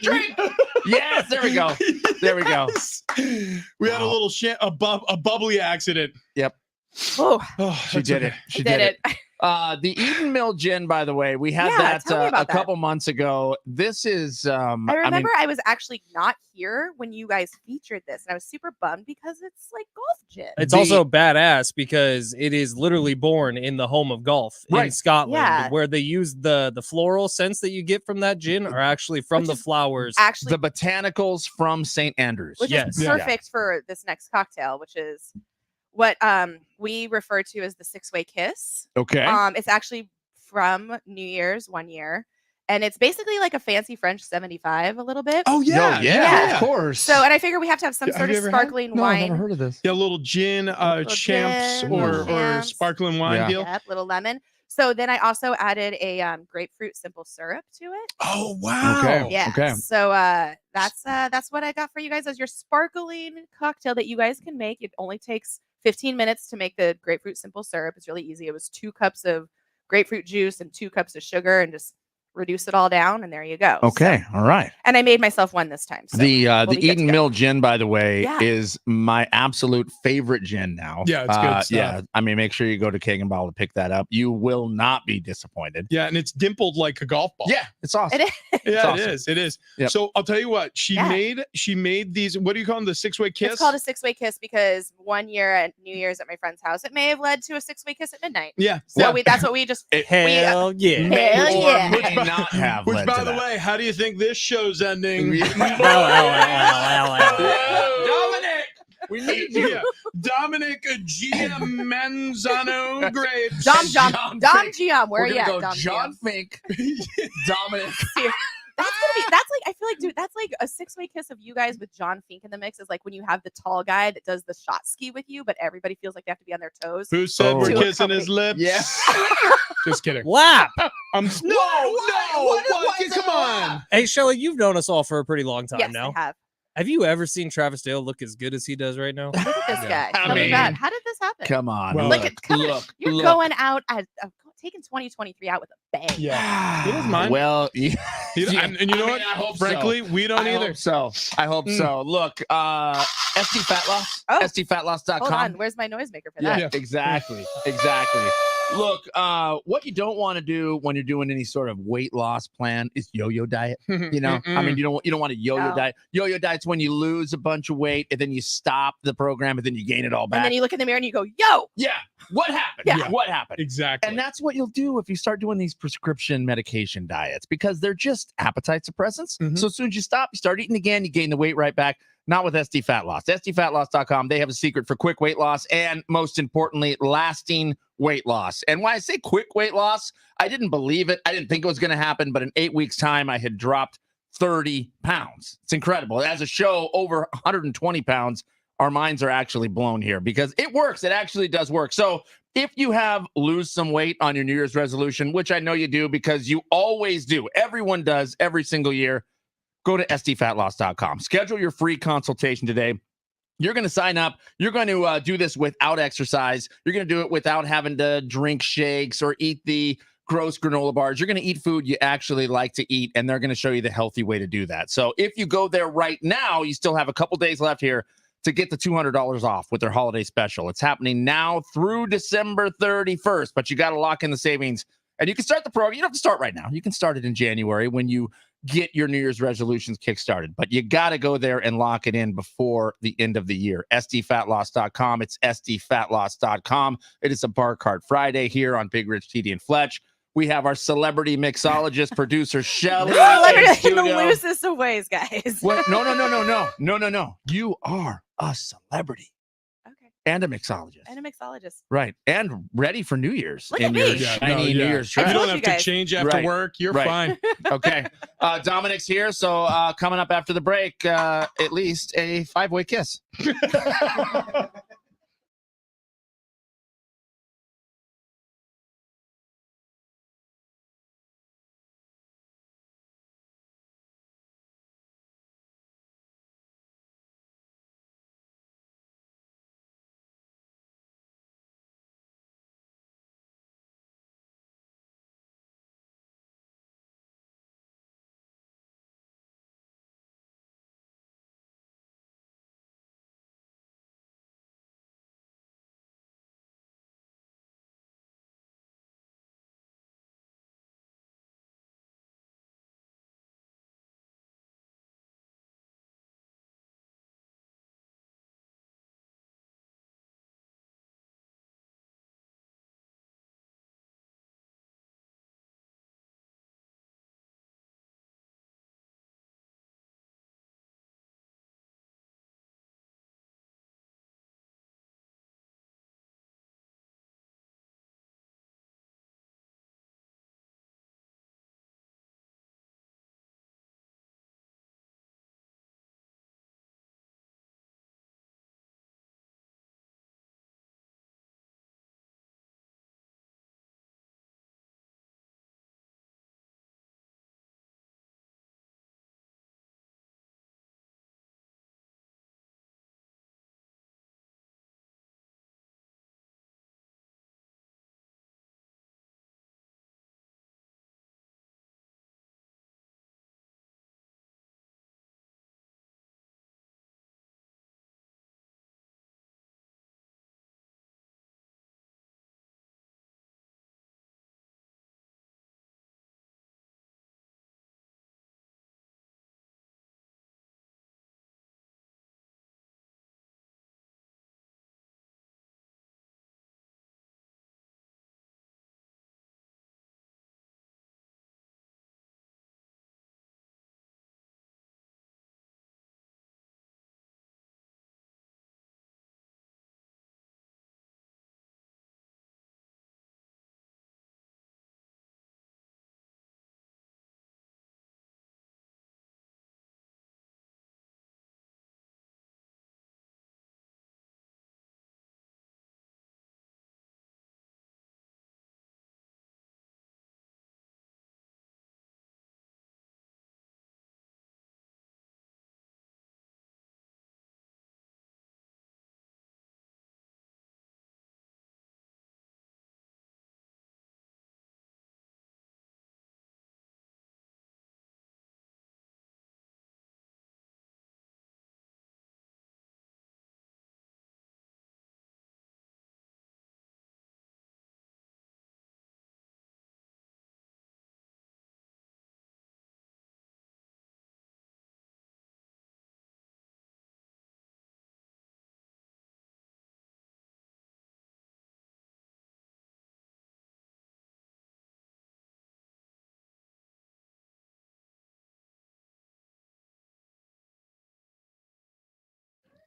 Drink. Yes, there we go. There we go. We had a little a bubbly accident. Yep. Oh, She did it. She did it. The Eden Mill gin, by the way, we had Yeah, tell me that about a couple months ago. This is I remember I was actually not here when you guys featured this, and I was super bummed because it's like golf gin. It's also badass because it is literally born in the home of golf in Scotland, Yeah. where they use the floral scents that you get from that gin are actually from Which the is flowers. Actually, the botanicals from St. Andrews. which is perfect for this next cocktail, which is what we refer to as the 6-way kiss. Okay. It's actually from New Year's one year, and it's basically like a fancy French 75 a little bit. Oh yeah, of course. So, and I figure we have to have some Have sort you of ever had? sparkling no, I've wine. never heard of this. Yeah, a little gin, champs gin, or champs. sparkling wine Yeah. deal. Yep, little lemon. So then I also added a grapefruit simple syrup to it. Oh wow. Okay. Yeah. Okay. So that's what I got for you guys as your sparkling cocktail that you guys can make. It only takes 15 minutes to make the grapefruit simple syrup. It's really easy. It was 2 cups of grapefruit juice and 2 cups of sugar, and just reduce it all down, and there you go. Okay. All right. And I made myself one this time. So The we'll be good to Eden go. Mill gin, by the way, Yeah. is my absolute favorite gin now. Yeah, it's good stuff. Yeah, I mean, make sure you go to Kagan Bottle to pick that up. You will not be disappointed. Yeah, and it's dimpled like a golf ball. Yeah, it's awesome. It is. Yeah, awesome. it is. It is. Yep. So I'll tell you what, she Yeah. made these. What do you call them? The 6-way kiss. It's called a 6-way kiss because one year at New Year's at my friend's house, it may have led to a 6-way kiss at midnight. Yeah. So yeah. that's what we just Hell yeah. Hell Or yeah. may not have Which, led by to the that. way, how do you think this show's ending? Dominic, we need you. Yeah. Dominic Gia Manzano Graves. Dom John Giam. Where We're are you gonna at, go Dom John Giam? Fink, Dominic. That's like I feel like, dude, that's like a 6-way kiss of you guys with John Fink in the mix is like when you have the tall guy that does the shot ski with you, but everybody feels like they have to be on their toes. Who said we're To kissing his lips? Yeah. Just kidding. Lap. Come on. Hey, Shelly, you've known us all for a pretty long time Yes, now. I have. Have you ever seen Travis Dale look as good as he does right now? Look at this guy. I Tell me mean, about it. How did this happen? Come on. Well, Look at you're look. going out as taking 2023 out with a bang. Yeah. He doesn't mind. Well, And you know what? I hope Frankly, we don't either. I hope so. Look, SD Fat Loss, Oh. SDFatLoss.com. Hold on. Where's my noisemaker for Yeah, that? exactly. Look, what you don't want to do when you're doing any sort of weight loss plan is yo-yo diet. You know, I mean, you don't want to yo-yo No. diet. Yo-yo diet's when you lose a bunch of weight and then you stop the program and then you gain it all back. And then you look in the mirror and you go, yo. Yeah, what happened? Yeah. What happened? Exactly. And that's what you'll do if you start doing these prescription medication diets because they're just appetite suppressants. Mhm. So as soon as you stop, you start eating again, you gain the weight right back. Not with SD Fat Loss. SDFatLoss.com. They have a secret for quick weight loss and, most importantly, lasting weight loss. And when I say quick weight loss, I didn't believe it. I didn't think it was going to happen. But in 8 weeks' time, I had dropped 30 pounds. It's incredible. As a show, over 120 pounds. Our minds are actually blown here because it works. It actually does work. So if you have lose some weight on your New Year's resolution, which I know you do because you always do, everyone does every single year, go to SDFatLoss.com. Schedule your free consultation today. You're going to sign up. You're going to do this without exercise. You're going to do it without having to drink shakes or eat the gross granola bars. You're going to eat food you actually like to eat, and they're going to show you the healthy way to do that. So if you go there right now, you still have a couple days left here to get the $200 off with their holiday special. It's happening now through December 31st, but you got to lock in the savings. And you can start the program. You don't have to start right now. You can start it in January when you get your New Year's resolutions kickstarted. But you got to go there and lock it in before the end of the year. SDFatLoss.com. It's SDFatLoss.com. It is a Bar Cart Friday here on Big Rich, TD, and Fletch. We have our celebrity mixologist, producer, Shelly. Celebrity in the loosest of ways, guys. What? No. You are a celebrity. Okay. And a mixologist. And a mixologist. Right. And ready for New Year's. Look in at me. your Yeah, shiny New Year's If dress. you don't told have you to guys. change after Right. work, you're Right. fine. Okay. Dominic's here. So coming up after the break, at least a 5-way kiss.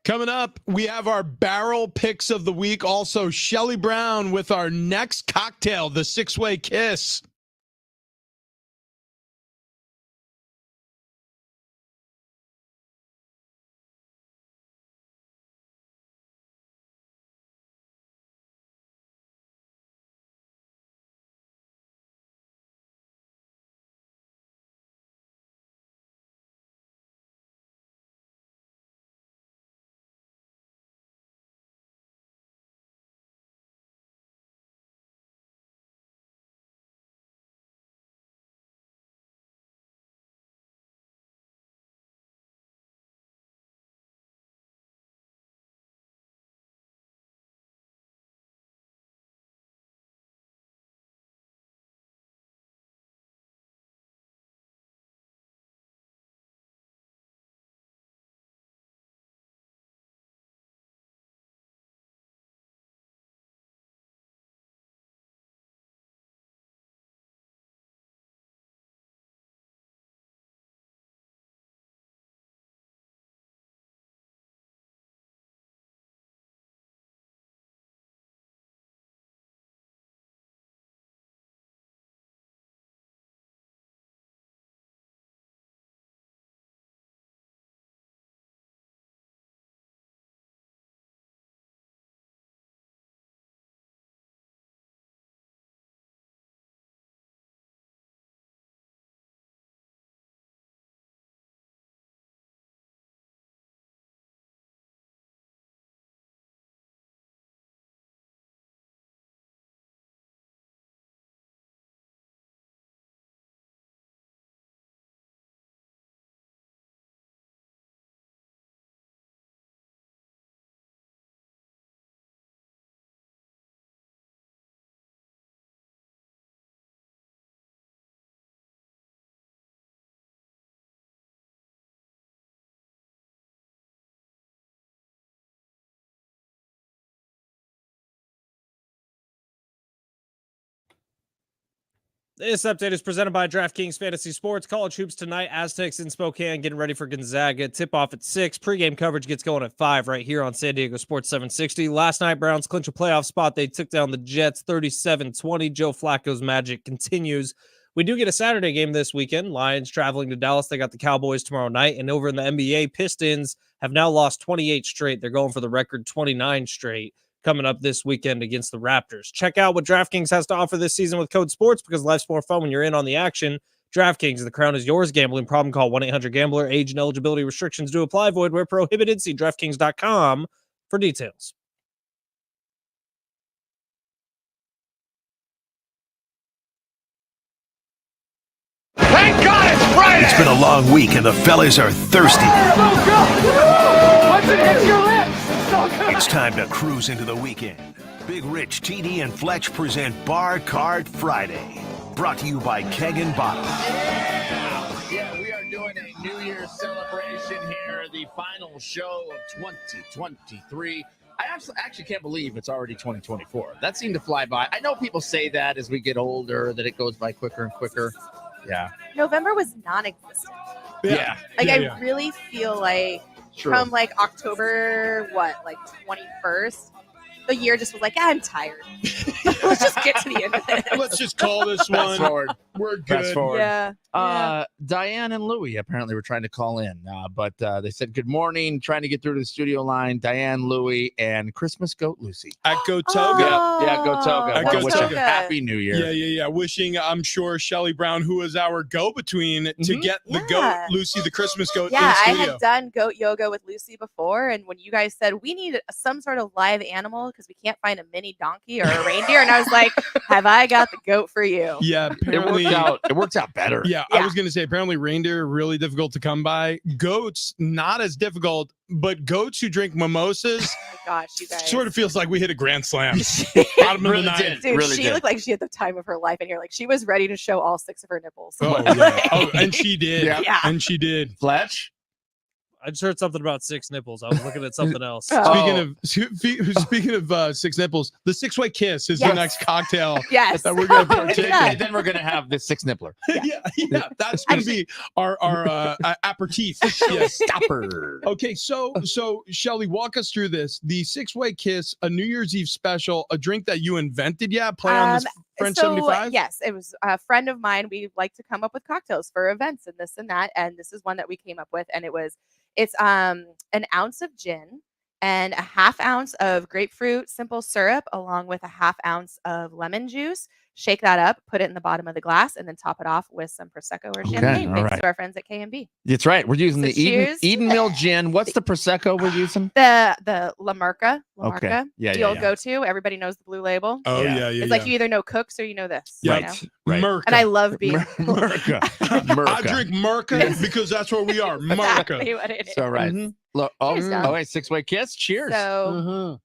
Coming up, we have our barrel picks of the week. Also, Shelly Brown with our next cocktail, the 6-way kiss. This update is presented by DraftKings Fantasy Sports. College hoops tonight. Aztecs in Spokane getting ready for Gonzaga. Tip off at 6. Pre-game coverage gets going at 5 right here on San Diego Sports 760. Last night, Browns clinch a playoff spot. They took down the Jets 37-20. Joe Flacco's magic continues. We do get a Saturday game this weekend. Lions traveling to Dallas. They got the Cowboys tomorrow night. And over in the NBA, Pistons have now lost 28 straight. They're going for the record 29 straight. Coming up this weekend against the Raptors. Check out what DraftKings has to offer this season with code SPORTS because life's more fun when you're in on the action. DraftKings, the crown is yours. Gambling problem, call 1-800-GAMBLER. Age and eligibility restrictions do apply. Void where prohibited. See DraftKings.com for details. Thank God it's Friday! It's been a long week and the fellas are thirsty. Oh, God! Once it hits your lips, it's so good! It's time to cruise into the weekend. Big Rich, TD, and Fletch present Bar Card Friday. Brought to you by Keg and Bottle. Yeah, we are doing a New Year's celebration here, the final show of 2023. I actually can't believe it's already 2024. That seemed to fly by. I know people say that as we get older, that it goes by quicker and quicker. Yeah. November was non-existent. Yeah. I really feel like from like October, 21st, the year just was like, I'm tired. Let's just get to the end of it. Let's just call this one. Fast forward. We're good. Fast forward. Yeah. Diane and Louie apparently were trying to call in, but they said good morning, trying to get through to the studio line. Diane, Louie, and Christmas Goat Lucy. At Go Toga. Yeah, Go Toga. At Wanna Go wish you a Toga. happy New Year. Yeah. Wishing, I'm sure, Shelly Brown, who was our go-between, to get the goat, Lucy, the Christmas goat, Yeah, in I studio. had done goat yoga with Lucy before, and when you guys said we need some sort of live animal because we can't find a mini donkey or a reindeer, and I was like, have I got the goat for you? Yeah, apparently. It worked out better. Yeah, I was going to say, apparently reindeer are really difficult to come by. Goats, not as difficult, but goats who drink mimosas, Oh my gosh, you guys. sort of feels like we hit a grand slam. Bottom of the ninth. Dude, really she did. looked like she had the time of her life, and you're like, she was ready to show all 6 of her nipples. Oh, yeah. Oh, and she did. Yeah. Yeah. And she did. Fletch? I just heard something about six nipples. I was looking at something else. Speaking of six nipples, the six-way kiss is the next cocktail Yes. that we're going to partake in. And then we're gonna have the six nippler. Yeah, that's going to be our aperitif. Yes. Stopper. Okay, so Shelly, walk us through this. The six-way kiss, a New Year's Eve special, a drink that you invented. Yeah, play on this French 75. Yes, it was a friend of mine. We like to come up with cocktails for events and this and that, and this is one that we came up with, and it's an ounce of gin and a half ounce of grapefruit simple syrup, along with a half ounce of lemon juice. Shake that up, put it in the bottom of the glass, and then top it off with some Prosecco or champagne. Thanks to our friends at K&B. That's right. We're using So the Eden Mill gin. What's the Prosecco we're using? The La Marca. Okay. Yeah, the old go-to. Everybody knows the blue label. Oh, yeah. It's like you either know Cooks or you know this. Yeah. You know? Right. Merca. And I love being Merca. I drink Merca because that's what we are. Merca. exactly what it is. So right. Mhm. Look, Cheers, Dom. wait, six-way kiss. Cheers. So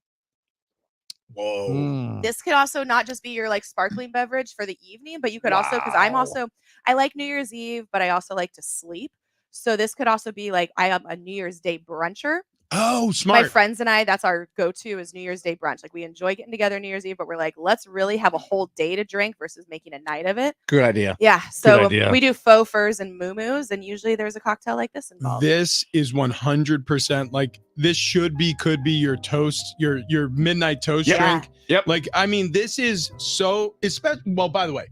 Whoa. Mm. this could also not just be your like sparkling beverage for the evening, but you could also, because I like New Year's Eve, but I also like to sleep. So this could also be like, I am a New Year's Day bruncher. Oh, smart. My friends and I, that's our go-to is New Year's Day brunch. Like we enjoy getting together New Year's Eve, but we're like, let's really have a whole day to drink versus making a night of it. Good idea. Yeah. So idea. we do faux furs and moo-moos, and usually there's a cocktail like this involved. This is 100% like this could be your toast, your midnight toast drink. Yep. Like, I mean, this is so well, by the way,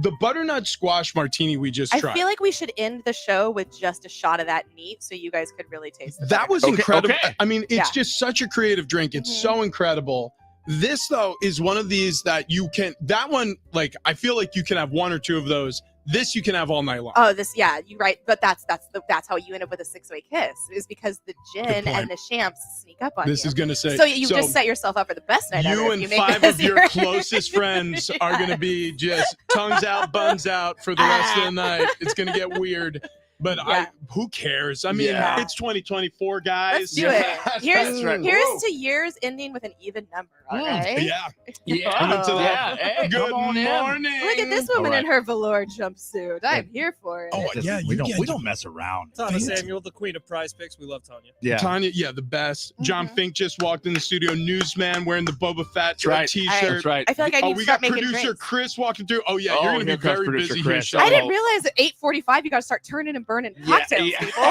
the butternut squash martini we just tried. I feel like we should end the show with just a shot of that neat so you guys could really taste it. That was incredible. Okay. I mean, it's just such a creative drink. It's so incredible. This though is one of these that you can, that one, like, I feel like you can have one or two of those. This you can have all night long. Oh, you're right. But that's how you end up with a six-way kiss, is because the gin and the champs sneak up on you. This is going to say. So you just set yourself up for the best night ever. You if and you make 5 this of your your- closest friends are going to be just tongues out, buns out for the rest of the night. It's going to get weird. But who cares? I mean, it's 2024, guys. Let's do it. Here's Whoa. to years ending with an even number. All right. Yeah. Coming to that. Hey, Good come on in. morning. Look at this woman All right. in her velour jumpsuit. I'm here for it. Oh, yeah. We You don't mess around. Tanya Samuel, the queen of prize picks. We love Tanya. Yeah. Tanya, the best. John Fink just walked in the studio. Newsman wearing the Boba Fett t-shirt. That's right. I feel like I need to we start got making producer drinks. Chris walking through. Oh, yeah. Oh, You're going to here be comes very producer busy here, Chris. Shelly. I didn't realize at 8:45 you got to start turning and burning cocktails, people.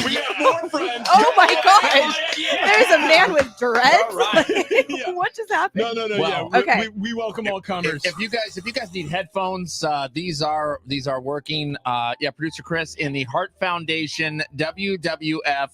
We got more friends. Oh my gosh. There's a man with dreads. All right. Yeah. What just happened? No. Wow. Yeah. Okay. We welcome all comers. If you guys need headphones, these are working. Producer Chris in the Heart Foundation WWF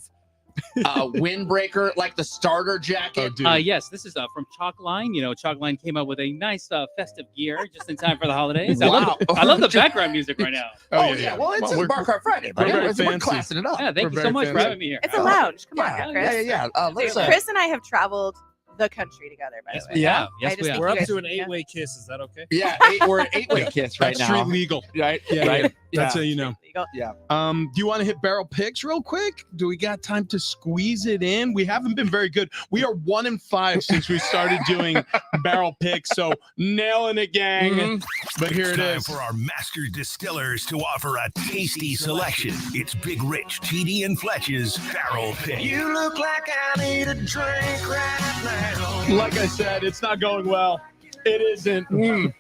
windbreaker, like the starter jacket. Oh, dude. Yes, this is from Chalkline. You know, Chalkline came up with a nice festive gear just in time for the holidays. Wow. I love the background music right now. Well, it's a Bar Cart Friday. we're Right? very We're fancy. classing it up. Yeah, thank you so much for having me here. It's a lounge. Come on, Chris. Yeah. Let's Dude, Chris and I have traveled the country together, by Yes, the way. we have. I Yes, just we think have. We're you up guys to an should know. 8-way kiss. Is that okay? Yeah, we're an 8-way kiss right That's now. street legal. Right? Yeah, right. That's how you know. Legal. Do you want to hit barrel picks real quick? Do we got time to squeeze it in? We haven't been very good. We are 1-5 since we started doing barrel picks. So nailing it, gang. But here it Time is. for our master distillers to offer a tasty selection. It's Big Rich, TD, and Fletch's Barrel Pick. You look like I need a drink right now. Like I said, it's not going well. It isn't.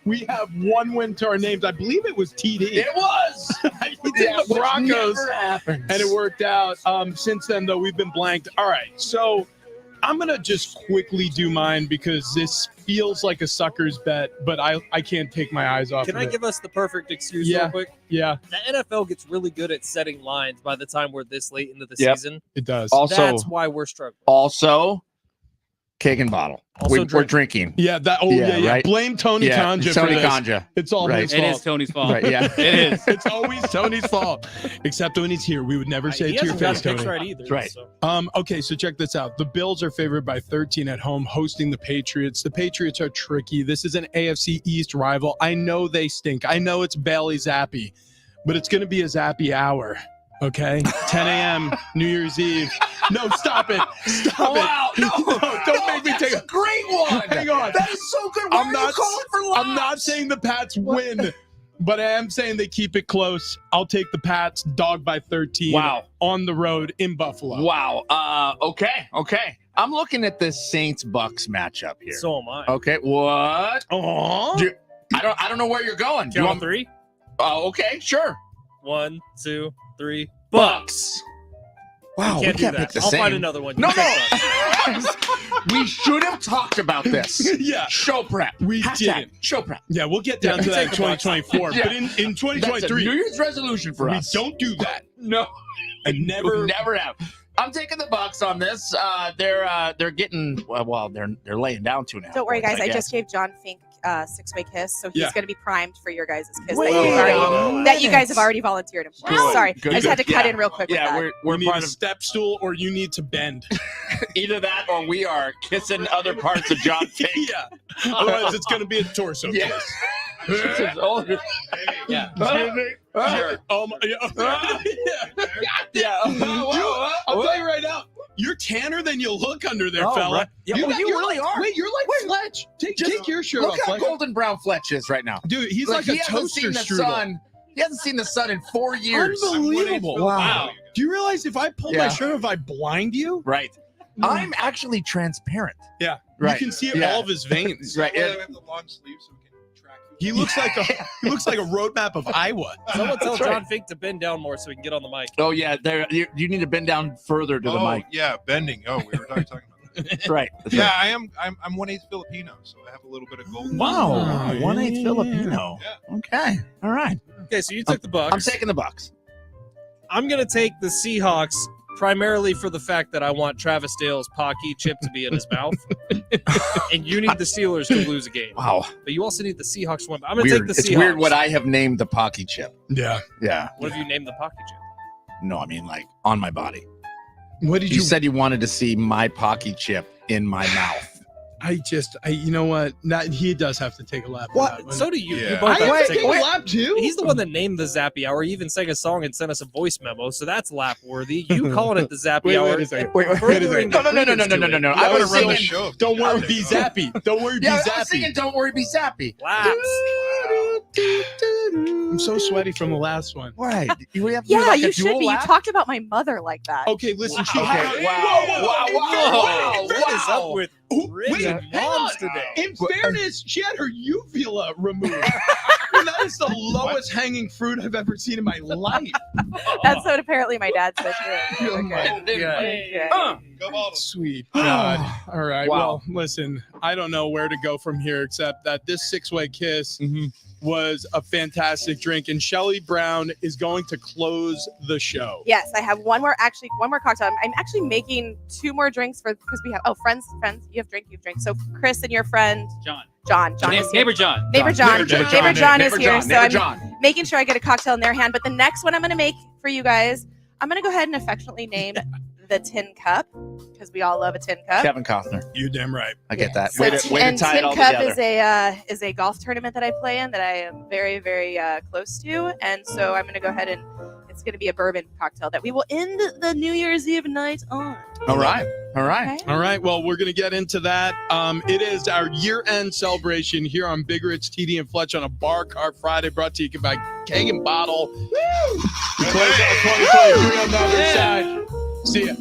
We have one win to our names. I believe it was TD. It was. He did the Broncos, never happens. and it worked out. Since then, though, we've been blanked. All right, so I'm going to just quickly do mine because this feels like a sucker's bet, but I can't take my eyes off Can of I it. give us the perfect excuse Yeah. real quick? Yeah, The NFL gets really good at setting lines by the time we're this late into the Yep. season. it does. That's why we're struggling. Also, keg and bottle. Also We're drinking. Yeah, Yeah, right. Blame Tony Kanja Tony for this. Kanja. It's all Right. his It fault. is Tony's fault. Right, yeah. It is. It's always Tony's fault. Except when he's here. We would never say He it to your hasn't got face, picks Tony. right either. Right. So. Okay, so check this out. The Bills are favored by 13 at home, hosting the Patriots. The Patriots are tricky. This is an AFC East rival. I know they stink. I know it's Bailey Zappy, but it's going to be a Zappy hour. Okay, 10 a.m. New Year's Eve. No, stop it! Stop it! No, don't make me take a great one. Hang on. That is so good. Why I'm are not- you calling for laughs? I'm not saying the Pats win, But I am saying they keep it close. I'll take the Pats, dog by 13. Wow. On the road in Buffalo. Wow. Okay. I'm looking at this Saints-Bucks matchup here. So am I. Okay, what? Oh, I don't know where you're going. Do you Count want to 3. Oh, okay, sure. 1, 2, 3. Bucks. Wow, You can't we can't do that. pick the I'll same. find another one. You No. pick Bucks. We should have talked about this. Yeah. Show prep. We Hashtag didn't. Show prep. Yeah, we'll get down Yeah, to that in take the Bucks. 2024. Yeah. But in That's a 2023, New Year's resolution for we us. don't do that. No. I never. Never have. I'm taking the Bucks on this. They're getting they're laying down 2.5. Don't worry, guys. I guess. just gave John Fink six-way kiss, so he's Yeah. going to be primed for your guys' kiss Wait that you guys have already volunteered him for. Good, Sorry, good, I just had to good. cut Yeah. in real quick with Yeah, that. we're We need part a of step stool or you need to bend. either that or we are kissing other parts of John Fink. Yeah. Otherwise, it's going to be a torso Yeah. kiss. Yeah. Sure. Yeah. I'll tell you right now, you're tanner than you look under there, Oh, fella. right. Yeah, You well, you really like, are. Wait, you're like Fletch. Take your shirt Look off, how Fletch. golden brown Fletch is right now. Dude, he's like a he hasn't toaster seen the strudel. sun. He hasn't seen the sun in 4 years. Unbelievable. Wow. Do you realize if I pull Yeah. my shirt off, I blind you? Right. I'm actually transparent. Yeah. Right. You can see Yeah. all of his veins. Right. Well, we have the long sleeves so we can track you. He looks like a roadmap of Iowa. Someone tell That's right. John Fink to bend down more so we can get on the mic. Oh yeah, there. You need to bend down further to the mic. Yeah, bending. Oh, we were talking about that. That's right. That's Yeah, right. I'm 1/8 Filipino, so I have a little bit of gold. Wow. Oh, 1/8 yeah. Filipino. Yeah. Okay. All right. Okay, so you took the Bucks. I'm taking the Bucks. I'm going to take the Seahawks primarily for the fact that I want Travis Dale's Pocky chip to be in his mouth. And you need the Steelers to lose a game. Wow. But you also need the Seahawks to win. I'm going to take Weird. the Seahawks. It's weird what I have named the Pocky chip. Yeah. Yeah. What have you named the Pocky chip? No, I mean like on my body. What did You you said you wanted to see my Pocky chip in my mouth. you know what? He does have to take a lap. for that one. So do you. Yeah. You both I have to have to take take a a lap too. He's the one that named the Zappy Hour. He even sang a song and sent us a voice memo, so that's lap worthy. You calling it the Zappy Wait, Hour? wait a second. Wait, furthering No. the credence to it. I I was want to run the singing. show. Don't worry, be zappy. Don't worry, be Yeah, I was singing zappy. "Don't Worry, Be Zappy." Laps. I'm so sweaty from the last one. Right. You have to do Yeah, like a you should dual be. You lap? talked about my mother like that. Okay, listen. She Okay, had, wow. What is up with Rich Wait, and hang moms on. today? In fairness, she had her uvula removed. I mean, that is the lowest hanging fruit I've ever seen in my life. That's what apparently my dad said too. Oh my Yeah. Go bottom. Sweet God. All right. Wow. Well, listen, I don't know where to go from here except that this six-way kiss was a fantastic drink, and Shelly Brown is going to close the show. Yes, I have one more cocktail. I'm actually making 2 more drinks because we have friends. You have drink. So Chris and your friend John. John is here. Neighbor John. Neighbor John is here. So I'm John. making sure I get a cocktail in their hand. But the next one I'm going to make for you guys, I'm going to go ahead and affectionately name the Tin Cup because we all love a tin cup. Kevin Costner. You're damn right. I get that. So Way to and tie it Tin all Cup together. is a golf tournament that I play in that I am very, very close to, and so I'm going to go ahead and it's going to be a bourbon cocktail that we will end the New Year's Eve night on. All right. Okay? All right. Well, we're going to get into that. It is our year-end celebration here on Big Rich, TD, and Fletch on a Bar Cart Friday, brought to you by Keg and Bottle. We close out 2023 on the other side. See ya.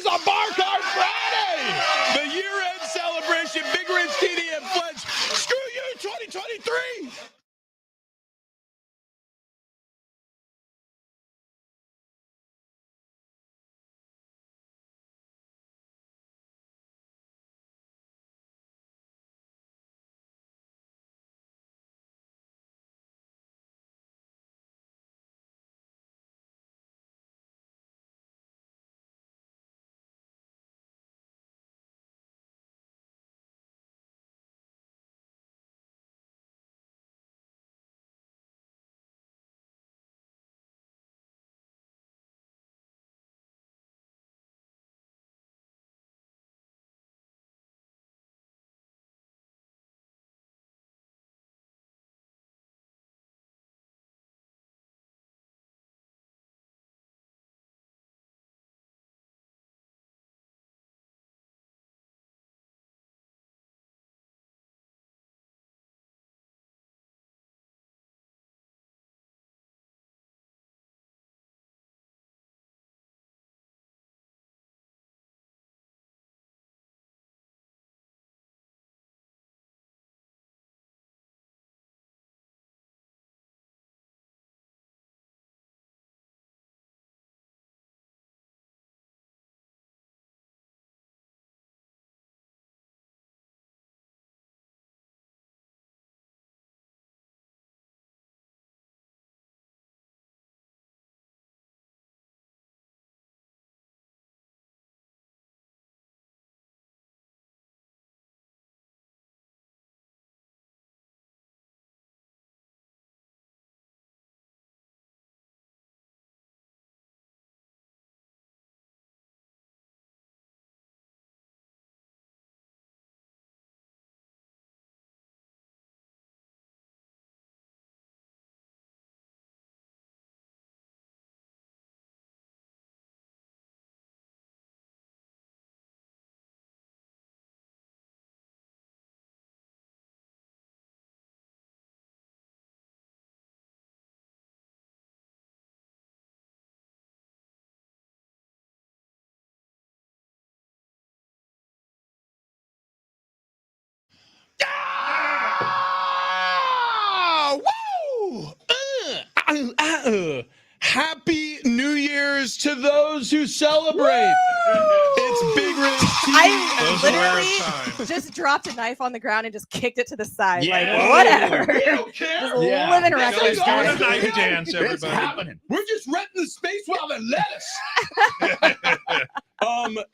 is on Bar Card Friday, the year-end celebration. Big Rich, TD, and Fletch. Screw you, 2023. Woo! Happy New Year's to those who celebrate. It's Big Rich T. I Those are literally just dropped a knife on the ground and just kicked it to the side. Yeah. Like, whatever. Okay. Just living Let's reckless. do a guys. knife dance, It's everybody. happening. We're just renting the space while they let us.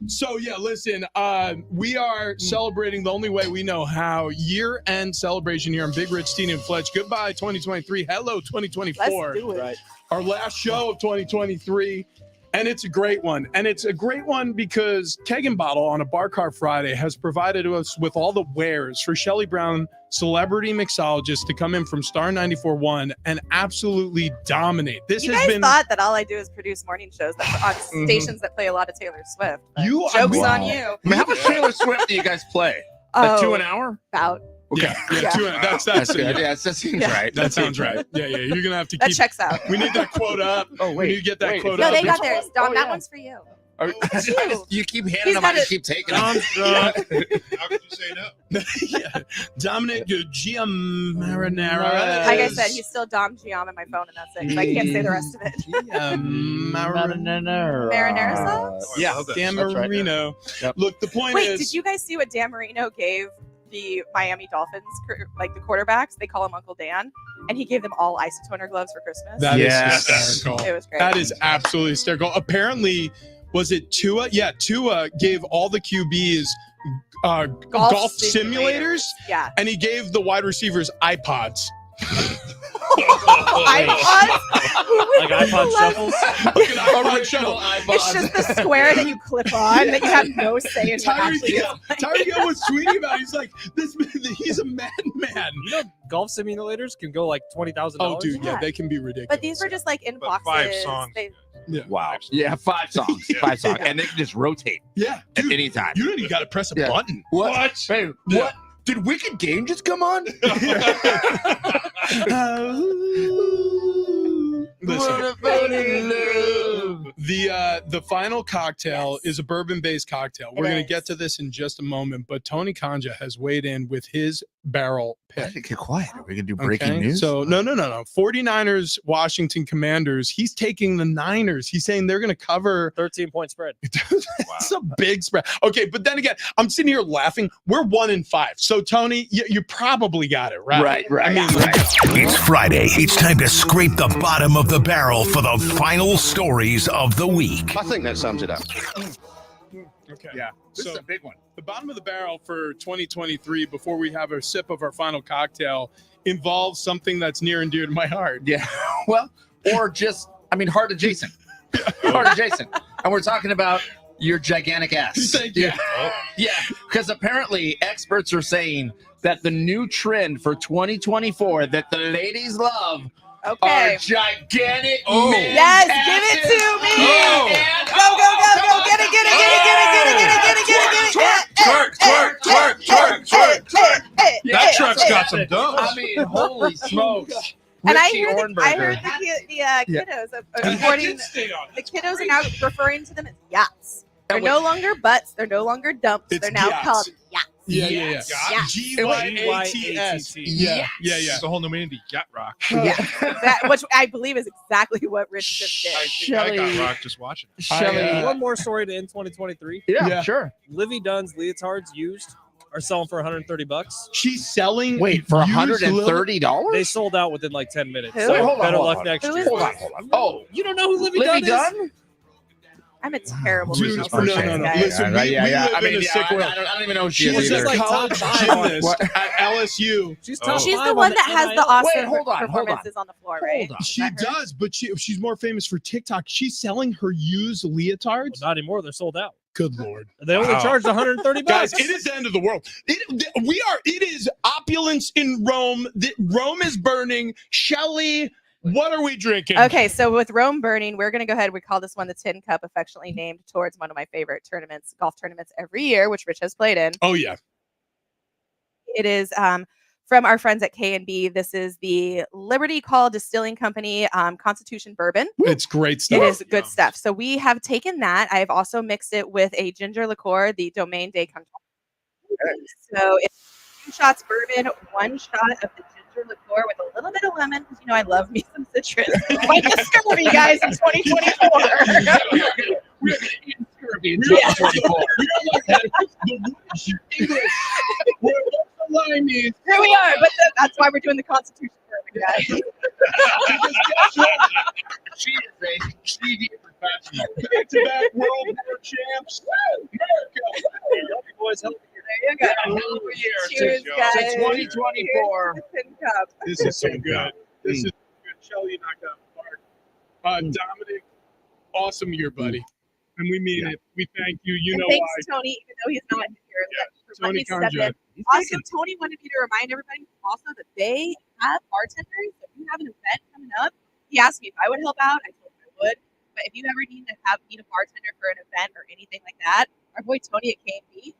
So yeah, listen, we are celebrating the only way we know how. Year-end celebration here on Big Rich, Teen, and Fletch. Goodbye, 2023. Hello, 2024. Let's do it. Our last show of 2023. And it's a great one. And it's a great one because Keg and Bottle on a Bar Car Friday has provided us with all the wares for Shelly Brown, celebrity mixologist, to come in from Star 94.1 and absolutely dominate. This You has guys been thought that all I do is produce morning shows that are on stations that play a lot of Taylor Swift. but You- Joke's wow. on you. I mean, how much Taylor Swift do you guys play? Like 2 an hour? About. Okay. Yeah. That's That's good. yeah. Yeah, that seems Yeah. right. That sounds right. Yeah. You're gonna have to That keep. checks out. We need that quote up. Oh, We wait. need to get that Wait. quote No, up. they got theirs. Dom, that yeah. one's for you. You keep handing He's them got out and it. keep taking them. How could you say no? Yeah. Dominic Gia Marinara. Like I said, he's still Dom Giam in my phone, and that's it. 'cause I can't say the rest of it. Marinara sauce? Oh, I Yeah, love that. Dan That's right. Marino. Yep. Look, the point Wait, is. did you guys see what Dan Marino gave the Miami Dolphins, like the quarterbacks? They call him Uncle Dan, and he gave them all isotoner gloves for Christmas. That is Yes. hysterical. It was great. That is absolutely hysterical. Apparently, was it Tua? Yeah, Tua gave all the QBs golf simulators, Yeah. and he gave the wide receivers iPods. iPods? Like iPod shuffles. Like an iPod Original shuffle. It's just the square that you clip on that you have no say in what actually is. Tyreek Hill was tweeting about it. He's like, he's a madman. You know, golf simulators can go like $20,000. Oh, dude, yeah, Yeah. they can be ridiculous. But these were just like in But boxes. 5 songs. Wow. Yeah, 5 songs. Yeah. 5 songs. And they can just rotate yeah, at dude, any time. you don't even got to press a Yeah. button. What? Hey, what? Did Wicked Game just come on? Listen. The final cocktail is a bourbon-based cocktail. We're going to get to this in just a moment, but Tony Kanja has weighed in with his barrel pick. Get quiet. Are we going to do breaking news? So, no. 49ers, Washington Commanders. He's taking the Niners. He's saying they're going to cover 13-point spread. It's a big spread. Okay, but then again, I'm sitting here laughing. We're 1-5. So, Tony, you probably got it right. Right. I mean, It's Friday. It's time to scrape the bottom of the barrel for the final stories of the week. I think that sums it up. okay. Yeah. This So- is a big one. The bottom of the barrel for 2023, before we have a sip of our final cocktail, involves something that's near and dear to my heart. Yeah. Well, or just, heart adjacent. Heart adjacent. And we're talking about your gigantic ass. Thank you. Yeah. Because apparently experts are saying that the new trend for 2024 that the ladies love Okay. are gigantic Oh. men. Yes, give it to me. Oh. Go. Get it. Twerk. That truck's got some dough. Holy smokes. And I Richie heard the Ornberger. kiddos the kiddos are now referring to them as yachts. They're no longer butts. They're no longer dumps. It's They're now yachts. called yachts. Yeah. Yachts. GYATS. Yeah. It's a whole new meaning to yacht rock. Yeah, which I believe is exactly what Rich just did. I got rocked just watching it. Shelley. One more story to end 2023. Yeah, sure. Livy Dunn's leotards used are selling for $130. She's selling. Wait, for used $130? They sold out within like 10 minutes. Who? So Wait, hold on, better hold luck on. next Who year. is Hold on. Oh, You don't know who Livy Livy Dunn is? Dunn? I'm a terrible Dude, business no. person, guys. Listen, we live in a sick world. I don't even know who she She's is a either. like college top five on gymnast at LSU. She's top She's five the on one that has the NIL. awesome Wait, hold on. performances on the floor, right? She Is that her? does, but she's more famous for TikTok. She's selling her used leotards. Well, not anymore. They're sold out. Good Lord. They only Wow. charged $130. Guys, it is the end of the world. It is opulence in Rome. Rome is burning. Shelley, what are we drinking? Okay, so with Rome burning, we're going to go ahead. We call this one the Tin Cup, affectionately named towards one of my favorite tournaments, golf tournaments every year, which Rich has played in. Oh, yeah. It is from our friends at K&B. This is the Liberty Call Distilling Company Constitution Bourbon. It's great stuff. It is good stuff. So we have taken that. I've also mixed it with a ginger liqueur, the Domaine de Canton. So it's 2 shots bourbon, 1 shot of the ginger liqueur with a little bit of lemon, because I love me some citrus. Like the scurvy, guys, in 2024. We're eating scurvy in 2024. Here we are, but that's why we're doing the Constitution bourbon, guys. She is a TV professional. Back-to-back World War champs. America. Boys, help me. There you go. Hell of a year. Cheers, to guys. 2024. Here's the Tin Cup. This is so good. This is good. Shelley, you knocked out the park. Dominic, awesome year, buddy. And we mean it. We thank you. You And know thanks why. to Tony, even though he's not here. For Tony letting me step in. Also, Tony wanted me to remind everybody also that they have bartenders. If you have an event coming up, he asked me if I would help out. I told him I would. But if you ever need a bartender for an event or anything like that, our boy Tony at K&B,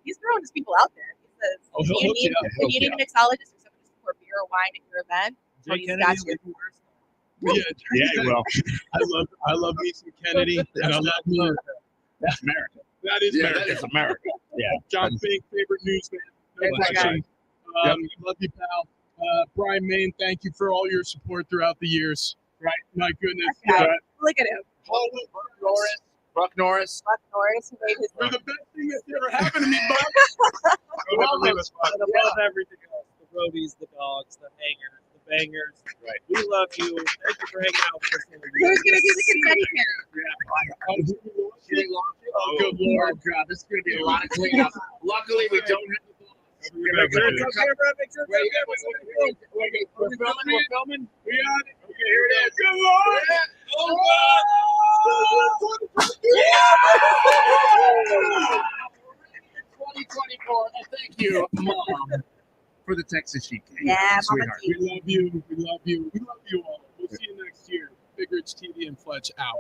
he's throwing his people out there. He says, if you need a mixologist or someone to pour beer or wine at your event, Tony's got you. Yeah, well, I love me some Kennedy, and I love me. That's America. That is America. That is America. Yeah. John Fink, favorite newsman. Love you, pal. Brian Main, thank you for all your support throughout the years. Right, my goodness. Look at him. Buck Norris. Who made his You're the best thing that's ever happened to me, Buck. And above everything else, the roadies, the dogs, the hangers, the bangers. Right. We love you. Thank you for hanging out with us. Who's going to do the confetti cannon? Oh, good Lord. God, this is going to be a lot of cleanup. Luckily, we don't have the ball. We're filming. We on it. Okay, here it is. Good Lord. Oh, God. 2024. And thank you, Mom, for the Texas Sheet Cake. Yeah, sweetheart. We love you. We love you. We love you all. We'll see you next year. Big Rich TV and Fletch out.